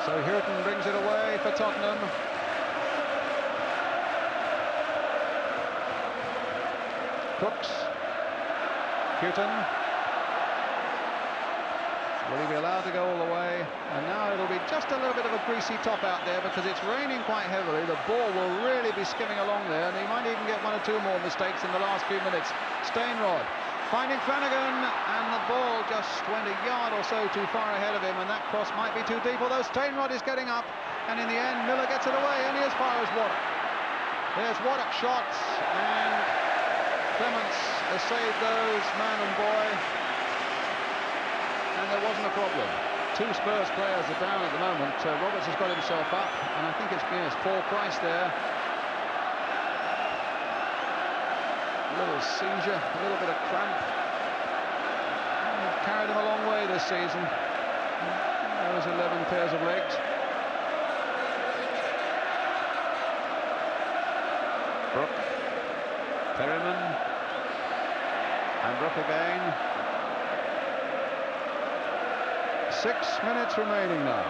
So Houghton brings it away for Tottenham. Crooks. Houghton. Will he be allowed to go all the way? And now it'll be just a little bit of a greasy top out there because it's raining quite heavily. The ball will really be skimming along there, and he might even get 1 or 2 more mistakes in the last few minutes. Stainrod finding Flanagan, and the ball just went a yard or so too far ahead of him, and that cross might be too deep, although Stainrod is getting up, and in the end Miller gets it away only as far as Waddock. There's Waddock shots, and Clements has saved those, man and boy. and there wasn't a problem. Two Spurs players are down at the moment. Roberts has got himself up, and I think it's Paul Price there. A little seizure, a little bit of cramp. They've carried him a long way this season. Those 11 pairs of legs. Brook, Perryman, and Brook again. 6 minutes remaining now.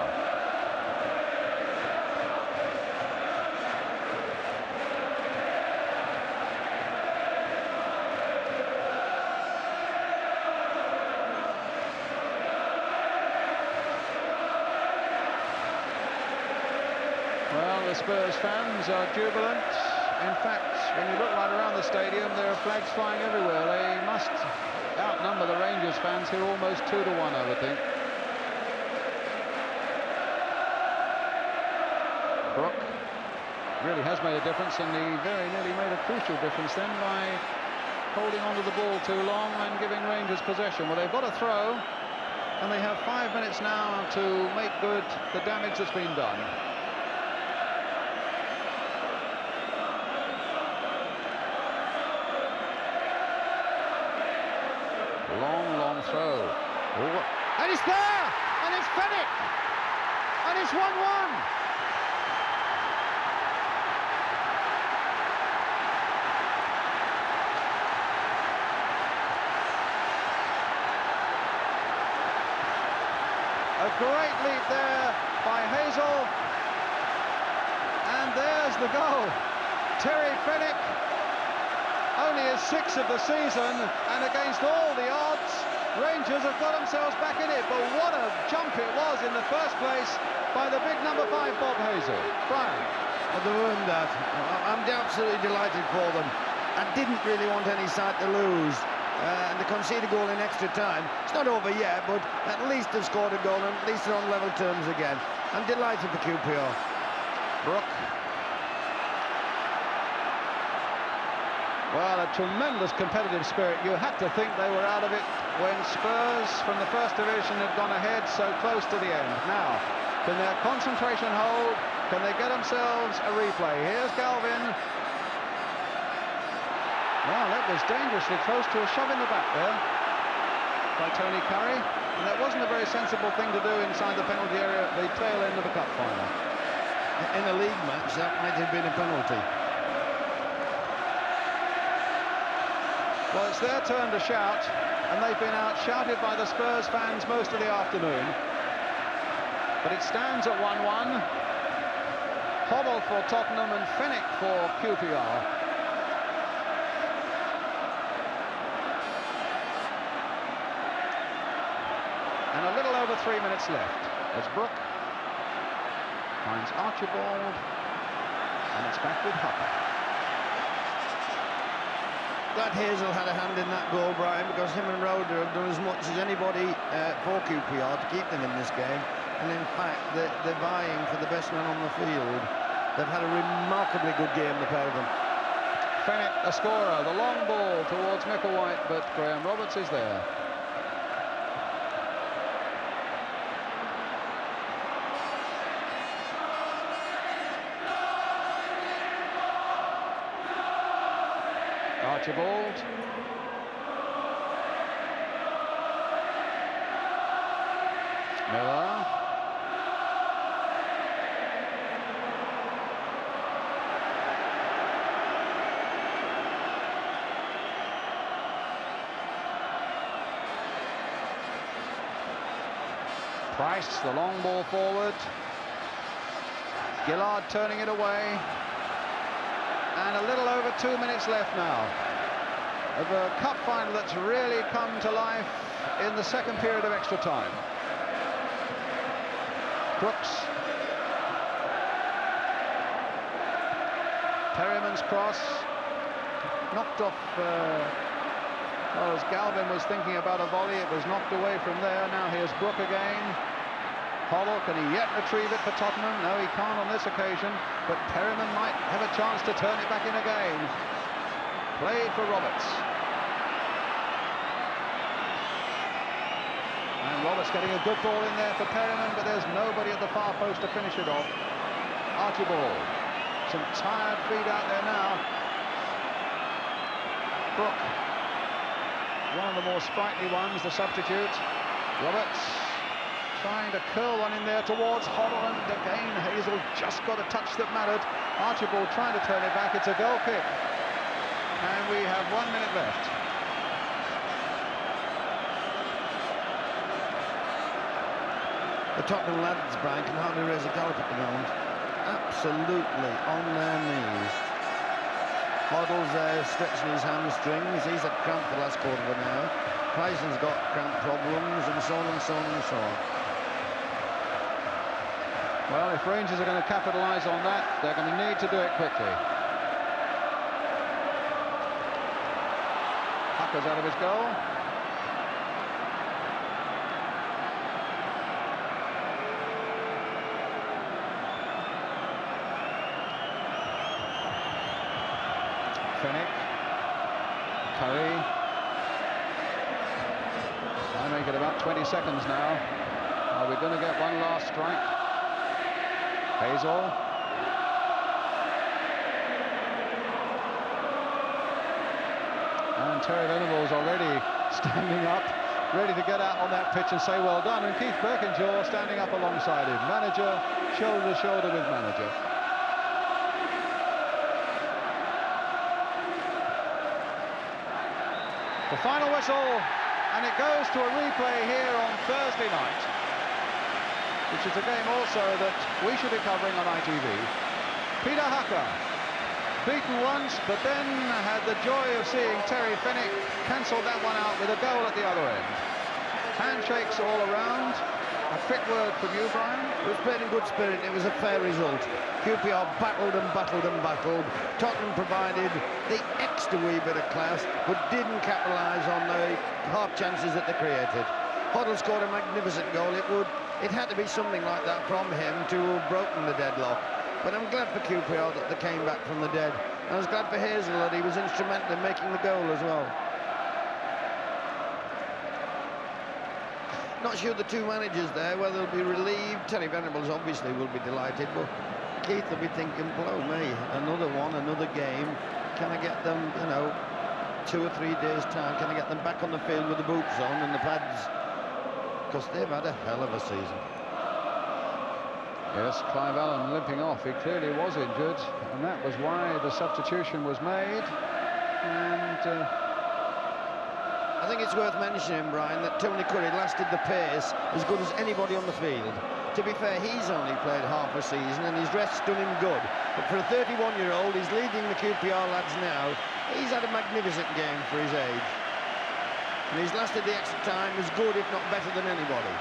Well, the Spurs fans are jubilant. In fact, when you look right around the stadium, there are flags flying everywhere. They must outnumber the Rangers fans, who are almost 2-1, I would think. Brook really has made a difference, and he very nearly made a crucial difference then by holding onto the ball too long and giving Rangers possession. Well, they've got a throw, and they have 5 minutes now to make good the damage that's been done. Long throw. Ooh. And it's there! And it's Fennick! And it's 1-1! A great leap there by Hazel, and there's the goal. Terry Fennick, only his 6th of the season, and against all the odds, Rangers have got themselves back in it. But what a jump it was in the first place by the big number 5, Bob Hazel. Brian. Well, they earned that. I'm absolutely delighted for them. I didn't really want any side to lose. And they concede a goal in extra time. It's not over yet, but at least they've scored a goal, and at least they're on level terms again. I'm delighted for QPR. Brook. Well, a tremendous competitive spirit. You had to think they were out of it when Spurs from the first division had gone ahead so close to the end. Now, can their concentration hold? Can they get themselves a replay? Here's Galvin. Well, that was dangerously close to a shove in the back there by Tony Curry, and that wasn't a very sensible thing to do inside the penalty area at the tail end of the cup final. In a league match, that might have been a penalty. Well, it's their turn to shout, and they've been out-shouted by the Spurs fans most of the afternoon. But it stands at 1-1. Hobble for Tottenham and Fennick for QPR. And a little over 3 minutes left as Brook finds Archibald, and it's back with Hupper. Glad Hazel had a hand in that goal, Brian, because him and Roder have done as much as anybody for QPR to keep them in this game. And in fact, they're vying for the best man on the field. They've had a remarkably good game, the pair of them. Fennick, a scorer, the long ball towards Micklewhite, but Graham Roberts is there. Archibald. Miller. Price, the long ball forward. Gillard turning it away. And a little over 2 minutes left now of a cup final that's really come to life in the second period of extra time. Crooks. Perryman's cross. Knocked off, well, as Galvin was thinking about a volley, it was knocked away from there. Now here's Brook again. Hoddle, can he yet retrieve it for Tottenham? No, he can't on this occasion, but Perryman might have a chance to turn it back in again. Played for Roberts. And And Roberts getting a good ball in there for Perryman, but there's nobody at the far post to finish it off. Archibald. Some tired feet out there now. Brook. One of the more sprightly ones, the substitute. Roberts trying to curl one in there towards Holland. Again, Hazel just got a touch that mattered. Archibald trying to turn it back. It's a goal kick. And we have 1 minute left. The Tottenham lads, Brian, can hardly raise a gallop at the moment. Absolutely on their knees. Hoddle's there stretching his hamstrings. He's had cramp for the last quarter of an hour. Pryson's got cramp problems, and so on and so on and so on. Well, if Rangers are going to capitalise on that, they're going to need to do it quickly. Hucker's out of his goal. Fennick. Curry. I make it about 20 seconds now. Are we going to get one last strike? Hazel. And Terry Venables already standing up, ready to get out on that pitch and say well done. And Keith Birkinshaw standing up alongside him. Manager, shoulder to shoulder with manager. The final whistle, and it goes to a replay here on Thursday night, which is a game also that we should be covering on ITV. Peter Hucker, beaten once, but then had the joy of seeing Terry Fennick cancel that one out with a goal at the other end. Handshakes all around. A quick word from you, Brian. It was played in good spirit. It was a fair result. QPR battled and battled and battled. Tottenham provided the extra wee bit of class, but didn't capitalise on the half chances that they created. Hoddle scored a magnificent goal. It had to be something like that from him to have broken the deadlock. But I'm glad for QPR that they came back from the dead. I was glad for Hazel that he was instrumental in making the goal as well. Not sure the two managers there, whether they'll be relieved. Terry Venables obviously will be delighted, but Keith will be thinking, blow me, another one, another game. Can I get them, 2 or 3 days' time? Can I get them back on the field with the boots on and the pads? Because they've had a hell of a season. Yes, Clive Allen limping off. He clearly was injured, and that was why the substitution was made. And I think it's worth mentioning, Brian, that Tony Curry lasted the pace as good as anybody on the field. To be fair, he's only played half a season and his rest's done him good. But for a 31-year-old, he's leading the QPR lads now. He's had a magnificent game for his age. And he's lasted the extra time as good, if not better, than anybody.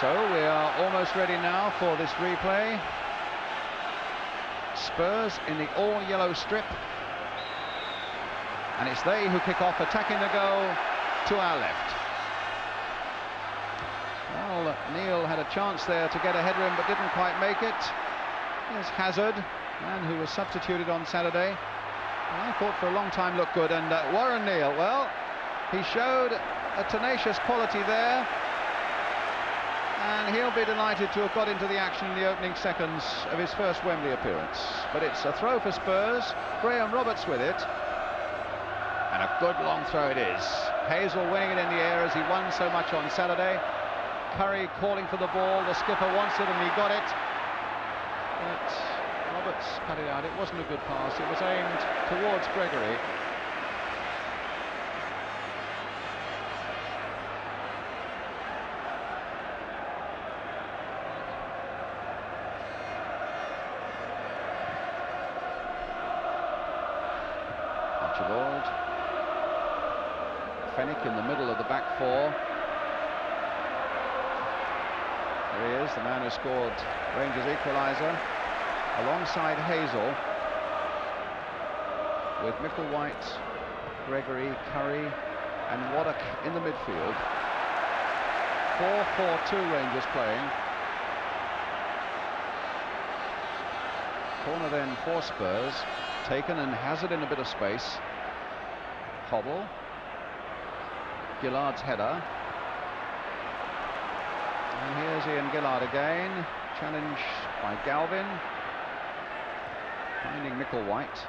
So we are almost ready now for this replay. Spurs in the all-yellow strip. And it's they who kick off, attacking the goal to our left. Well, Neil had a chance there to get a header in, but didn't quite make it. Here's Hazard, man who was substituted on Saturday. And I thought for a long time looked good. And Warren Neil, well, he showed a tenacious quality there. And he'll be delighted to have got into the action in the opening seconds of his first Wembley appearance. But it's a throw for Spurs. Graham Roberts with it. And a good long throw it is. Hazel winning it in the air as he won so much on Saturday. Curry calling for the ball. The skipper wants it and he got it. But Roberts cut it out. It wasn't a good pass. It was aimed towards Gregory. Archibald. Fenwick in the middle of the back four. There he is, the man who scored Rangers' equaliser, alongside Hazel, with Micklewhite, Gregory, Curry and Waddock in the midfield. 4-4-2 Rangers playing. Corner then for Spurs, taken, and Hazard in a bit of space. Hobble. Gillard's header. And here's Ian Gillard again, challenged by Galvin, finding Micklewhite.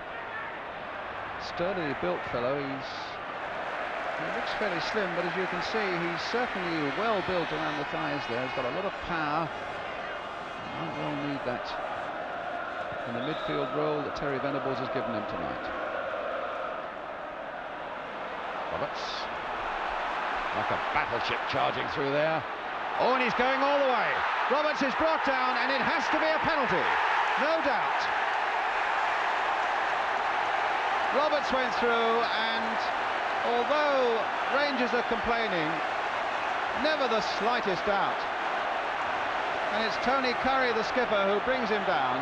Sturdily built fellow, he looks fairly slim, but as you can see, he's certainly well built around the thighs there. He's got a lot of power. He might well need that in the midfield role that Terry Venables has given him tonight. Roberts, like a battleship charging through there. Oh, and he's going all the way. Roberts is brought down, and it has to be a penalty, no doubt. Roberts went through, and although Rangers are complaining, never the slightest doubt. And it's Tony Curry, the skipper, who brings him down,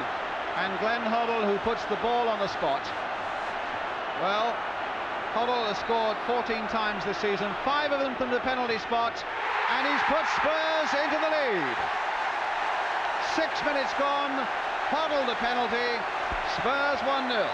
and Glenn Hoddle, who puts the ball on the spot. Well, Hoddle has scored 14 times this season, 5 of them from the penalty spot, and he's put Spurs into the lead. 6 minutes gone, Hoddle the penalty, Spurs 1-0.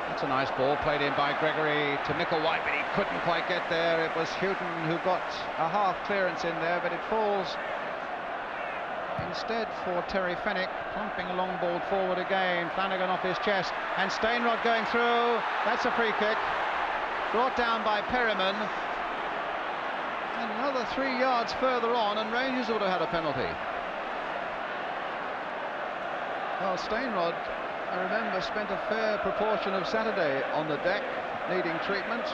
That's a nice ball played in by Gregory to Micklewhite, but he couldn't quite get there. It was Houghton who got a half clearance in there, but it falls instead for Terry Fenwick, clumping a long ball forward again. Flanagan off his chest, and Stainrod going through. That's a free kick, brought down by Perryman. And another 3 yards further on, and Rangers would have had a penalty. Well, Stainrod, I remember, spent a fair proportion of Saturday on the deck, needing treatment.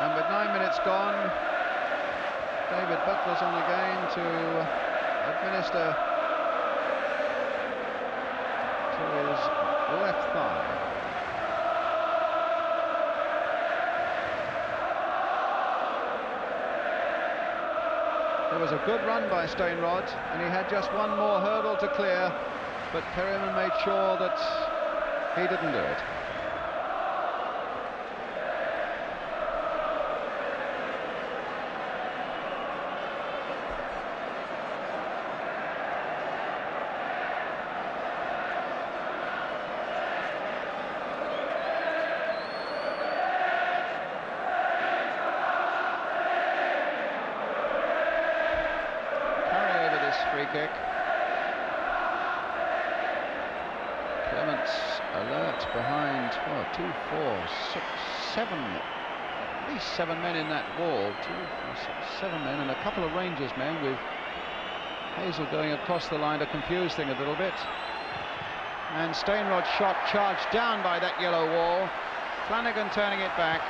And with 9 minutes gone, David Butler's on again to administer to his left thigh. There was a good run by Stainrod, and he had just one more hurdle to clear, but Perryman made sure that he didn't do it. Free kick. Clements alert behind 2, 4, 6, 7, at least 7 men in that wall. 2, 4, 6, 7 men, and a couple of Rangers men, with Hazel going across the line to confuse things a little bit. And Stainrod's shot charged down by that yellow wall. Flanagan turning it back.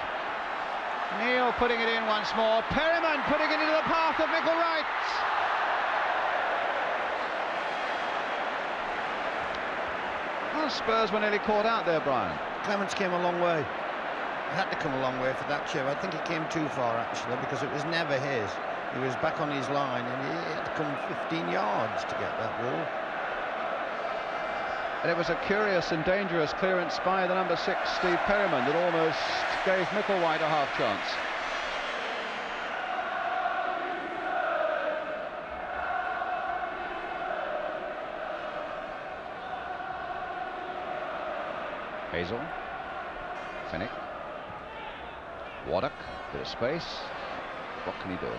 Neil putting it in once more. Perryman putting it into the path of Micklewhite. Oh, Spurs were nearly caught out there, Brian. Clements came a long way. He had to come a long way for that chip. I think he came too far, actually, because it was never his. He was back on his line, and he had to come 15 yards to get that ball. And it was a curious and dangerous clearance by the number 6, Steve Perryman, that almost gave Micklewhite a half chance. Hazel, Fennick, Waddock, bit of space. What can he do?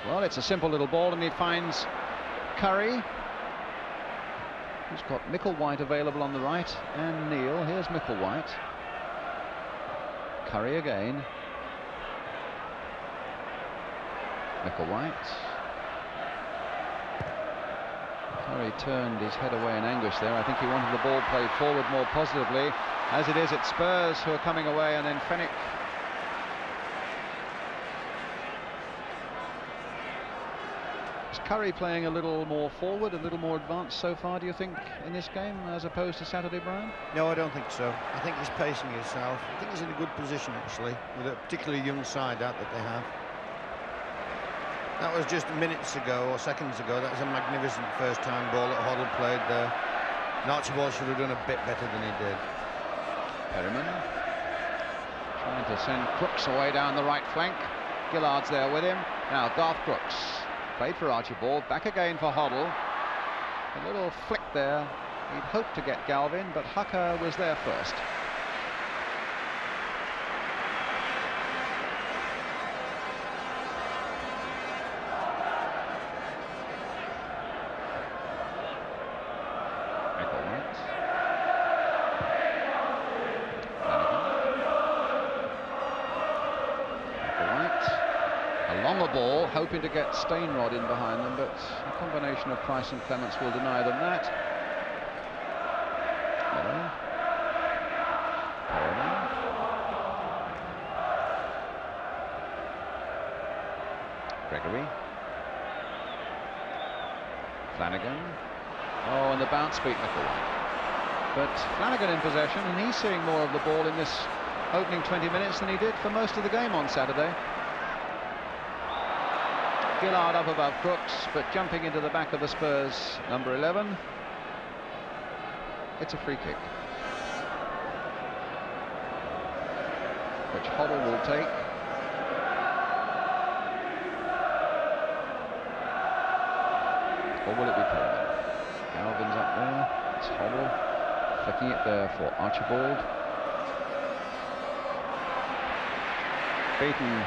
Well, it's a simple little ball, and he finds Curry, who's got Micklewhite available on the right, and Neil. Here's Micklewhite. Curry again. Micklewhite. Curry turned his head away in anguish there. I think he wanted the ball played forward more positively. As it is, it's Spurs who are coming away, and then Fennick. Is Curry playing a little more forward, a little more advanced so far, do you think, in this game, as opposed to Saturday, Brian? No, I don't think so. I think he's pacing himself. I think he's in a good position, actually, with a particularly young side out that they have. That was just minutes ago or seconds ago. That was a magnificent first-time ball that Hoddle played there. And Archibald should have done a bit better than he did. Perryman trying to send Crooks away down the right flank. Gillard's there with him. Now Garth Crooks played for Archibald. Back again for Hoddle. A little flick there. He'd hoped to get Galvin, but Hucker was there first. Ball, hoping to get Stainrod in behind them, but a combination of Price and Clements will deny them that. Gregory. Flanagan. Oh, and the bounce beat Micklewhite. But Flanagan in possession, and he's seeing more of the ball in this opening 20 minutes than he did for most of the game on Saturday. Gillard up above Crooks, but jumping into the back of the Spurs number 11. It's a free kick, which Hoddle will take. Or will it be Perryman? Galvin's up there. It's Hoddle flicking it there for Archibald. Beaten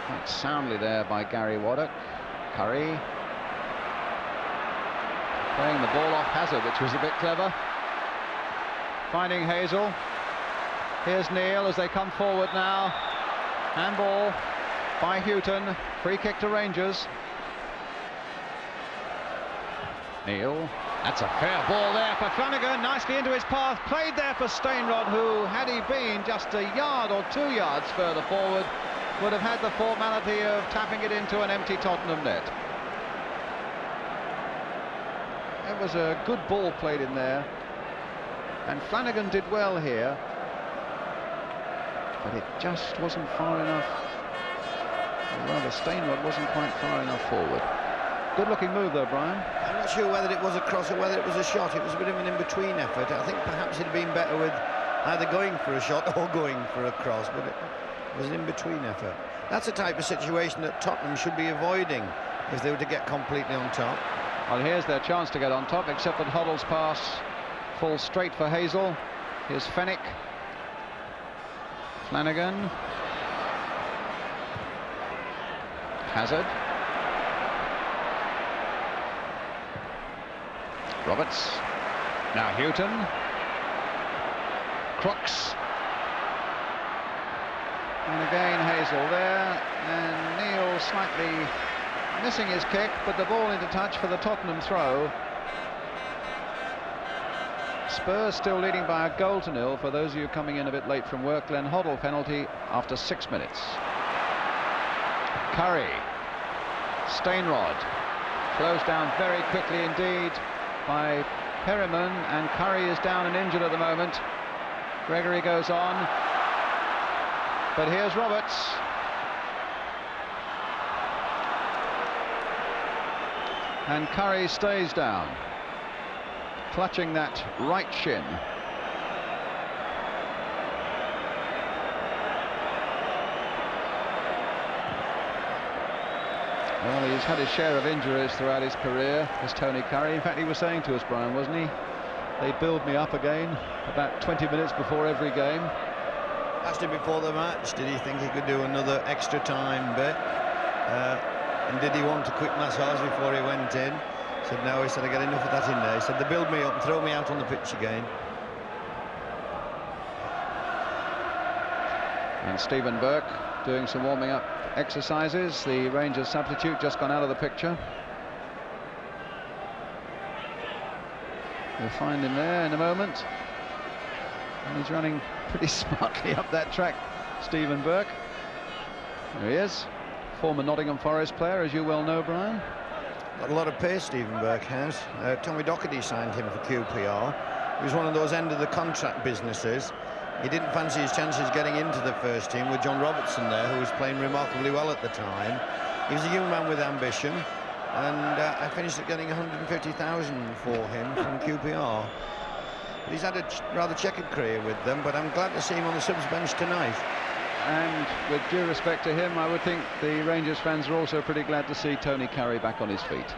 quite soundly there by Gary Waddock. Curry playing the ball off Hazard, which was a bit clever. Finding Hazel. Here's Neil as they come forward now. Handball by Houghton. Free kick to Rangers. Neil. That's a fair ball there for Flanagan. Nicely into his path. Played there for Stainrod, who, had he been just a yard or 2 yards further forward, would have had the formality of tapping it into an empty Tottenham net. It was a good ball played in there, and Flanagan did well here, but it just wasn't far enough. Or rather, Stainrod wasn't quite far enough forward. Good looking move though, Brian. I'm not sure whether it was a cross or whether it was a shot. It was a bit of an in-between effort. I think perhaps it'd been better with either going for a shot or going for a cross, but it was an in-between effort. That's the type of situation that Tottenham should be avoiding if they were to get completely on top. Well, here's their chance to get on top, except that Hoddle's pass falls straight for Hazel. Here's Fennick. Flanagan. Hazard. Roberts. Now Houghton. Crooks. And again Hazel there, and Neil slightly missing his kick, but the ball into touch for the Tottenham throw. Spurs still leading by a goal to nil. For those of you coming in a bit late from work, Glenn Hoddle penalty after 6 minutes. Curry. Stainrod. Closed down very quickly indeed by Perryman, and Curry is down and injured at the moment. Gregory goes on, but here's Roberts. And Curry stays down, clutching that right shin. Well, he's had his share of injuries throughout his career, as Tony Curry. In fact, he was saying to us, Brian, wasn't he? They build me up again about 20 minutes before every game. Asked him before the match, did he think he could do another extra time bit? And did he want a quick massage before he went in? He said no, he said I get enough of that in there. He said they build me up and throw me out on the pitch again. And Stephen Burke doing some warming up exercises. The Rangers substitute just gone out of the picture. We'll find him there in a moment. And he's running pretty smartly up that track, Stephen Burke. There he is. Former Nottingham Forest player, as you well know, Brian. Got a lot of pace, Stephen Burke has. Tommy Docherty signed him for QPR. He was one of those end of the contract businesses. He didn't fancy his chances getting into the first team with John Robertson there, who was playing remarkably well at the time. He was a young man with ambition, and I finished at getting 150,000 for him from QPR. But he's had a rather checkered career with them, but I'm glad to see him on the subs bench tonight. And with due respect to him, I would think the Rangers fans are also pretty glad to see Tony Curry back on his feet.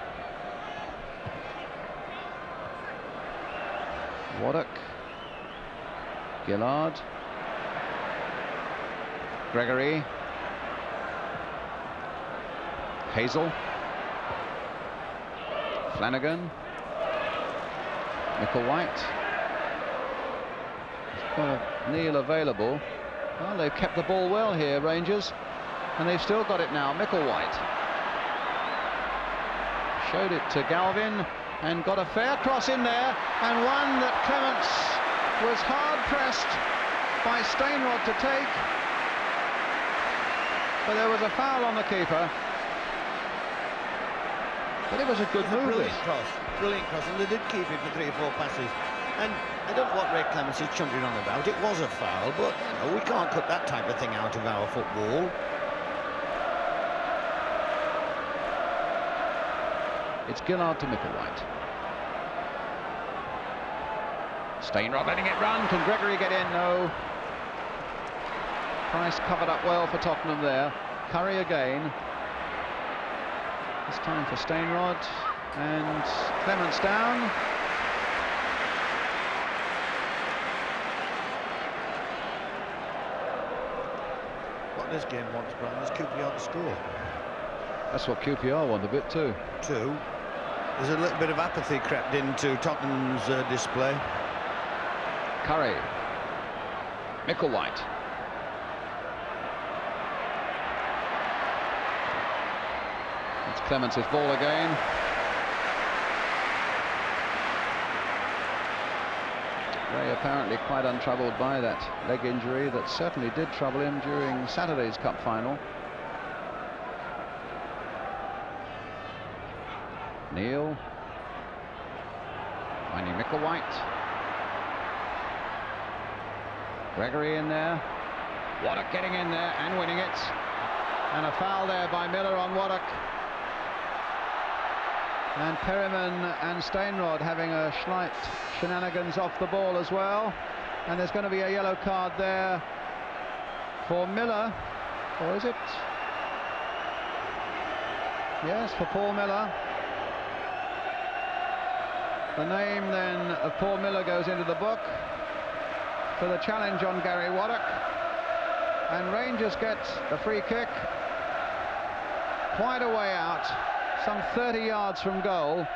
Waddock, Gillard, Gregory, Hazel, Flanagan, Micklewhite. He's got Neil available. Well, they've kept the ball well here, Rangers, and they've still got it now. Micklewhite showed it to Galvin and got a fair cross in there, and one that Clements was hard pressed by Stainrod to take, but there was a foul on the keeper. But it was a good move. Brilliant cross, and they did keep it for 3 or 4 passes. And I don't know what Ray Clements is chuntering on about. It was a foul, but you know, we can't cut that type of thing out of our football. It's Gillard to Micklewhite. Stainrod letting it run. Can Gregory get in? No. Price covered up well for Tottenham there. Curry again. This time for Stainrod, and Clements down. What this game wants, Brian, is QPR to score. That's what QPR want a bit too. There's a little bit of apathy crept into Tottenham's display. Curry, Micklewhite. It's Clements' ball again. Ray apparently quite untroubled by that leg injury that certainly did trouble him during Saturday's Cup Final. Neil, finding Micklewhite. Gregory in there. Waddock getting in there and winning it. And a foul there by Miller on Waddock. And Perryman and Stainrod having a slight shenanigans off the ball as well. And there's going to be a yellow card there for Miller. Or is it? Yes, for Paul Miller. The name then of Paul Miller goes into the book for the challenge on Gary Waddock. And Rangers get the free kick quite a way out, some 30 yards from goal.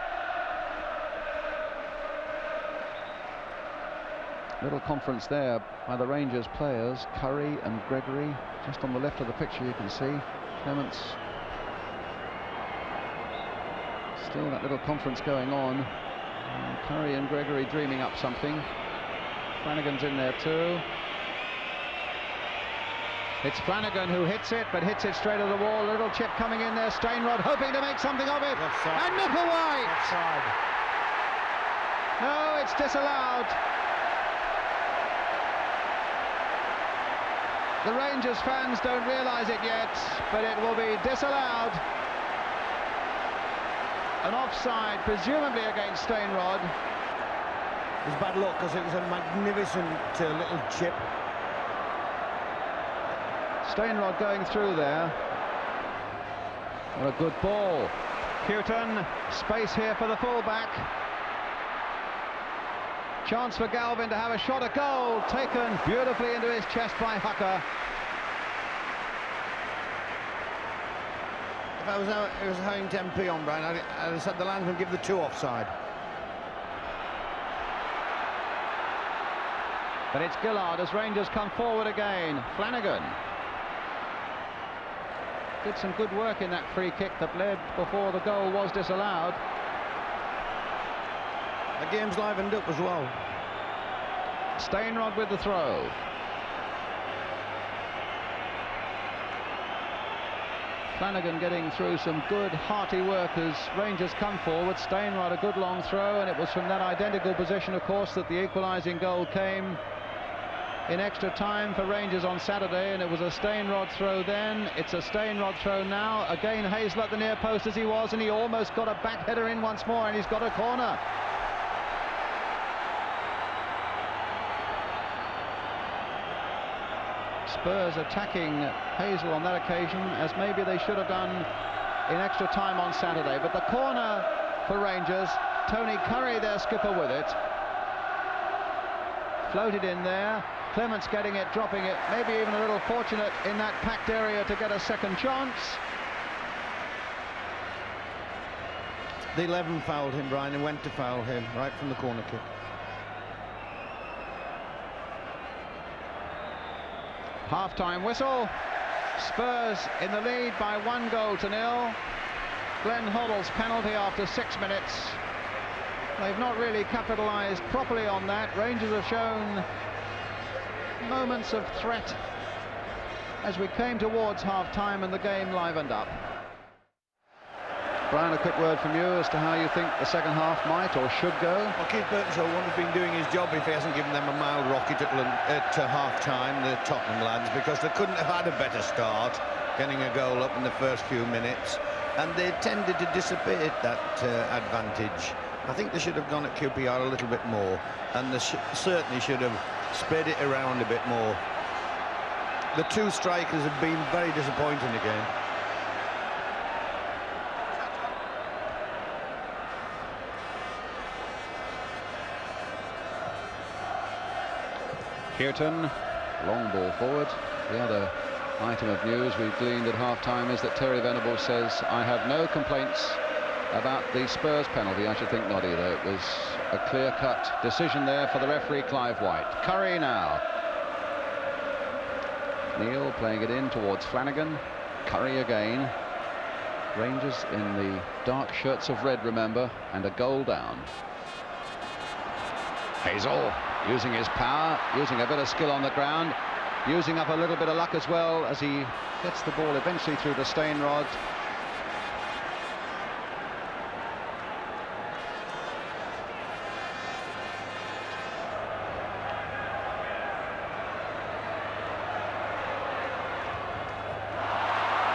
Little conference there by the Rangers players, Curry and Gregory. Just on the left of the picture you can see Clements. Still that little conference going on. And Curry and Gregory dreaming up something. Flanagan's in there too. It's Flanagan who hits it, but hits it straight at the wall. A little chip coming in there. Stainrod hoping to make something of it. Offside. And Micklewhite! Offside. No, it's disallowed. The Rangers fans don't realise it yet, but it will be disallowed. An offside, presumably against Steinrod. It was bad luck because it was a magnificent little chip. Steinrod going through there. What a good ball. Houghton, space here for the fullback. Chance for Galvin to have a shot at goal, taken beautifully into his chest by Hucker. If I was having 10p on, Brian, I'd have said the linesman give the 2 offside. But it's Gillard as Rangers come forward again. Flanagan did some good work in that free kick that led before the goal was disallowed. The game's livened up as well. Steinrod with the throw. Flanagan getting through some good hearty work as Rangers come forward. Steinrod a good long throw, and it was from that identical position, of course, that the equalising goal came in extra time for Rangers on Saturday, and it was a Steinrod throw then. It's a Steinrod throw now. Again, Hazel at the near post as he was, and he almost got a back header in once more, and he's got a corner. Spurs attacking Hazel on that occasion, as maybe they should have done in extra time on Saturday. But the corner for Rangers, Tony Curry, their skipper, with it. Floated in there. Clements getting it, dropping it, maybe even a little fortunate in that packed area to get a second chance. The 11 fouled him, Brian, and went to foul him right from the corner kick. Half-time whistle. Spurs in the lead by 1-0. Glenn Hoddle's penalty after 6 minutes. They've not really capitalised properly on that. Rangers have shown moments of threat as we came towards half-time and the game livened up. Brian, a quick word from you as to how you think the second half might or should go. Well, Keith Burtonshall wouldn't have been doing his job if he hasn't given them a mild rocket at half-time, the Tottenham lads, because they couldn't have had a better start, getting a goal up in the first few minutes, and they tended to dissipate that advantage. I think they should have gone at QPR a little bit more, and they certainly should have spread it around a bit more. The 2 strikers have been very disappointing again. Houghton, long ball forward. The other item of news we've gleaned at half-time is that Terry Venables says, I have no complaints about the Spurs penalty. I should think not either. It was a clear-cut decision there for the referee, Clive White. Curry now. Neal playing it in towards Flanagan. Curry again. Rangers in the dark shirts of red, remember, and a goal down. Hazel using his power, using a bit of skill on the ground, using up a little bit of luck as well as he gets the ball eventually through the Steinrod.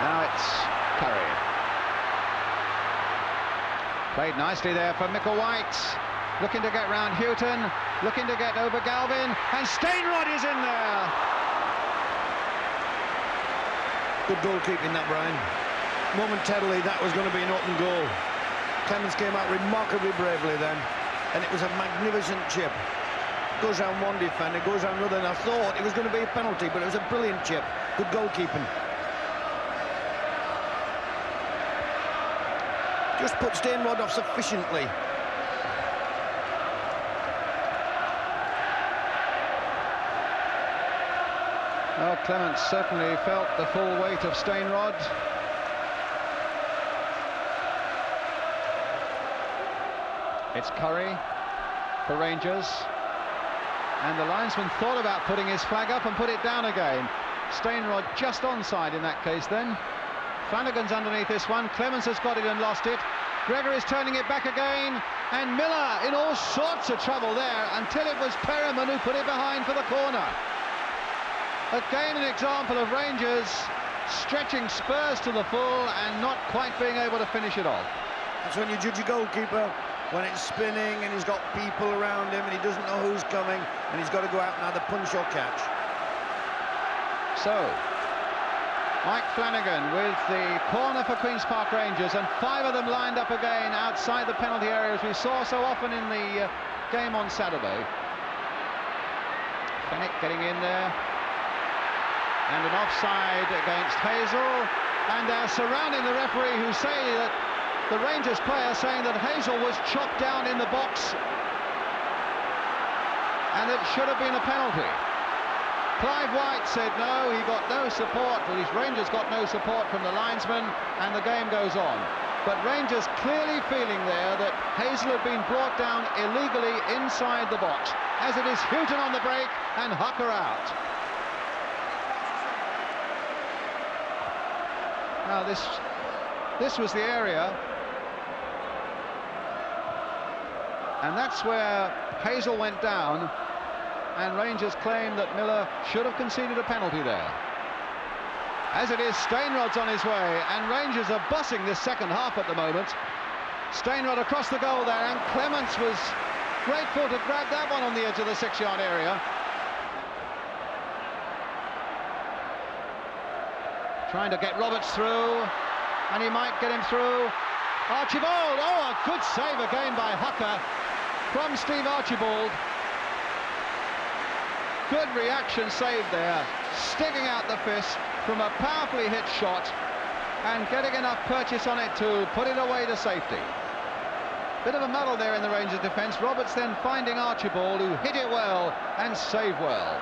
Now it's Curry. Played nicely there for Michael White. Looking to get round Houghton, looking to get over Galvin, and Steinrod is in there. Good goalkeeping that, Brian. Momentarily that was going to be an open goal. Clements came out remarkably bravely then, and it was a magnificent chip. Goes round one defender, goes round another, and I thought it was going to be a penalty, but it was a brilliant chip. Good goalkeeping. Just put Steinrod off sufficiently. Well, Clements certainly felt the full weight of Steinrod. It's Curry for Rangers. And the linesman thought about putting his flag up and put it down again. Steinrod just onside in that case then. Flanagan's underneath this one. Clements has got it and lost it. Gregor is turning it back again. And Miller in all sorts of trouble there until it was Perriman who put it behind for the corner. Again, an example of Rangers stretching Spurs to the full and not quite being able to finish it off. That's when you judge a goalkeeper, when it's spinning and he's got people around him and he doesn't know who's coming and he's got to go out and either punch or catch. So, Mike Flanagan with the corner for Queen's Park Rangers, and 5 of them lined up again outside the penalty area, as we saw so often in the game on Saturday. Fennick getting in there. And an offside against Hazel, and they're surrounding the referee, who say that the Rangers player saying that Hazel was chopped down in the box and it should have been a penalty. Clive White said no, he got no support, well, his Rangers got no support from the linesman, and the game goes on. But Rangers clearly feeling there that Hazel had been brought down illegally inside the box, as it is Houghton on the break and Hucker out. Now this was the area, and that's where Hazel went down, and Rangers claim that Miller should have conceded a penalty there. As it is, Stainrod's on his way, and Rangers are bussing this second half at the moment. Stainrod across the goal there, and Clements was grateful to grab that one on the edge of the 6-yard area. Trying to get Roberts through, and he might get him through. Archibald, oh, a good save again by Hucker from Steve Archibald. Good reaction save there, sticking out the fist from a powerfully hit shot and getting enough purchase on it to put it away to safety. Bit of a muddle there in the Rangers defence. Roberts then finding Archibald, who hit it well and saved well.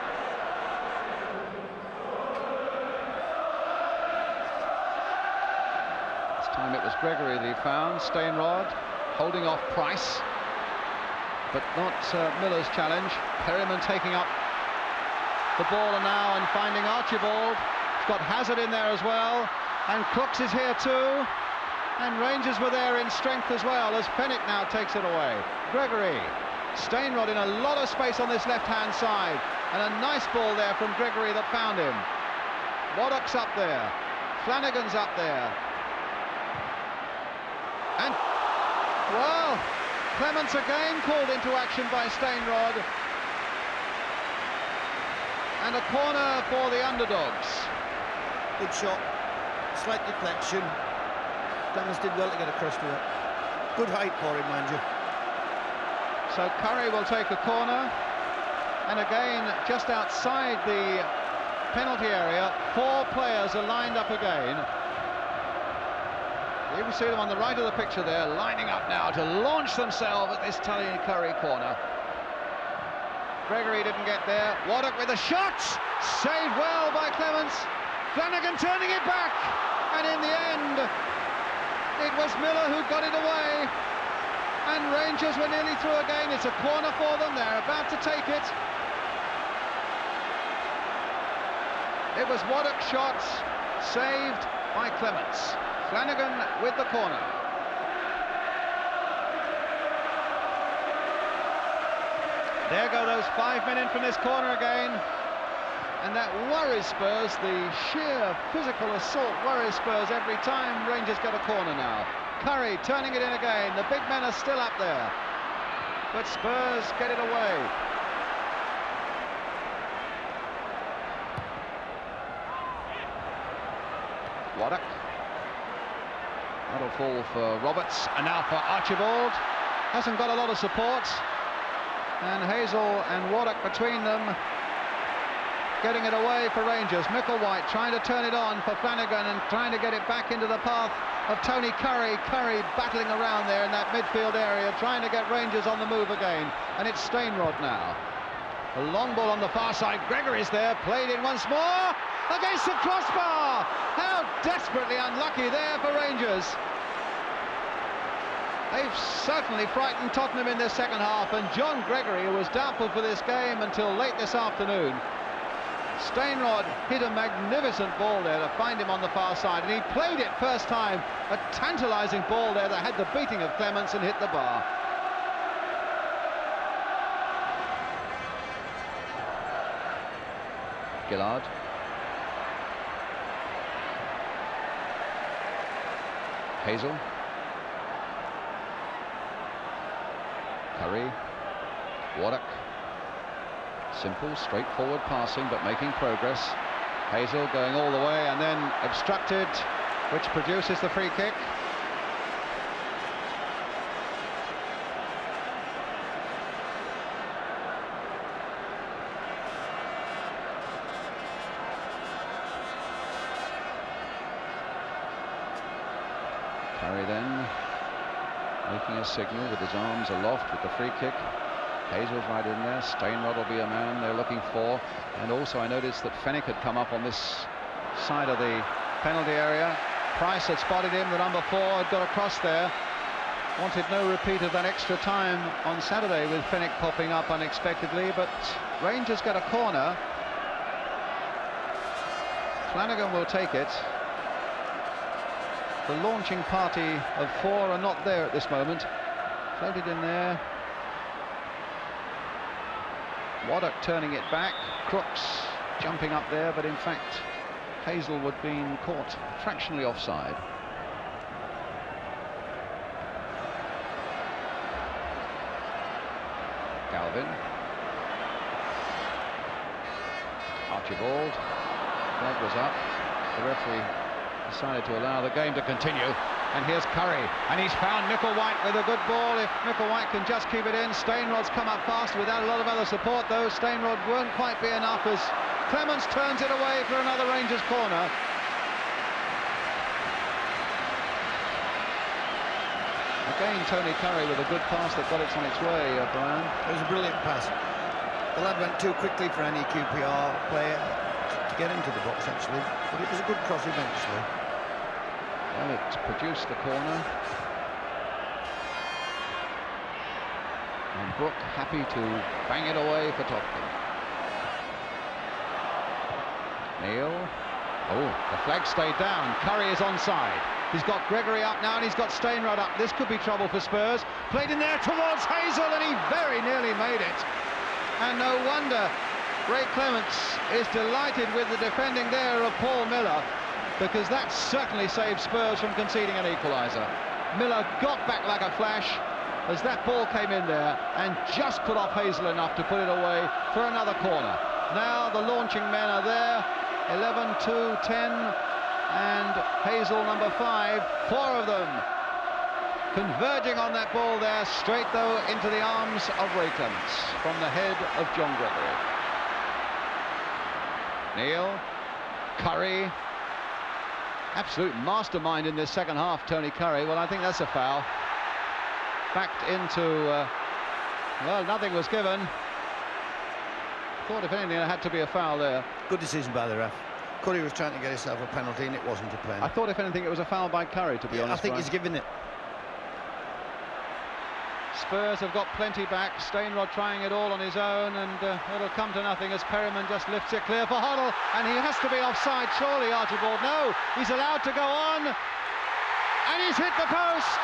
Time it was Gregory that he found. Stainrod holding off Price, but not Miller's challenge. Perriman taking up the ball now and finding Archibald. He's got Hazard in there as well, and Crooks is here too, and Rangers were there in strength as well as Fennick now takes it away. Gregory, Stainrod in a lot of space on this left-hand side, and a nice ball there from Gregory that found him. Waddock's up there, Flanagan's up there. And, well, Clements again called into action by Stainrod. And a corner for the underdogs. Good shot, slight deflection. Clements did well to get across to it. Good height for him, mind you. So Curry will take a corner. And again, just outside the penalty area, 4 players are lined up again. You can see them on the right of the picture there, lining up now to launch themselves at this Tully Curry corner. Gregory didn't get there. Waddock with a shot! Saved well by Clements. Flanagan turning it back. And in the end, it was Miller who got it away. And Rangers were nearly through again. It's a corner for them. They're about to take it. It was Waddock's shot, saved by Clements. Flanagan with the corner. There go those 5 men in from this corner again. And that worries Spurs, the sheer physical assault worries Spurs every time Rangers get a corner now. Curry turning it in again, the big men are still up there. But Spurs get it away. Waddock. That'll fall for Roberts, and now for Archibald. Hasn't got a lot of support. And Hazel and Waddock between them, getting it away for Rangers. Micklewhite trying to turn it on for Flanagan and trying to get it back into the path of Tony Curry. Curry battling around there in that midfield area, trying to get Rangers on the move again. And it's Stainrod now. A long ball on the far side. Gregory's there, played in once more. Against the crossbar! How desperately unlucky there for Rangers. They've certainly frightened Tottenham in this second half, and John Gregory, who was doubtful for this game until late this afternoon. Stainrod hit a magnificent ball there to find him on the far side, and he played it first time. A tantalising ball there that had the beating of Clements and hit the bar. Gillard. Hazel. Curry. Waddock. Simple, straightforward passing, but making progress. Hazel going all the way and then obstructed, which produces the free kick. Curry then making a signal with his arms aloft with the free kick. Hazel's right in there. Stainrod will be a man they're looking for. And also I noticed that Fenwick had come up on this side of the penalty area. Price had spotted him, the number 4 had got across there. Wanted no repeat of that extra time on Saturday with Fenwick popping up unexpectedly, but Rangers get a corner. Flanagan will take it. The launching party of 4 are not there at this moment. Floated in there. Waddock turning it back. Crooks jumping up there, but in fact Hazelwood being caught fractionally offside. Galvin. Archibald. Flag was up. The referee decided to allow the game to continue. And here's Curry, and he's found Micklewhite with a good ball. If Micklewhite can just keep it in. Stainrod's come up fast without a lot of other support, though. Stainrod won't quite be enough as Clements turns it away for another Rangers corner. Again, Tony Curry with a good pass that got it on its way, Brian. It was a brilliant pass. The lad went too quickly for any QPR player to get into the box, actually, but it was a good cross eventually. Well, it produced the corner. And Brook happy to bang it away for Tottenham. Neil. Oh, the flag stayed down. Curry is onside. He's got Gregory up now and he's got Stainrod up. This could be trouble for Spurs. Played in there towards Hazel and he very nearly made it. And no wonder Ray Clements is delighted with the defending there of Paul Miller, because that certainly saved Spurs from conceding an equaliser. Miller got back like a flash as that ball came in there and just put off Hazel enough to put it away for another corner. Now the launching men are there, 11, 2, 10, and Hazel number 5, 4 of them converging on that ball there, straight though into the arms of Ray Clements from the head of John Gregory. Neil, Curry. Absolute mastermind in this second half, Tony Curry. Well, I think that's a foul. Backed into, well, nothing was given. Thought if anything there had to be a foul there. Good decision by the ref. Curry was trying to get himself a penalty and it wasn't a pen. I thought if anything it was a foul by Curry, to be honest. I think he's given it. Spurs have got plenty back. Stainrod trying it all on his own, and it'll come to nothing as Perryman just lifts it clear for Hoddle, and he has to be offside, surely, Archibald. No, he's allowed to go on, and he's hit the post.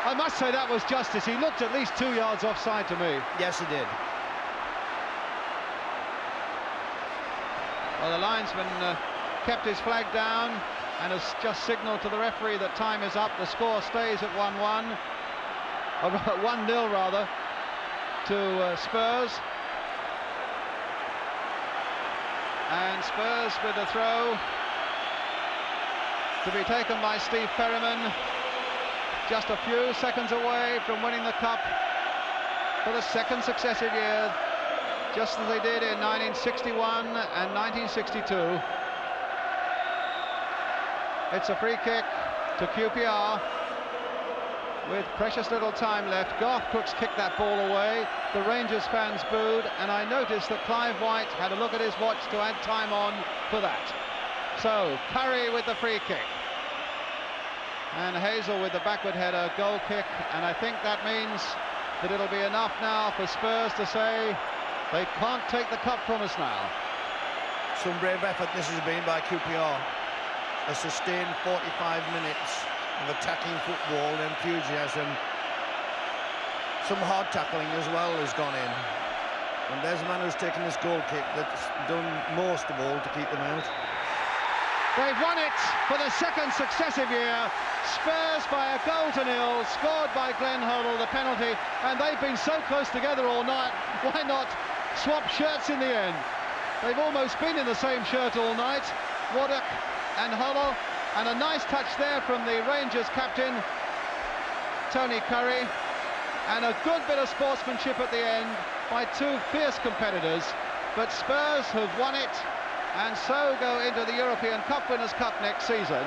I must say that was justice. He looked at least 2 yards offside to me. Yes, he did. Well, the linesman kept his flag down and has just signalled to the referee that time is up. The score stays at 1-1. 1-0 rather to Spurs, and Spurs with the throw to be taken by Steve Perryman, just a few seconds away from winning the cup for the second successive year, just as they did in 1961 and 1962. It's a free kick to QPR with precious little time left. Garth Crooks kicked that ball away. The Rangers fans booed, and I noticed that Clive White had a look at his watch to add time on for that. So Curry with the free kick, and Hazel with the backward header, goal kick, and I think that means that it'll be enough now for Spurs to say they can't take the cup from us now. Some brave effort this has been by QPR. A sustained 45 minutes of attacking football and enthusiasm. Some hard tackling as well has gone in. And there's a man who's taken this goal kick that's done most of all to keep them out. They've won it for the second successive year. Spurs by a goal to nil, scored by Glenn Hoddle, the penalty, and they've been so close together all night. Why not swap shirts in the end? They've almost been in the same shirt all night, Waddock and Hoddle, and a nice touch there from the Rangers captain, Tony Curry, and a good bit of sportsmanship at the end by two fierce competitors. But Spurs have won it, and so go into the European Cup Winners' Cup next season.